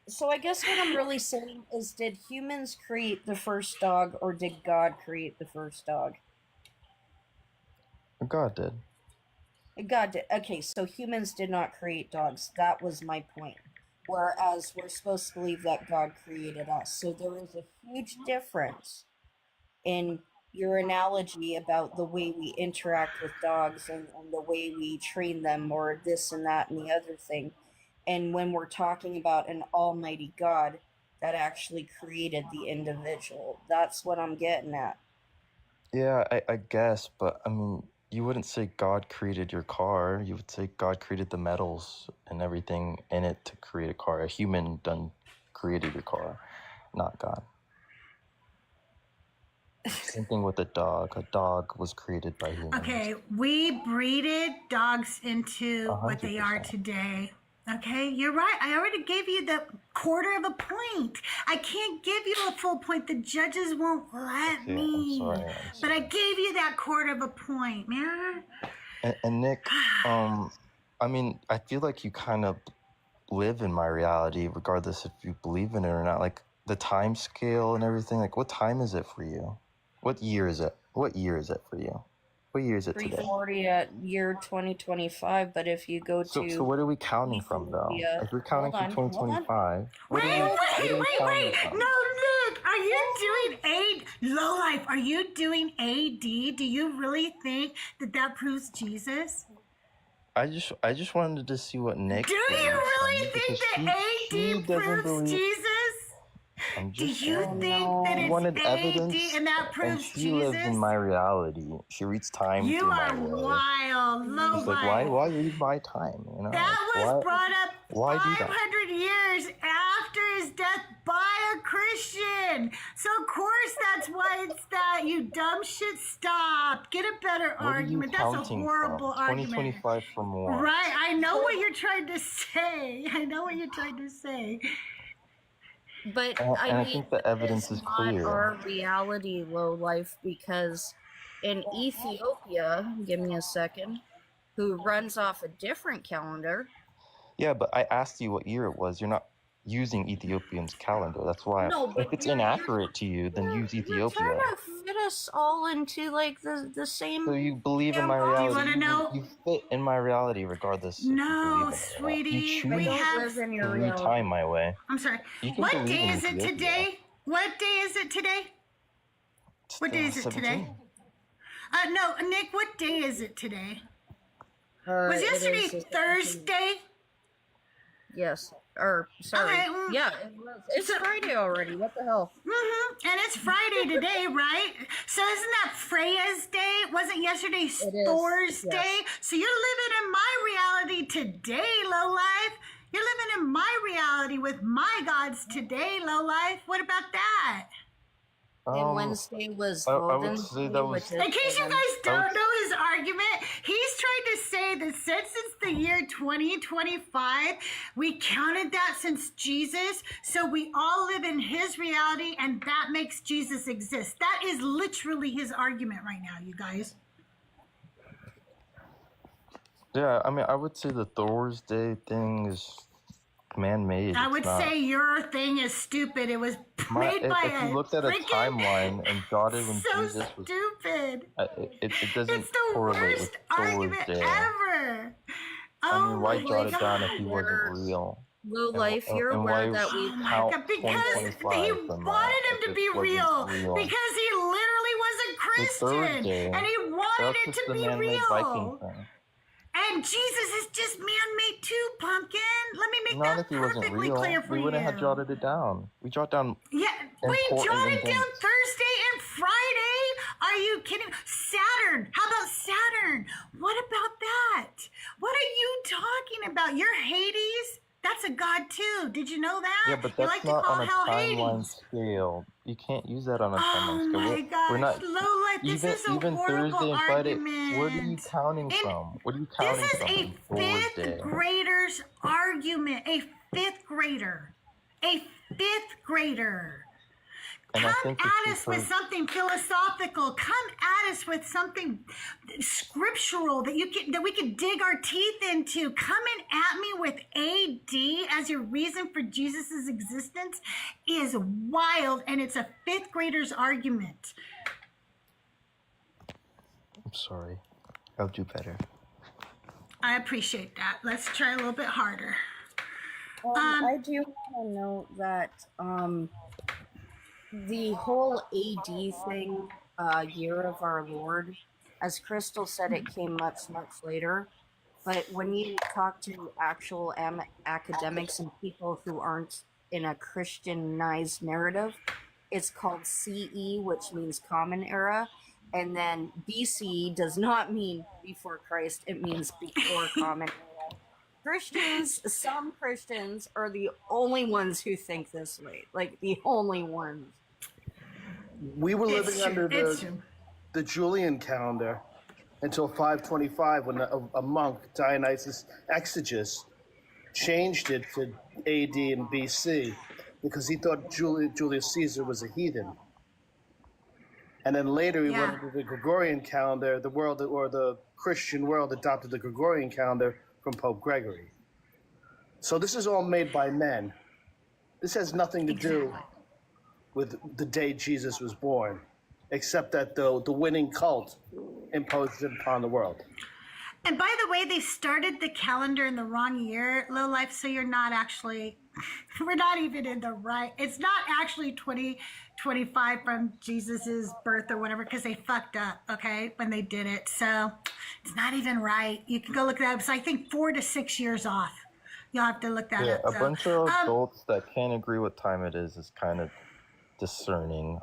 So I guess what I'm really saying is, did humans create the first dog, or did God create the first dog? God did. God did. Okay, so humans did not create dogs. That was my point. Whereas we're supposed to believe that God created us. So there is a huge difference in your analogy about the way we interact with dogs and the way we train them, or this and that and the other thing. And when we're talking about an almighty God that actually created the individual, that's what I'm getting at. Yeah, I guess, but I mean, you wouldn't say God created your car. You would say God created the metals and everything in it to create a car. A human created your car, not God. Same thing with a dog. A dog was created by humans. Okay, we breeded dogs into 100%. What they are today. Okay, you're right. I already gave you the quarter of a point. I can't give you a full point. The judges won't let me. I'm sorry. But I gave you that quarter of a point, man. And Nick, I mean, I feel like you kind of live in my reality, regardless if you believe in it or not. Like the time scale and everything. Like, what time is it for you? What year is it? What year is it for you? What year is it today? 340 at year 2025. But if you go to... So what are we counting from, though? If we're counting from 2025... Wait. No, Nick, are you doing low life? Are you doing AD? Do you really think that proves Jesus? I just wanted to see what Nick... Do you really think that AD proves Jesus? Do you think that it's AD and that proves she Jesus? Lives in my reality. She reads time through my way. You are wild, low She's like, why read my time? You know, that was brought up 500 years after his death by a Christian. So of course that's why it's that, you dumb shit. Stop. Get a better argument. That's a horrible argument. 2025 from what? Right. I know what you're trying to say. But I think the evidence is clear. Not our reality, low life, because in Ethiopia, give me a second, who runs off a different calendar. Yeah, but I asked you what year it was. You're not using Ethiopian's calendar. That's why. No, if it's inaccurate to you, then use Ethiopia. You're trying to fit us all into like the same. So you believe in my reality. Do you want to know? You fit in my reality regardless. No, sweetie. You choose live in your to read time my way. I'm sorry. What day is it today? What day is it today? What day is it today? No, Nick, what day is it today? Was yesterday Thursday? Yes. Or, sorry. Okay, yeah, it's Friday already. What the hell? Mm-hmm. And it's Friday today, right? So isn't that Freya's day? Wasn't yesterday Thor's day? So you're living in my reality today, low life. You're living in my reality with my gods today, lowlife. What about that? And Wednesday was I would Voden's say Day, that which was. is In case you pagan. guys don't know his argument, he's trying to say that since it's the year 2025, we counted that since Jesus, so we all live in his reality, and that makes Jesus exist. That is literally his argument right now, you guys. Yeah, I mean, I would say the Thor's Day thing is man-made. I It's would not. say your thing is stupid. It was made by If you a looked at a freaking timeline and got it when so Jesus was, stupid. it doesn't It's the correlate with worst Thor's argument Day. ever. I Oh mean, why my jot it down if god. he wasn't real? Low life, you're And aware why that we Oh my count god, because he 2025 from that wanted him if to it be wasn't real. real? Because he literally was a The Christian. Thursday, And he wanted that's it just to the be man-made Viking real. thing. And Jesus is just man-made too, pumpkin. Let me make Not that if he wasn't perfectly real. clear for We wouldn't have you. jotted it down. We jot down Yeah, we important jotted down events. Thursday and Friday. Are you kidding? Saturn. How about Saturn? What about that? What are you talking about? You're Hades? That's a god too. Did you know that? Yeah, but You that's like to not call on a hell timeline Hades. scale. You can't use that on a Oh timeline scale. my We're gosh, not Lola, this even is a even horrible Thursday and Friday. Where are you argument. counting from? What are you This counting is from a Thor's fifth Day? grader's argument. A fifth grader. A fifth grader. And I Come think the at two us with first. something philosophical. Come at us with something scriptural that we could dig our teeth into. Coming at me with AD as your reason for Jesus's existence is wild, and it's a fifth grader's argument. I'm sorry. I'll do better. I appreciate that. Let's try a little bit harder. I do want to note that the whole AD thing, Year of Our Lord, as Crystal said, it came much, much later. But when you talk to actual academics and people who aren't in a Christianized narrative, it's called CE, which means Common Era. And then BC does not mean before Christ, it means before Common Era. Christians, some Christians are the only ones who think this way. Like, the only ones. We were living under the Julian calendar until 525 when a monk, Dionysius Exiguus, changed it to AD and BC because he thought Julius Caesar was a heathen. And then later we went into the Gregorian calendar. The world, or the Christian world, adopted the Gregorian calendar from Pope Gregory. So this is all made by men. This has nothing to do with the day Jesus was born, except that the winning cult imposed it upon the world. And by the way, they started the calendar in the wrong year, Low Life, so you're not actually, we're not even in the right, it's not actually 2025 from Jesus's birth or whatever, because they fucked up, okay, when they did it. So it's not even right. You can go look that up. It's, I think, 4 to 6 years off. You'll have to look that Yeah, up. a So, bunch of adults that can't agree what time it is kind of discerning.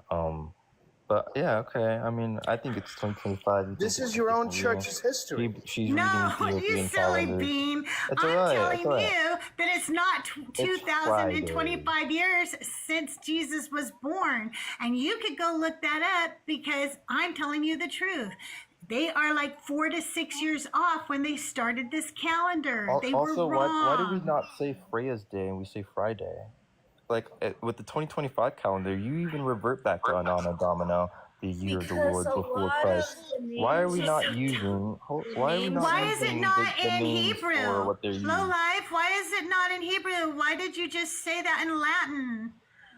But yeah, okay. I mean, I think it's 2025. This is your own church's history. She's no, reading you Ethiopian silly calendars. bean. It's I'm alright, telling it's alright. you that it's not It's 2,025 years since Jesus was born. And you could go look that up because I'm telling you the truth. They are like 4 to 6 years off when they started this calendar. They Also, were wrong. why do we not say Freya's Day and we say Friday? Like with the 2025 calendar, you even revert back to Anno Domino, the year of the Lord before Christ. Why are we not using? Why are we not Why is it using not the in names Hebrew? for what they're Low using? life, why is it not in Hebrew? Why did you just say that in Latin?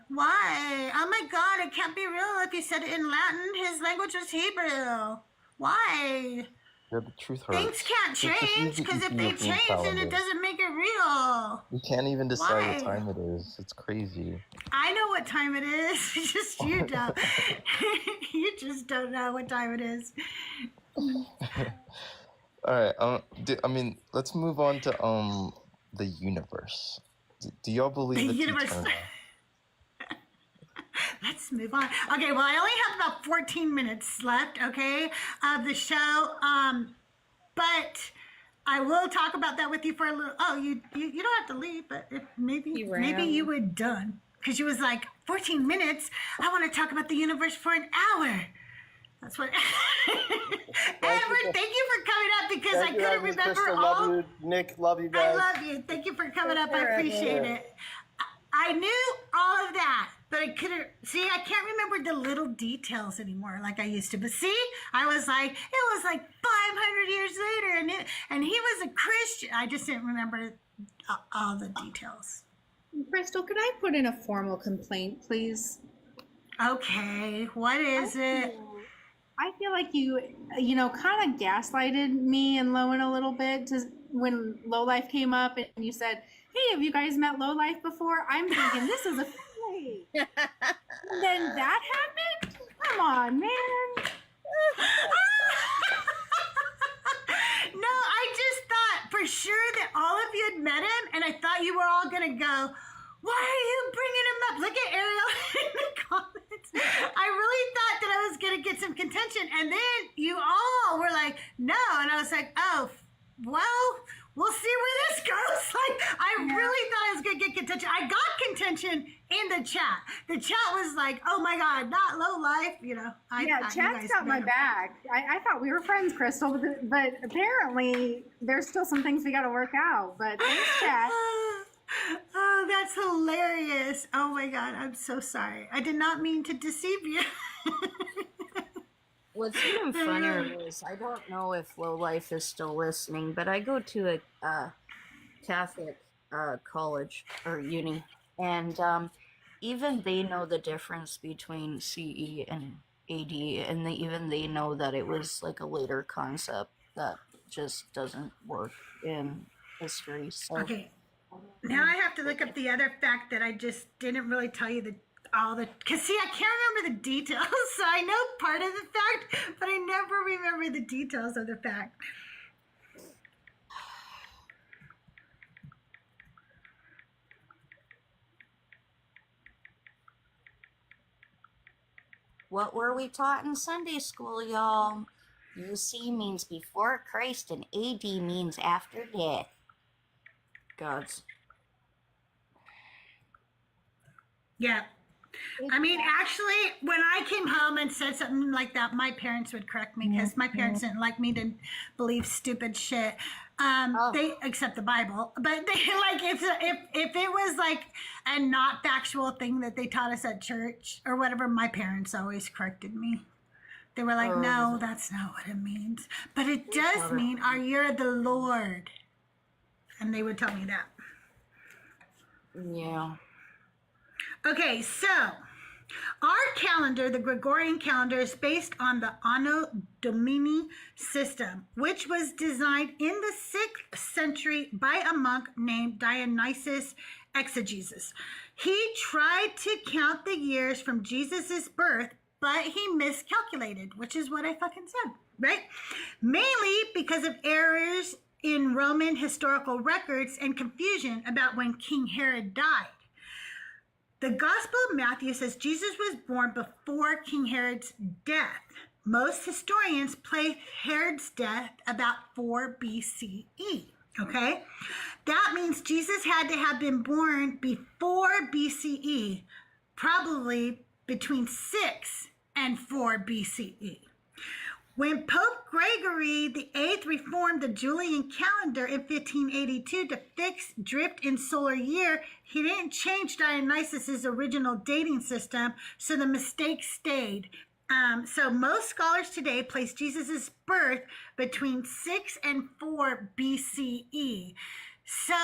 Why? Oh my God, it can't be real if you said it in Latin. His language was Hebrew. Why? Yeah, the truth hurts. Things can't Just use change the because if they Ethiopian change, then calendar. it doesn't make it real. We can't even decide Why? what time it is. It's crazy. I know what time it is. Just you don't. You just don't know what time it is. All right. I mean, let's move on to the universe. Do y'all believe The it's universe. eternal? Let's move on. Okay, well, I only have about 14 minutes left, okay, of the show. But I will talk about that with you for a little. Oh, you don't have to leave, but if maybe you were done because you was like 14 minutes. I want to talk about the universe for an hour. That's what. Edward, thank you for coming up because I couldn't remember Crystal, all. Love you, Nick. Love you guys. I love you. Thank you for coming up. I appreciate it. I knew all of that, but I couldn't see. I can't remember the little details anymore like I used to. But see, I was like, it was like 500 years later, and he was a Christian. I just didn't remember all the details. Crystal, could I put in a formal complaint, please? Okay, what is it? I feel like you kind of gaslighted me and Lowen a little bit when Lowlife came up and you said, hey, have you guys met Lowlife before? I'm thinking this is a family. And then that happened? Come on, man. No, I just thought for sure that all of you had met him, and I thought you were all going to go, why are you bringing him up? Look at Ariel in the comments. I really thought that I was going to get some contention, and then you all were like, no, and I was like, oh, well, we'll see where this goes. Like, I really thought I was going to get contention. I got contention in the chat. The chat was like, oh my God, not Lowlife. Chat's got my back. I thought we were friends, Crystal, but apparently there's still some things we got to work out. But thanks, chat. Oh, that's hilarious. Oh my God, I'm so sorry. I did not mean to deceive you. What's even funnier is I don't know if Lowlife is still listening, but I go to a Catholic college or uni, and even they know the difference between CE and AD, and even they know that it was like a later concept that just doesn't work in history. So. Okay. Now I have to look up the other fact that I just didn't really tell you because see, I can't remember the details, so I know part of the fact, but I never remember the details of the fact. What were we taught in Sunday school, y'all? UC means before Christ and AD means after death. Gods. Yeah. I mean, actually, when I came home and said something like that, my parents would correct me because my parents didn't like me to believe stupid shit. They accept the Bible, but they like if it was like a not factual thing that they taught us at church or whatever, my parents always corrected me. They were like, no, that's not what it means. But it does mean, you're the Lord. And they would tell me that. Yeah. Okay, so our calendar, the Gregorian calendar, is based on the Anno Domini system, which was designed in the 6th century by a monk named Dionysius Exegesis. He tried to count the years from Jesus's birth, but he miscalculated, which is what I fucking said, right? Mainly because of errors in Roman historical records and confusion about when King Herod died. The Gospel of Matthew says Jesus was born before King Herod's death. Most historians place Herod's death about 4 BCE, okay? That means Jesus had to have been born before BCE, probably between 6 and 4 BCE. When Pope Gregory VIII reformed the Julian calendar in 1582 to fix drift in solar year, he didn't change Dionysius' original dating system, so the mistake stayed. So most scholars today place Jesus' birth between 6 and 4 BCE. So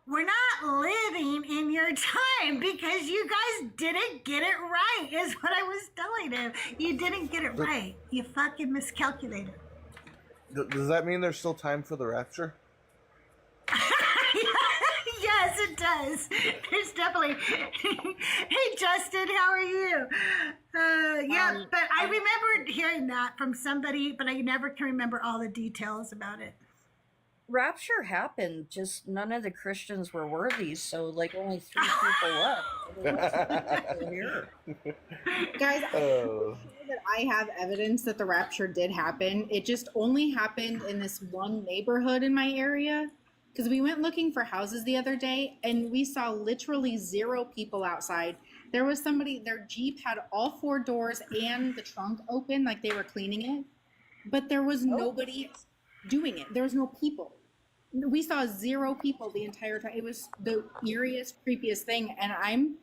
we're not living in your time because you guys didn't get it right, is what I was telling him. You didn't get it right. You fucking miscalculated. Does that mean there's still time for the rapture? Yes, it does. There's definitely. Hey, Justin, how are you? But I remember hearing that from somebody, but I never can remember all the details about it. rapture happened, just none of the Christians were worthy, so like only 3 people left. The rest of the people are here. Guys, I'm sure that I have evidence that the rapture did happen. It just only happened in this one neighborhood in my area. Because we went looking for houses the other day and we saw literally 0 people outside. There was somebody, their Jeep had all 4 doors and the trunk open, like they were cleaning it. But there was nobody doing it. There was no people. We saw 0 people the entire time. It was the eeriest, creepiest thing. And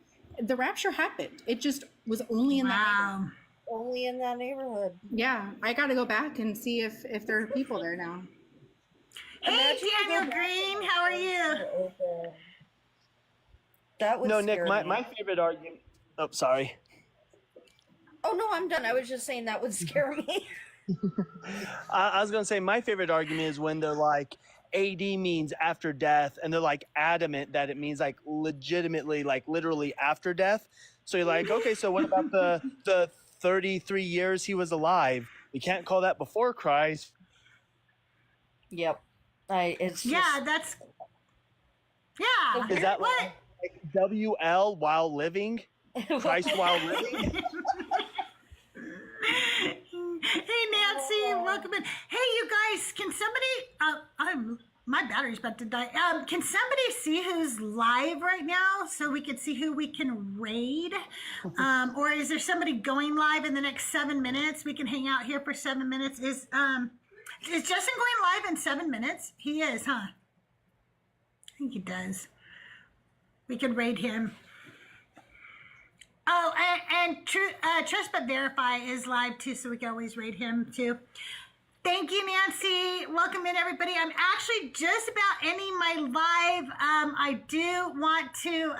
the rapture happened. It just was only in that neighborhood. Only in that neighborhood. Yeah, I got to go back and see if there are people there now. Hey, Daniel Green, how are you? That would no, Nick, scare me. my favorite argument. Oh, sorry. Oh, no, I'm done. I was just saying that would scare me. I was going to say my favorite argument is when they're like, AD means after death, and they're like adamant that it means like legitimately, like literally after death. So you're like, okay, so what about the 33 years he was alive? We can't call that before Christ. Yep. It's just... Yeah, that's... Yeah. Is that like WL while living? Christ while living? Hey, Nancy, welcome in. Hey, you guys, can somebody... my battery's about to die. Can somebody see who's live right now so we can see who we can raid? Or is there somebody going live in the next 7 minutes? We can hang out here for 7 minutes. Is Justin going live in 7 minutes? He is, huh? I think he does. We could raid him. Oh, and Trust But Verify is live too, so we can always raid him too. Thank you, Nancy. Welcome in, everybody. I'm actually just about ending my live. I do want to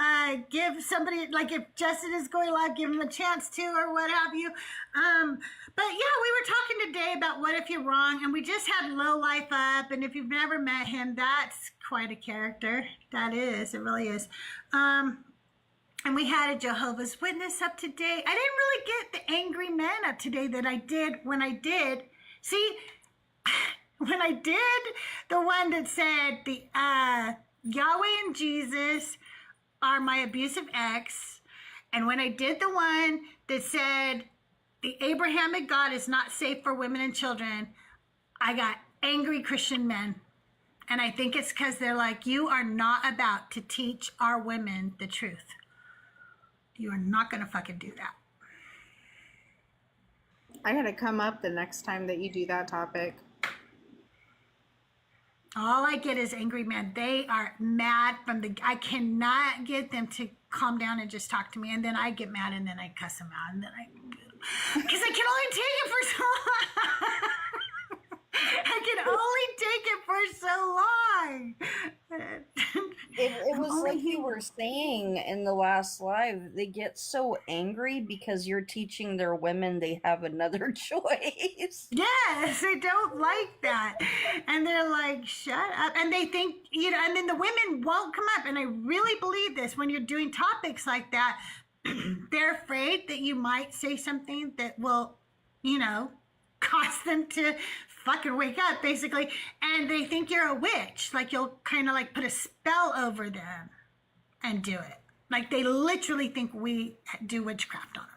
give somebody, like if Justin is going live, give him a chance to or what have you. But yeah, we were talking today about what if you're wrong, and we just had Low Life up, and if you've never met him, that's quite a character. That is, it really is. And we had a Jehovah's Witness up today. I didn't really get the angry men up today that I did when I did. See, when I did the one that said the Yahweh and Jesus are my abusive ex, and when I did the one that said the Abrahamic God is not safe for women and children, I got angry Christian men. And I think it's because they're like, you are not about to teach our women the truth. You are not going to fucking do that. I gotta come up the next time that you do that topic. All I get is angry men. They are mad I cannot get them to calm down and just talk to me. And then I get mad and then I cuss them out. And then because I can only take it for so long. I can only take it for so long. It was like you were saying in the last live, they get so angry because you're teaching their women they have another choice. Yes, they don't like that. And they're like, shut up. And they think, and then the women won't come up. And I really believe this when you're doing topics like that, they're afraid that you might say something that will, cause them to fucking wake up, basically, and they think you're a witch. Like, you'll kind of like put a spell over them and do it. Like, they literally think we do witchcraft on them.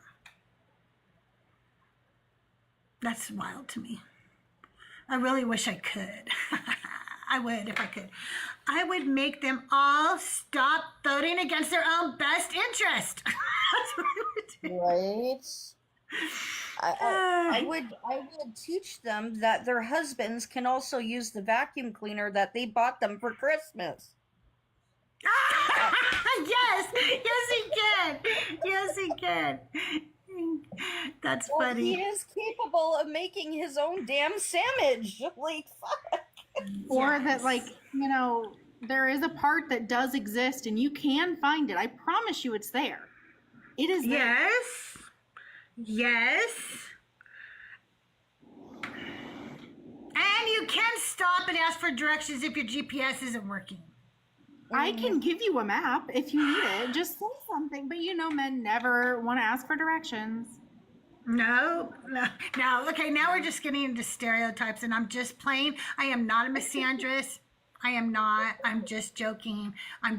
That's wild to me. I really wish I could. I would if I could. I would make them all stop voting against their own best interest. That's what I would do. Right? I would teach them that their husbands can also use the vacuum cleaner that they bought them for Christmas. Yes, he can. Yes, he can. That's funny. He is capable of making his own damn sandwich. Like, fuck. Or that, there is a part that does exist and you can find it. I promise you it's there. It is there. Yes. And you can stop and ask for directions if your GPS isn't working. I can give you a map if you need it. Just say something. But men never want to ask for directions. No. Okay, now we're just getting into stereotypes, and I'm just playing. I am not a misandrist. I am not. I'm just joking. I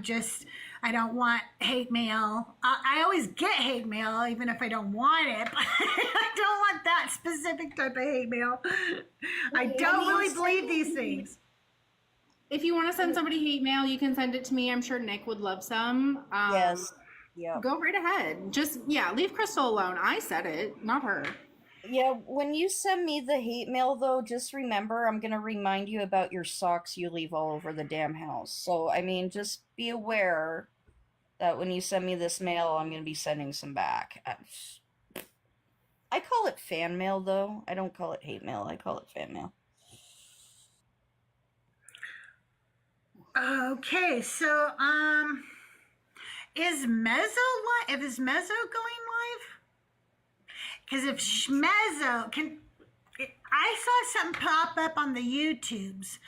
don't want hate mail. I always get hate mail, even if I don't want it. But I don't want that specific type of hate mail. I don't really believe these things. If you want to send somebody hate mail, you can send it to me. I'm sure Nick would love some. Yes. Yeah. Go right ahead. Just, leave Crystal alone. I said it, not her. Yeah, when you send me the hate mail, though, just remember I'm going to remind you about your socks you leave all over the damn house. So, I mean, just be aware that when you send me this mail, I'm going to be sending some back. I call it fan mail, though. I don't call it hate mail. I call it fan mail. Okay, so, is Mezzo live? Is Mezzo going live? Because if Schmezzo can, I saw something pop up on the YouTubes.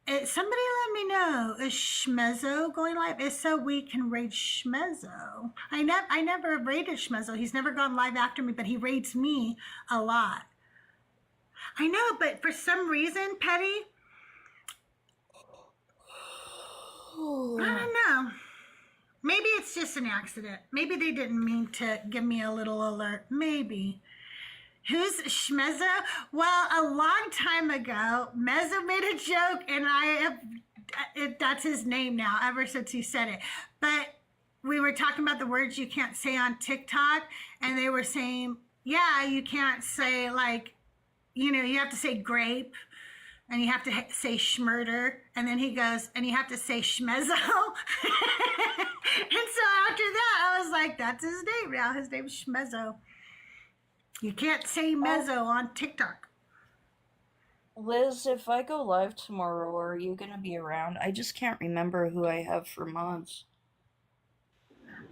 Somebody let me know. Is Schmezzo going live? If so, we can raid Schmezzo. I never raided Schmezzo. He's never gone live after me, but he raids me a lot. I know, but for some reason, Petty, I don't know. Maybe it's just an accident. Maybe they didn't mean to give me a little alert. Maybe. Who's Schmezzo? Well, a long time ago, Mezzo made a joke, and that's his name now, ever since he said it. But we were talking about the words you can't say on TikTok, and they were saying, yeah, you can't say, you have to say grape, and you have to say schmurder, and then he goes, and you have to say schmezzo. And so after that, I was like, that's his name now. His name's Schmezzo. You can't say mezzo on TikTok. Liz, if I go live tomorrow, are you going to be around? I just can't remember who I have for mods.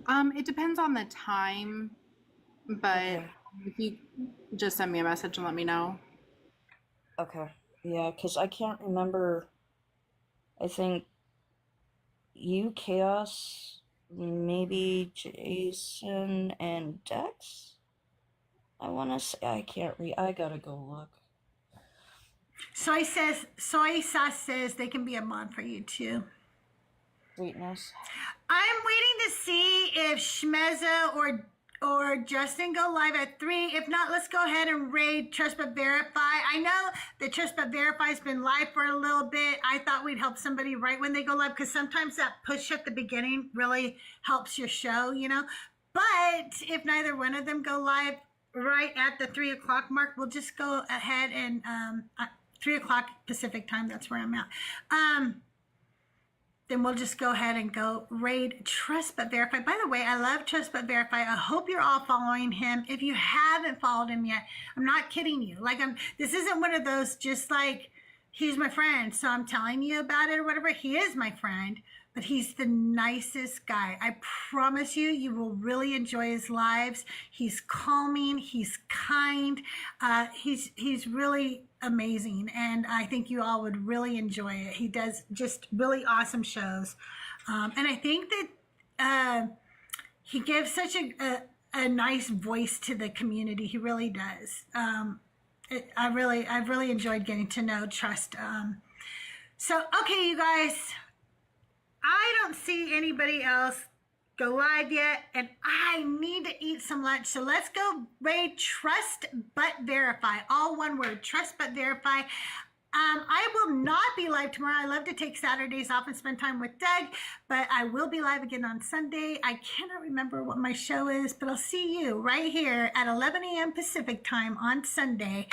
It depends on the time, but if you just send me a message and let me know. Okay. Yeah, because I can't remember. I think you, Chaos, maybe Jason and Dex? I want to say, I can't read. I gotta go look. Soy Sauce says they can be a mod for you too. Sweetness. I'm waiting to see if Schmezzo or Justin go live at 3. If not, let's go ahead and raid Trust But Verify. I know that Trust But Verify has been live for a little bit. I thought we'd help somebody right when they go live, because sometimes that push at the beginning really helps your show, But if neither one of them go live right at the 3 o'clock mark, we'll just go ahead and 3 o'clock Pacific time, that's where I'm at. Then we'll just go ahead and go raid Trust But Verify. By the way, I love Trust But Verify. I hope you're all following him. If you haven't followed him yet, I'm not kidding you. This isn't one of those just he's my friend, so I'm telling you about it or whatever. He is my friend, but he's the nicest guy. I promise you, you will really enjoy his lives. He's calming. He's kind. He's really amazing, and I think you all would really enjoy it. He does just really awesome shows, and I think that he gives such a nice voice to the community. He really does. I've really enjoyed getting to know Trust. So okay, you guys, I don't see anybody else go live yet, and I need to eat some lunch. So let's go raid Trust But Verify. All one word, Trust But Verify. I will not be live tomorrow. I love to take Saturdays off and spend time with Doug, but I will be live again on Sunday. I cannot remember what my show is, but I'll see you right here at 11 a.m. Pacific time on Sunday.